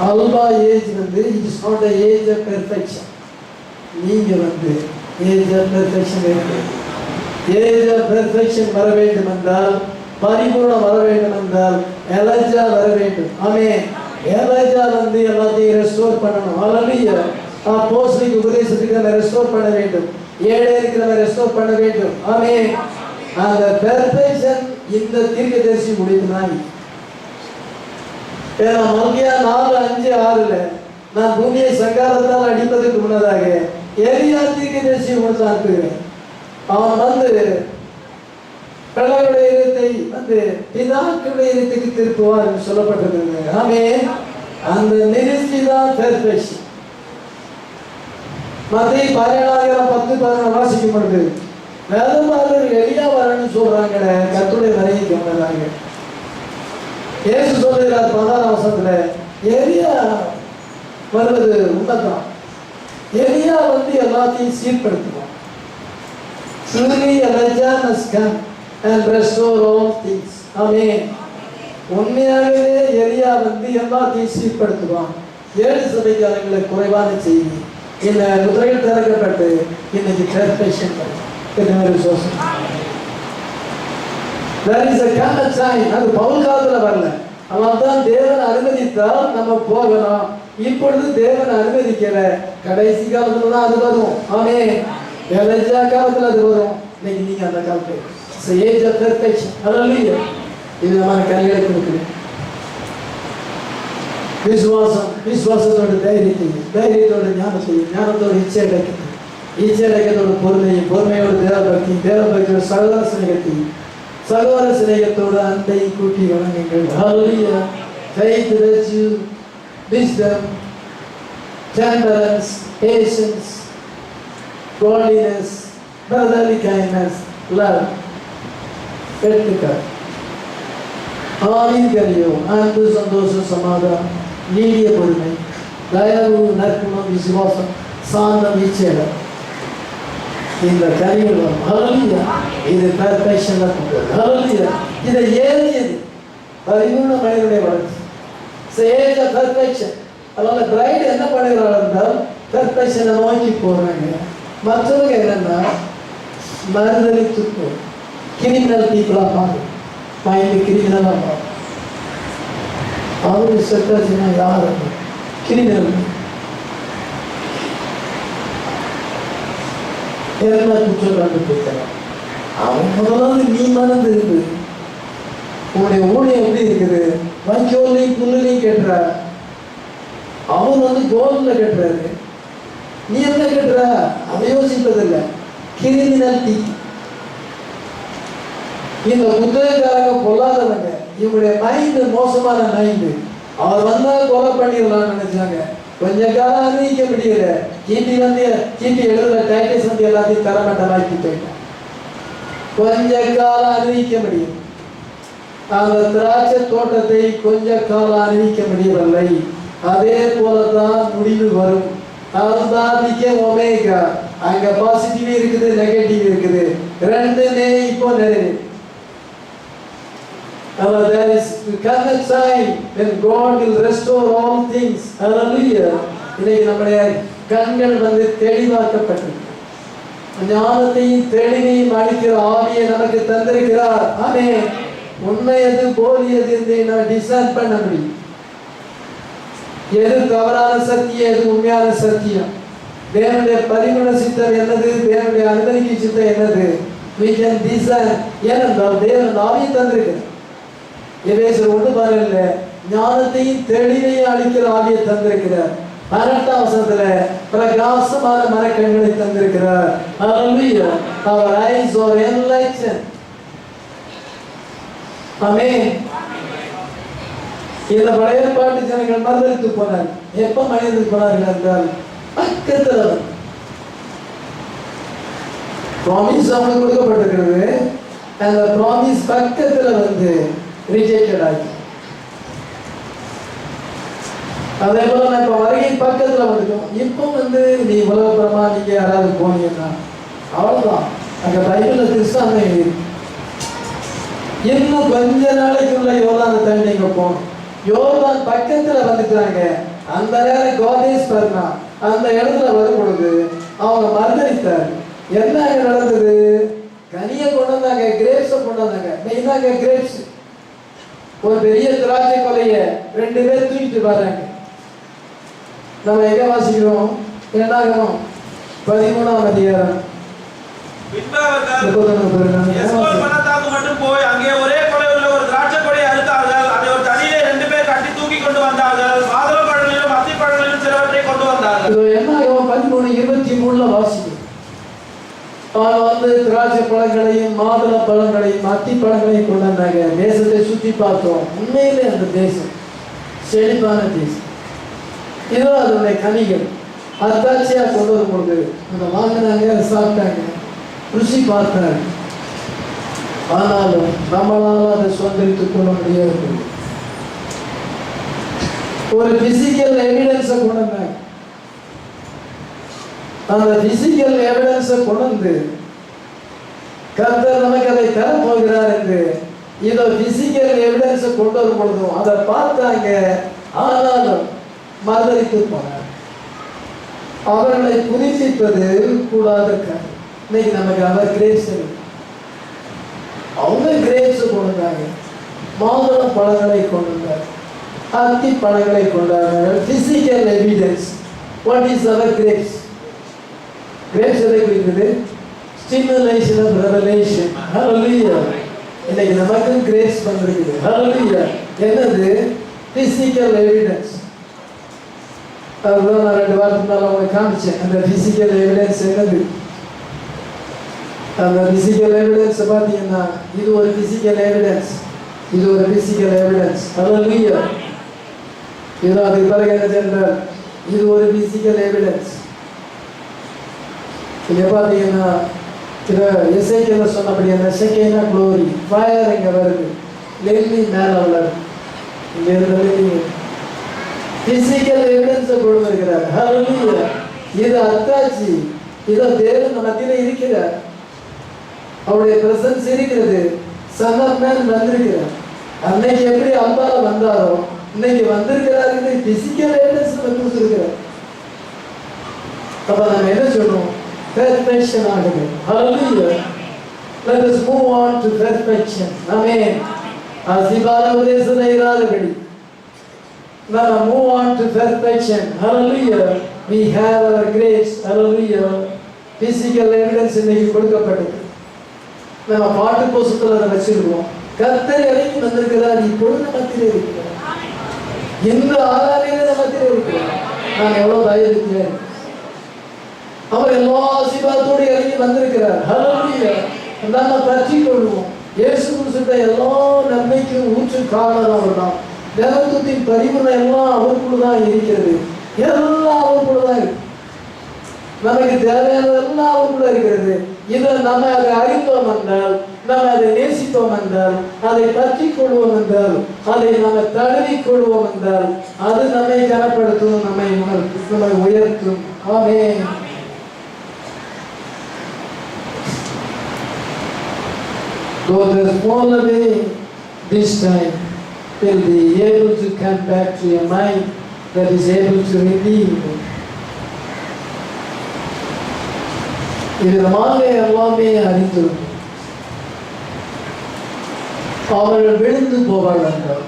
Alpha age it is not the age of perfection. நீங்க ஏஜ் ஆஃப் பெர்ஃபெக்ஷன் இருக்கு. ஏஜ் ஆஃப் பெர்ஃபெக்ஷன் வர வேண்டும் என்றால், பரிபூர்ணம் வர வேண்டும் என்றால் எலஜா வர வேண்டும். ஆமென். எலஜா எல்லாத்தையும் ரெஸ்டோர் பண்ணணும். ஹல்லேலூயா. அப்போஸ்தலிக் உபதேசத்துக்கு நம்ம ரெஸ்டோர் பண்ண வேண்டும். ஏழைக்கு நம்ம ரெஸ்டோர் பண்ண வேண்டும். ஆமென். அந்த பெர்ஃபெக்ஷன் இந்த தீர்க்கதரிசி முடிவுதான். மல்கியா 4:5-6 நான் பூமியை சங்காரத்தால் அடிப்பதற்கு முன்னதாக எலியா தீர்க்கதரிசி உங்களுக்கு அனுப்புகிறேன். அவன் பிள்ளைகளுடைய இடத்தை பிதாக்களுடைய இடத்துக்கு திருப்புவார் என்று சொல்லப்பட்டிருக்கிறது. ஆமென். அந்த நிகழ்ச்சி தான் பெர்ஃபெக்ஷன். மத்திய 17:10-11 வாசிக்கும் பொழுது வேதமாளர்கள் எலியா வரணும்னு சொல்றாங்க, கர்த்தருடைய வரையை சொன்னாங்க. இயேசு சொல்லுகிறார் 16 வசனத்துல, எலியா வருவது உண்மைதான். எலியா எல்லாத்தையும் சீர்படுத்துவான். Truly Elijah must come and restore all things. Amen. உண்மையாகவே எலியா எல்லாத்தையும் சீர்படுத்துவான். 7 சபைக்காரங்களை குறைவான செய்தி. இந்த முத்திரைகள் திறக்கப்பட்டு இன்னைக்கு பெர்ஃபெக்ஷன் விசுவாசம். There is a kind of time. அது பவுல் காலத்துல வரல. அதனால்தான் தேவன் அனுமதித்தால் நம்ம போகலாம். இப்பொழுது தேவன் அனுமதிக்கிற கடைசி காலத்துல தான் அது வரும். ஆமென். எலஜா காலத்துல அது வரும். இன்னைக்கு நீங்க அந்த காலத்துல ஏஜ் ஆஃப் பெர்ஃபெக்ஷன். ஹல்லேலூயா. இது நம்ம கையில கொடுக்குது. விசுவாசத்தோட தைரியத்தோட ஞானத்தோட இச்சையடக்கத்தோட பொறுமையோட தேவபக்தியோட சகோதர சிநேகத்தோட அன்பை கூட்டி வணங்குங்கள். ஹல்லேலூயா. Faith, virtue, wisdom, temperance, patience, godliness, brotherly kindness, love. ஆவின்கரியம், அன்பு, சந்தோஷம், சமாதானம், நீடிய பொறுமை, தயவு, நற்குணம், விசுவாசம், சாந்தம், இச்சையடக்கம். இந்த கரிகள் வரும். ஹல்லேலூயா. இது பெர்ஃபெக்ஷன்ல கொண்டு வரும். ஹல்லேலூயா. இதை ஏறியது பரிபூர்ண மனிதனுடைய வளர்ச்சி. Age of perfection. அதனால பிரைட் என்ன பண்ணுகிறாள் என்றால் பெர்ஃபெக்ஷனை நோக்கி போறாங்க. மற்றவங்க என்னன்னா மறுதலை துக்கம், கிரிமினல் பீப்புளா மாறும். மைண்டு கிரிமினலா மாறும். அவரு செத்தாச்சுன்னா யார் கிரிமினல்? என்ன குற்றம் கண்டுபிடிக்கலாம்? அவன் முதலாவது நீ மறந்து இருக்கு. உன்னுடைய ஊழியம் எப்படி இருக்குது? வைக்கோலையும் புல்லையும் கட்டுற. அவன் கோல்ல கட்டுறாரு, நீ என்ன கட்டுற? அதை யோசிப்பதில்லை. கிரிமினாலிட்டி. இந்த புத்தகக்காரங்க பொல்லாதவங்க. இவங்களுடைய மைண்டு மோசமான மைண்டு. அவர் வந்தா கொலை பண்ணிடலாம்னு நினைச்சாங்க. கொஞ்ச காலம் அனுபவிக்க முடியல. கிபி 70 டைட்டிஸ் வந்து எல்லாத்தையும் தரமட்டமாக்கி போயிட்டான். கொஞ்ச காலம் அனுபவிக்க முடியும். அந்த திராட்சை தோட்டத்தை கொஞ்ச காலம் அனுபவிக்க முடியவில்லை. அதே போலதான் முடிவு வரும். அதுதான் ஒமேகா. அங்க பாசிட்டிவ் இருக்குது, நெகட்டிவ் இருக்குது, ரெண்டுமே இப்போ நிறைவு. There is come a time when God will restore all things. Hallelujah. இன்னைக்கு நம்முடைய கண்கள் வந்து தெளிவாக்கப்பட்டிருக்கு. ஞானத்தையும் தெளிவையும் அளிக்கிற ஆவியை நமக்கு தந்திருக்கிறார். ஆமென். உண்மை எது போலி எது என்று நான் டிசைட் பண்ண முடியும். எது தவறான சத்தியம், எது உண்மையான சத்தியம், தேவனுடைய பரிமள சித்தம் என்னது, தேவனுடைய அனுமதிக்கு சித்தம் என்னது, we can discern. ஏனென்றால் தேவன் ஆவியை தந்திருக்கிறார். எபேசியர் 1:12 ஞானத்தையும் தெளிவையும் அளிக்கிற ஆவியை தந்திருக்கிறார். 18ஆம் வசனத்துல பிரகாசமான மரக்கண்களை தந்திருக்கிறார். Hallelujah. Our eyes are enlightened. ஆமென். இந்த பழைய பாட்டு ஜனங்கள் மறந்துட்டு போனார். எப்ப மனிதத்து போனார்கள் என்றால் பக்கத்துல ப்ராமிஸ் அவனுக்கு கொடுக்கப்பட்டிருக்கிறது. அந்த ப்ராமிஸ் பக்கத்துல வந்து ரிஜெக்டட் ஆகி, அதே போல நான் இப்ப வருகை பக்கத்துல வந்துட்டோம். இப்போ வந்து நீ உலகப்புறமா நீங்க யாராவது போனீங்கன்னா அவ்வளவுதான். அங்க பைபிள்ல கிறிஸ்தாவை இன்னும் கொஞ்ச நாளைக்குள்ள யோர்தானை தாண்டி நீங்க போகணும். யோர்தான் பக்கத்துல வந்துட்டாங்க. அந்த நேரம் கோதேஸ் பர்னா அந்த இடத்துல வரும் பொழுது அவங்க மறுதளித்தார். என்ன அங்க நடந்தது? கனியை கொண்டு வந்தாங்க, கிரேப்ஸை கொண்டு வந்தாங்க. மெயினாக கிரேப்ஸ். ஒரு பெரிய திராட்சை கொலைய 2 பேர் தூக்கிட்டு வர்றாங்க. நம்ம எங்க வாசிக்கிறோம்? 2ஆகமம் 13ஆம் அதிகாரம். மட்டும் போய் அங்கே ஒரே கொலை உள்ள ஒரு திராட்சை கொலையை அறுத்தார்கள். அதை ஒரு தடியிலே 2 பேர் கட்டி தூக்கி கொண்டு வந்தார்கள். மாதுளை பழங்களிலும் அத்தி பழங்களிலும் சிலவற்றை கொண்டு வந்தார்கள். என்னாகும்? 13:23 வாசிக்கிறோம். வந்து திராட்சை பழங்களையும் மாதுளை பழங்களையும் அத்தி பழங்களையும் கொண்டு வந்தாங்க. தேசத்தை சுத்தி பார்த்தோம். உண்மையிலே அந்த தேசம் செழிப்பான தேசம். இதோ அதனுடைய கனிகள் அத்தாட்சியா கொண்டு வரும் பொழுது அந்த வாங்கினாங்க, சாப்பிட்டாங்க, ருசி பார்த்தாங்க. ஆனாலும் நம்மளால அதை சொந்தரித்துக் கொள்ள முடியாது. ஒரு பிசிக்கல் எவிடன்ஸை கொண்டு வந்தாங்க. அந்த பிசிக்கல் எவிடன்ஸை கொண்டு வந்து கர்த்தர் நமக்கு அதை தர போகிறார் என்று இதோ பிசிக்கல் எவிடன்ஸை கொண்டு வரும் பொழுதும் அதை பார்த்தாங்க. ஆனாலும் மறுதளித்து போனார். அவர்களை புதுப்பிப்பது கூடாத காரியம். இன்னைக்கு நமக்கு அவர் கிரேப்ஸ் அவங்க கிரேப்ஸ் கொண்டு வந்தாங்க, மாதுள பழங்களை கொண்டு வந்தாங்க, அத்தி பழங்களை கொண்டார்கள். Physical evidence. What is our grapes? Grapes எதை குறிக்கிறது? Stimulation of revelation. ஹல்லேலூயா. இன்னைக்கு நமக்கு கிரேப்ஸ் வந்திருக்குது. ஹல்லேலூயா. என்னது? Physical evidence. அதுதான் நான் 2 வாரத்துக்கு மேல உங்களுக்கு காமிச்சேன். அந்த பிசிக்கல் எவிடன்ஸ் என்னது? அந்த பிசிக்கல் எவிடன்ஸ் பார்த்தீங்கன்னா இது ஒரு பிசிக்கல் எவிடன்ஸ், இது ஒரு பிசிக்கல் எவிடன்ஸ். ஹல்லேலூயா. இது அதுக்கு பிறகு என்ன சென்றால் இது ஒரு பிசிக்கல் எவிடன்ஸ். இங்க பார்த்தீங்கன்னா இதை எசேக்கியேல் சொன்னபடி அந்த செகேனா க்ளோரி ஃபயர் இங்கே வருது. லெல்லி மேலே உள்ளது. இங்கே இருந்து பிசிக்கல் எவிடன்ஸை கொண்டு வருகிறார். ஹல்லேலூயா. இது அத்தாட்சி. இதோ தேவன் மத்தியில் இருக்கிறார். அவருடைய பிரசன்ஸ் இருக்கிறது. சன் ஆஃப் மேன் வந்திருக்கிறார். அன்னைக்கு எப்படி அல்பால வந்தாரோ இன்னைக்கு வந்திருக்கிறார். பிசிக்கல் எவிடன்ஸ் கொடுத்துருக்கிறார். அப்ப நம்ம என்ன சொல்றோம்? பெர்ஃபெக்ஷன் ஆகுது. ஹல்லேலூயா. Let us move on to perfection. Amen. அதிகால உபதேசத்தை இராதபடி now move on to perfection. Hallelujah. We have our grace. Hallelujah. Physical evidence இன்னைக்கு கொடுக்கப்பட்டது. நம்ம பாட்டு புஸ்தகத்துல அதை வச்சிருக்கோம். கர்த்தர் இறங்கி வந்திருக்கிறார். இப்பொழுது மத்தியிலே இருக்கிறார். இந்த ஆராதனையில மத்தியிலே இருக்கிறார். நான் எவ்வளவு தைரியத்திலே அவர் எல்லா ஆசீர்வாதத்தோடு இறங்கி வந்திருக்கிறார். ஹல்லேலூயா. நம்ம பற்றி கொள்வோம். இயேசு கிறிஸ்துவின் எல்லா நன்மைக்கும் ஊற்று காரணம் அவர் தான். தேவத்துவத்தின் பரிபூரணம் எல்லாம் அவருக்குள்ள தான் இருக்கிறது. எல்லாம் அவருக்குள்ள தான் இருக்கு. நமக்கு தேவையானதெல்லாம் அவருக்குள்ள இருக்கிறது. இதை நம்ம அதை அறிந்தோம் என்றால், நம்ம அதை நேசித்தோம் என்றால், அதை பற்றி கொள்வோம் என்றால், அதை நம்ம தழுவி கொள்வோம் என்றால், அது நம்மை கனப்படுத்தும், நம்மை உயர்த்தும். ஆமென். Though there's fall away this time, will be able to come back to your mind that is able to redeem you. இவ்விதமாக எல்லாமே அறிந்திருக்கும். அவர்கள் விழுந்து போவார்கள் என்றார்,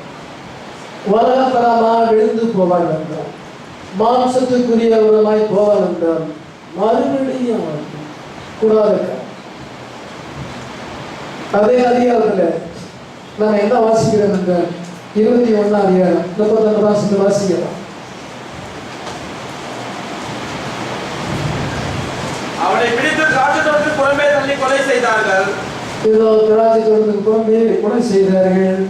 உலகப்பரமாக விழுந்து போவார்கள் என்றார், மாம்சத்துக்குரிய உரமாய் போவார்கள் என்றார், மறுபடியும் அவருக்கு கூடாது. அதே அதிகாரத்தில் நம்ம என்ன வாசிக்கிறோம் என்றால் 21 அதிகாரம் 32 வாசிக்கிறோம். அவனை பிடித்து திராட்சை தோட்டத்துக்கு புறம்பே தள்ளி கொலை செய்தார்கள். இதோ திராட்சை தோட்டத்துக்கு புறம்பே கொலை செய்தார்கள்.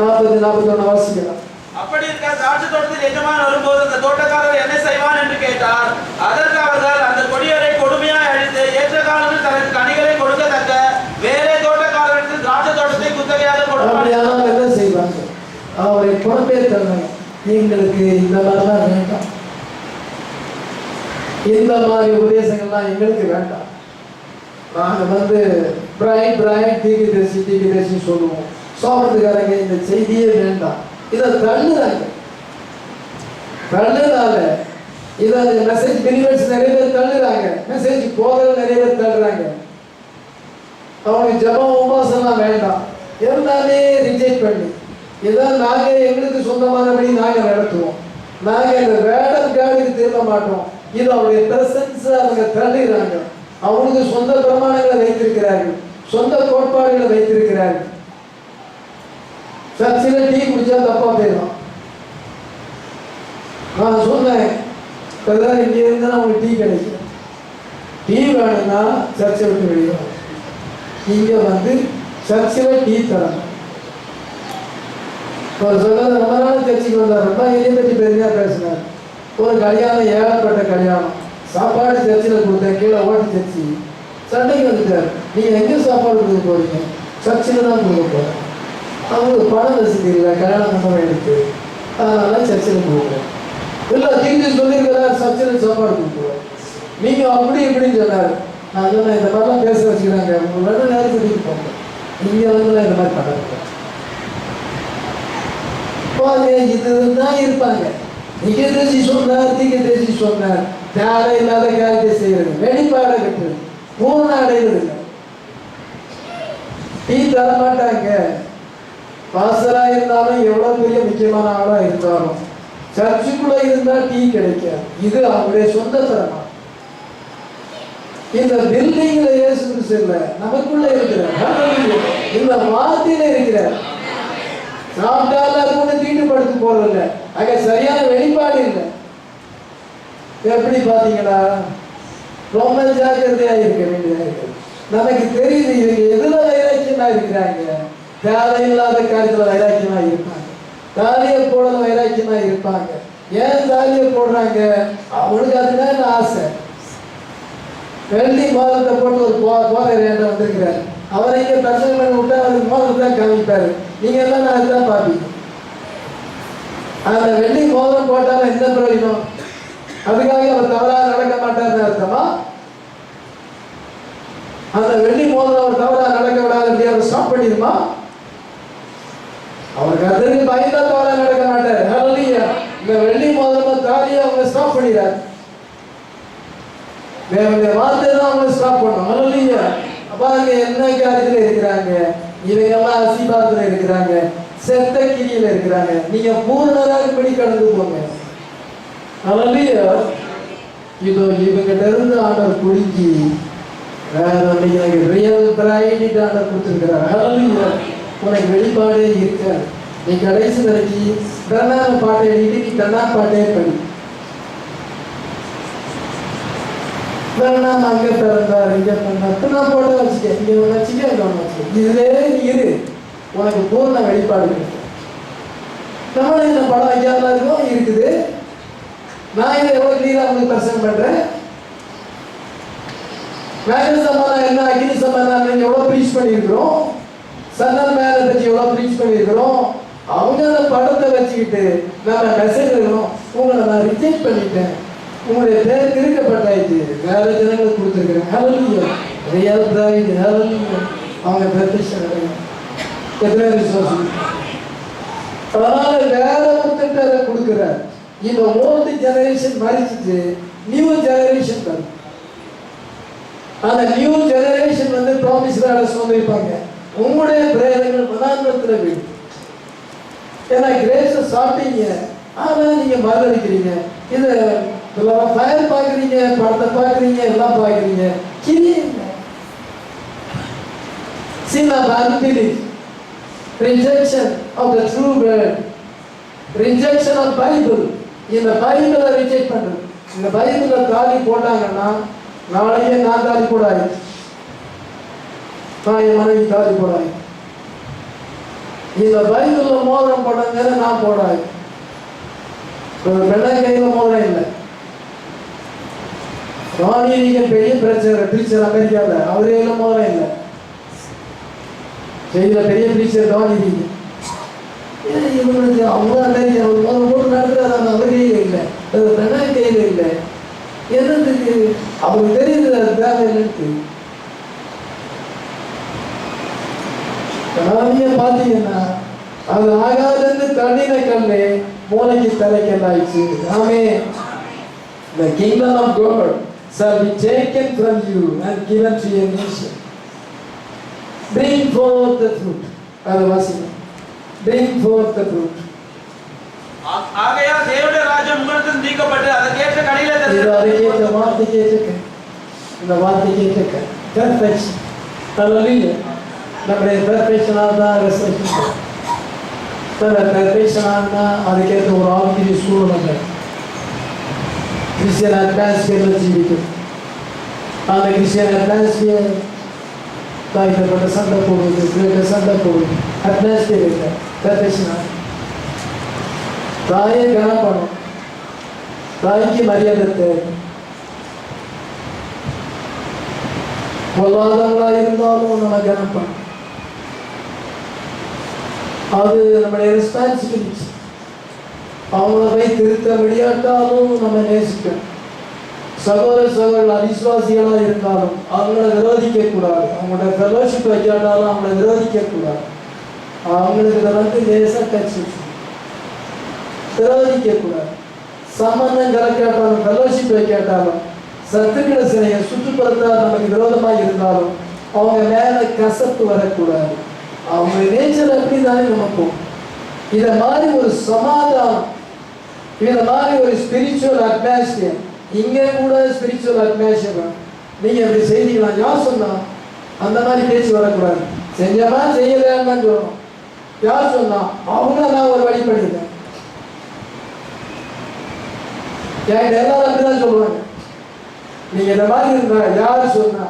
40-41 வாசிக்கலாம். அப்படி இருக்க திராட்சை தோட்டத்தில் எஜமான் வரும்போது அந்த தோட்டக்காரர் என்ன செய்வான் என்று கேட்டார். அதற்கு அவர்கள், அந்த கொடியரை கொடுமையாய் அழித்து ஏற்ற காலத்தில் தனக்கு கனிகளை கொடுக்கத்தக்க வேறே தோட்டக்காரருக்கு திராட்சை தோட்டத்தை குத்தகையாக கொடுப்பார். என்ன செய்வாங்க? அவரை புறம்பே தள்ளுங்க. எங்களுக்கு இந்த மாதிரிலாம் வேண்டாம், இந்த மாதிரி உபதேசங்கள்லாம் எங்களுக்கு வேண்டாம். நாங்கள் பிரைட் தீர்க்கதரிசி சொல்லுவோம். சோமத்துக்காரங்க இந்த செய்தியே வேண்டாம், இதை தள்ளுறாங்க. இதை மெசேஜ் பிரிவர்ஸ் நிறைய பேர் தள்ளுறாங்க, மெசேஜ் போதல் நிறைய பேர் தள்ளுறாங்க. அவனுக்கு ஜபம் உபாசனம் வேண்டாம், எல்லாமே ரிஜெக்ட் பண்ணி இதை நாங்கள் எங்களுக்கு சொந்தமானபடி நாங்கள் நடத்துவோம். நாங்கள் இந்த வேடல் காடுக்கு திரும்ப மாட்டோம். இது அவருடைய பிரசன்ஸ் அவங்க தள்ளுகிறாங்க. அவங்களுக்கு சொந்த பிரமாணங்களை வைத்திருக்கிறார்கள், சொந்த கோட்பாடுகளை வைத்திருக்கிறார்கள். சர்ச்சில் டீ குடிச்சா தப்பா போயிடும். நான் சொன்னேன், இங்கே இருந்தா உங்களுக்கு டீ கிடைக்கும். டீ வேணும்னா சர்ச்சை விட்டு வெளியே இங்கே சர்ச்சில் டீ தரணும். ஒரு சொல்ல ரொம்ப நாள் சர்ச்சைக்கு வந்தார், ரொம்ப இதை பற்றி பெருமையாக பேசினார். ஒரு கல்யாணம், ஏழப்பட்ட கல்யாணம், சாப்பாடு சர்ச்சில் கொடுத்தேன், கீழே ஓட்டி சர்ச்சி சண்டைக்கு வந்துட்டார். நீங்கள் எங்கே சாப்பாடு கொடுக்க போறீங்க? சர்ச்சில் தான் கொடுக்க போகிறேன். அவங்களுக்கு பணம் வசதி இல்லை, கல்யாணம் பண்ண எடுத்து, அதனால சர்ச்சில் கொடுக்குறேன். இல்லை திரும்பி சொல்லியிருக்கிறார், சர்ச்சில் சாப்பாடு கொடுக்குறோம். நீங்கள் அப்படி இப்படின்னு சொன்னார். நான் சொன்னேன், இந்த மாதிரிலாம் பேச வச்சுக்கிறாங்க, உங்கள் ரெண்டு நேரத்துக்கு போங்க, இங்கே இந்த மாதிரி பண்ண இதுதான் இருப்பாங்க. தீர்க்கதரிசி சொன்னார், தேவை இல்லாத காரியத்தை செய்யறது, வெளிப்பாடை கட்டுறது, பூர்ண அடைவது இல்லை. டீ தரமாட்டாங்க. பாஸ்டரா இருந்தாலும் எவ்வளவு பெரிய முக்கியமான ஆளா இருந்தாலும் சர்ச்சுக்குள்ள இருந்தா டீ கிடைக்காது. இது அவருடைய சொந்த தரமா. இந்த பில்டிங்ல இயேசு கிறிஸ்து இல்ல, நமக்குள்ள இருக்கிறார், இந்த வார்த்தையில இருக்கிறார். சாப்பிட்டால கூட தீட்டுப்படுத்த போறதில்லை. அங்க சரியான வெளிப்பாடு இல்லை. எப்படி பாத்தீங்களா? ரொம்ப ஜாக்கிரதையா இருக்க வேண்டியதா இருக்கு. நமக்கு தெரியுது இவங்க எதுல வைராக்கியமா இருக்கிறாங்க. தேவையில்லாத காரியத்துல வைராக்கியமா இருப்பாங்க, தாலியை போட வைராக்கியமா இருப்பாங்க. ஏன் தாலியை போடுறாங்க? அவனுக்கு அதுதான் ஆசை. வெள்ளி மோதிரத்தை போட்டு ஒரு போதையில வந்திருக்கிறார். அவரை இங்கே பிரச்சனை பண்ணி விட்டா அவருக்கு மோதிரத்தை தான் காமிப்பாரு. நீங்க எல்லாம் நான் அதுதான் பார்ப்பீங்க. அந்த வெள்ளி மோதிரம் போட்டாலும் எந்த பிரயோஜனம்? அதுக்காக அவர் தவறாக நடக்க மாட்டார்னு அர்த்தமா? அந்த வெள்ளி மோதிரம் அவர் தவறாக நடக்க விடாது, அப்படி அவர் ஸ்டாப் பண்ணிடுமா? அவருக்கு அதற்கு பயந்தா தவறாக நடக்க மாட்டார். ஹல்லேலூயா. இந்த வெள்ளி மோதிரம் தாலியை அவங்க ஸ்டாப் பண்ணிடுறாரு. வேற வார்த்தை தான் அவங்க ஸ்டாப் பண்ணும். ஹல்லேலூயா. பாருங்க என்ன காரியத்தில் இருக்கிறாங்க. இவங்க எல்லாம் ஆசீர்வாதத்துல இருக்கிறாங்க, செத்த கிரியில இருக்கிறாங்க. நீங்க பூர்ணராக படி கடந்து போங்க. ஹல்லேலூயா. இதோ இவங்கிட்ட இருந்து ஆண்டவர் குடிக்கி எனக்கு ரியல் பிரைட் ஆண்டவர் கொடுத்துருக்கிறார். ஹல்லேலூயா. உனக்கு வெளிப்பாடே இருக்காது. நீ கடைசி வரைக்கும் கண்ணான பாட்டை எழுதி நீ கண்ணா பாட்டே படி. வேணாம் அங்கே பிறந்தார், இங்கே பிறந்தார், நான் போட்ட வச்சுக்க, இங்கே ஒன்று வச்சுக்க, அங்கே ஒன்று வச்சுக்க. இதுவே நீ இரு, உனக்கு பூர்ண வெளிப்பாடு கிடைக்கும். நம்மளும் இந்த படம் ஐயாவில் இருக்கும் இருக்குது. நான் இதை எவ்வளோ கிளியராக உங்களுக்கு பிரசன்ட் பண்ணுறேன். மேக சமாதானம் என்ன, அக்னி சமாதானம் எவ்வளோ ப்ரீச் பண்ணியிருக்கிறோம், சன்னல் மேலே பற்றி எவ்வளோ ப்ரீச் பண்ணியிருக்கிறோம். அவங்க அந்த படத்தை வச்சுக்கிட்டு நம்ம மெசேஜ் இருக்கணும், உங்களை நான் ரிஜெக்ட் பண்ணிட்டேன், உங்களுடைய பேர் திருக்கப்பட்டாயிடுச்சு, வேற ஜனங்களுக்கு கொடுத்துருக்குறேன். ஹல்லேலூயா. Real bright. ஹல்லேலூயா. அவங்க பெர்ஃபெக்ஷன் அடையணும். எத்தனை விசுவாசம். அதனால வேற ஒருத்தர் அதை கொடுக்குறார். இந்த ஓல்டு ஜெனரேஷன் மறிச்சிட்டு நியூ ஜெனரேஷன் வரும். அந்த நியூ ஜெனரேஷன் வந்து ப்ராமிஸ் சொல்லியிருப்பாங்க, உங்களுடைய பிரேதங்கள் மனாந்தரத்தில் வீடும். ஏன்னா கிரேஸை சாப்பிட்டீங்க, ஆனால் நீங்கள் மறந்துக்கிறீங்க. இது ஃபயர் பார்க்குறீங்க, படத்தை பார்க்குறீங்க, எல்லாம் பார்க்குறீங்க, கிரியுங்க. Sin of unbelief, rejection of the true word, rejection of Bible. இந்த பைபிளை ரிஜெக்ட் பண்ணுறது. இந்த பைபிளை தாலி போட்டாங்கன்னா நாளைக்கே நான் தாலி போடாது, நான் என் மனைவி தாலி போடாது. இந்த பைபிளில் மோதிரம் போட்டாங்க, நான் போடாது. பெண்ணை கையில் மோதிரம் இல்லை. ராணியர்கள் பெரிய பிரச்சனை டீச்சர் அமெரிக்காவில், அவரே மோதிரம் இல்லை. செய்தியில் பெரிய டீச்சர் ராணியர்கள் இவங்களுக்கு அவங்க அமெரிக்கா மோதிரம் போட்டு நடத்துறாங்க, அவரே இல்லை, பெண்ணை கையில் இல்லை. என்னதுக்கு அவருக்கு தெரியுது அது தேவை இல்லைன்னு. ராணியை பார்த்தீங்கன்னா அது ஆகாதுன்னு தண்ணின கல்லு மூளைக்கு தலைக்கல்லாயிடுச்சு. ஆமே. The kingdom of God shall be taken from you and given to your nation. Bring forth the fruit. அது வாசிங்க. Bring forth the fruit. ஆகையால் தேவனுடைய ராஜ்யம் உங்களிடத்தில் நீக்கப்பட்டு அதற்கேற்ற கனிகளை இந்த வார்த்தைக்கு ஏற்ற இந்த வார்த்தைக்கு ஏற்ற பெர்ஃபெக்ஷன். ஹல்லேலூயா. நம்முடைய பெர்ஃபெக்ஷனாக தான் ரெஸ்ட்ரிக்ஷன். பெர்ஃபெக்ஷனாக அதுக்கேற்ற ஒரு ஆவிக்குரிய சூழ்நிலை கிறிஸ்டியன் அட்மாஸ்பியரில் ஜீவிக்கும். அந்த கிறிஸ்டியன் அட்மாஸ்பியர் தாய்க்கப்பட்ட சண்டை போடுவது, சண்டை போடுவது அட்மாஸ்பியர் இல்லை. பெர்ஃபெக்ஷனாக தாயை கனம் பண்ணும், தாய்க்கு மரியாதை தேவை. பொல்லாதவங்களா இருந்தாலும் நம்ம கனம் பண்ணும். அது நம்முடைய ரெஸ்பான்சிபிலிட்டி. அவங்கள போய் திருத்த முடியாட்டாலும் நம்ம நேசிக்கணும். சகோதர சகோதரர்கள் அவிசுவாசிகளாக இருந்தாலும் அவங்கள விரோதிக்க கூடாது. அவங்களோட ஃபெலோஷிப் வைக்காட்டாலும் அவங்கள விரோதிக்க கூடாது. அவங்களுக்கு இதை வந்து லேசாக டச் விரோதிக்க கூடாது. சம்பந்தம் கலக்காட்டாலும் ஃபெலோஷிப் வைக்காட்டாலும் சத்துக்களை சிலையை சுற்றுப்புறத்தால் நமக்கு விரோதமாக இருந்தாலும் அவங்க மேலே கசப்பு வரக்கூடாது. அவங்க நேச்சர் அப்படி தானே நமக்கும். இதை மாதிரி ஒரு சமாதானம், இதை மாதிரி ஒரு ஸ்பிரிச்சுவல் அட்மாஸ்பியர், இங்கே கூட ஸ்பிரிச்சுவல் அட்மாஸ்பியர். நீங்கள் அப்படி செய்தீங்களா? யார் சொன்னா? அந்த மாதிரி பேச்சு வரக்கூடாது. செஞ்சமா செய்யலான்னு சொல்லணும். யார் சொன்னா? அவங்க நான் ஒரு வழி பண்ணிட்டேன். என்கிட்ட எல்லாரும் அப்படிதான் சொல்லுவாங்க. நீங்க இந்த மாதிரி இருந்தா யாரு சொன்னா?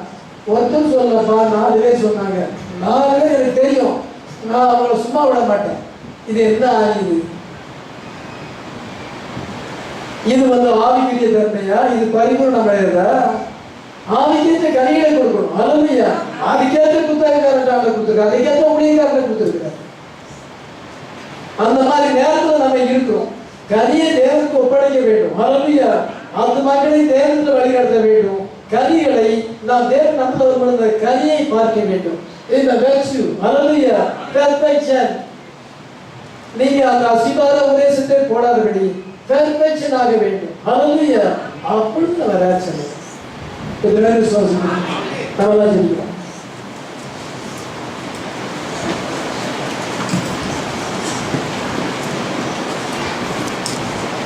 ஒருத்தர் சொல்லப்பா, 4 பேர் சொன்னாங்க. 4 பேர் எனக்கு தெரியும், நான் அவங்கள சும்மா விட மாட்டேன். இது என்ன ஆகுது? இது வந்து ஆவிக்குரிய தன்மையா? இது பரிபூர்ணமையதா? ஆவிக்கேற்ற கனிகளை கொடுக்கணும். ஹல்லேலூயா. அதுக்கேற்ற புத்தகக்காரன் கொடுத்துருக்காரு, அதுக்கேற்ற ஊழியக்காரன் கொடுத்துருக்காரு. அந்த மாதிரி நேரத்தில் நம்ம இருக்கிறோம். கனியை தேவனுக்கு ஒப்படைக்க வேண்டும். ஹல்லேலூயா. அந்த மக்களை தேவனுக்கு வழிநடத்த வேண்டும். கனிகளை நாம் தேவன் நம்மள வரும்போது கனியை பார்க்க வேண்டும். இந்த வேர்ச்சு ஹல்லேலூயா பெர்ஃபெக்ஷன். நீங்க அந்த அசிபாத உபதேசத்தை போடாதபடி பெர்ஃபெக்ஷன் ஆக வேண்டும். ஹல்லேலூயா. அப்படின்னு வராச்சு. இது வேறு சொல்லுங்க. நம்மளாம் சொல்லிக்கிறோம்.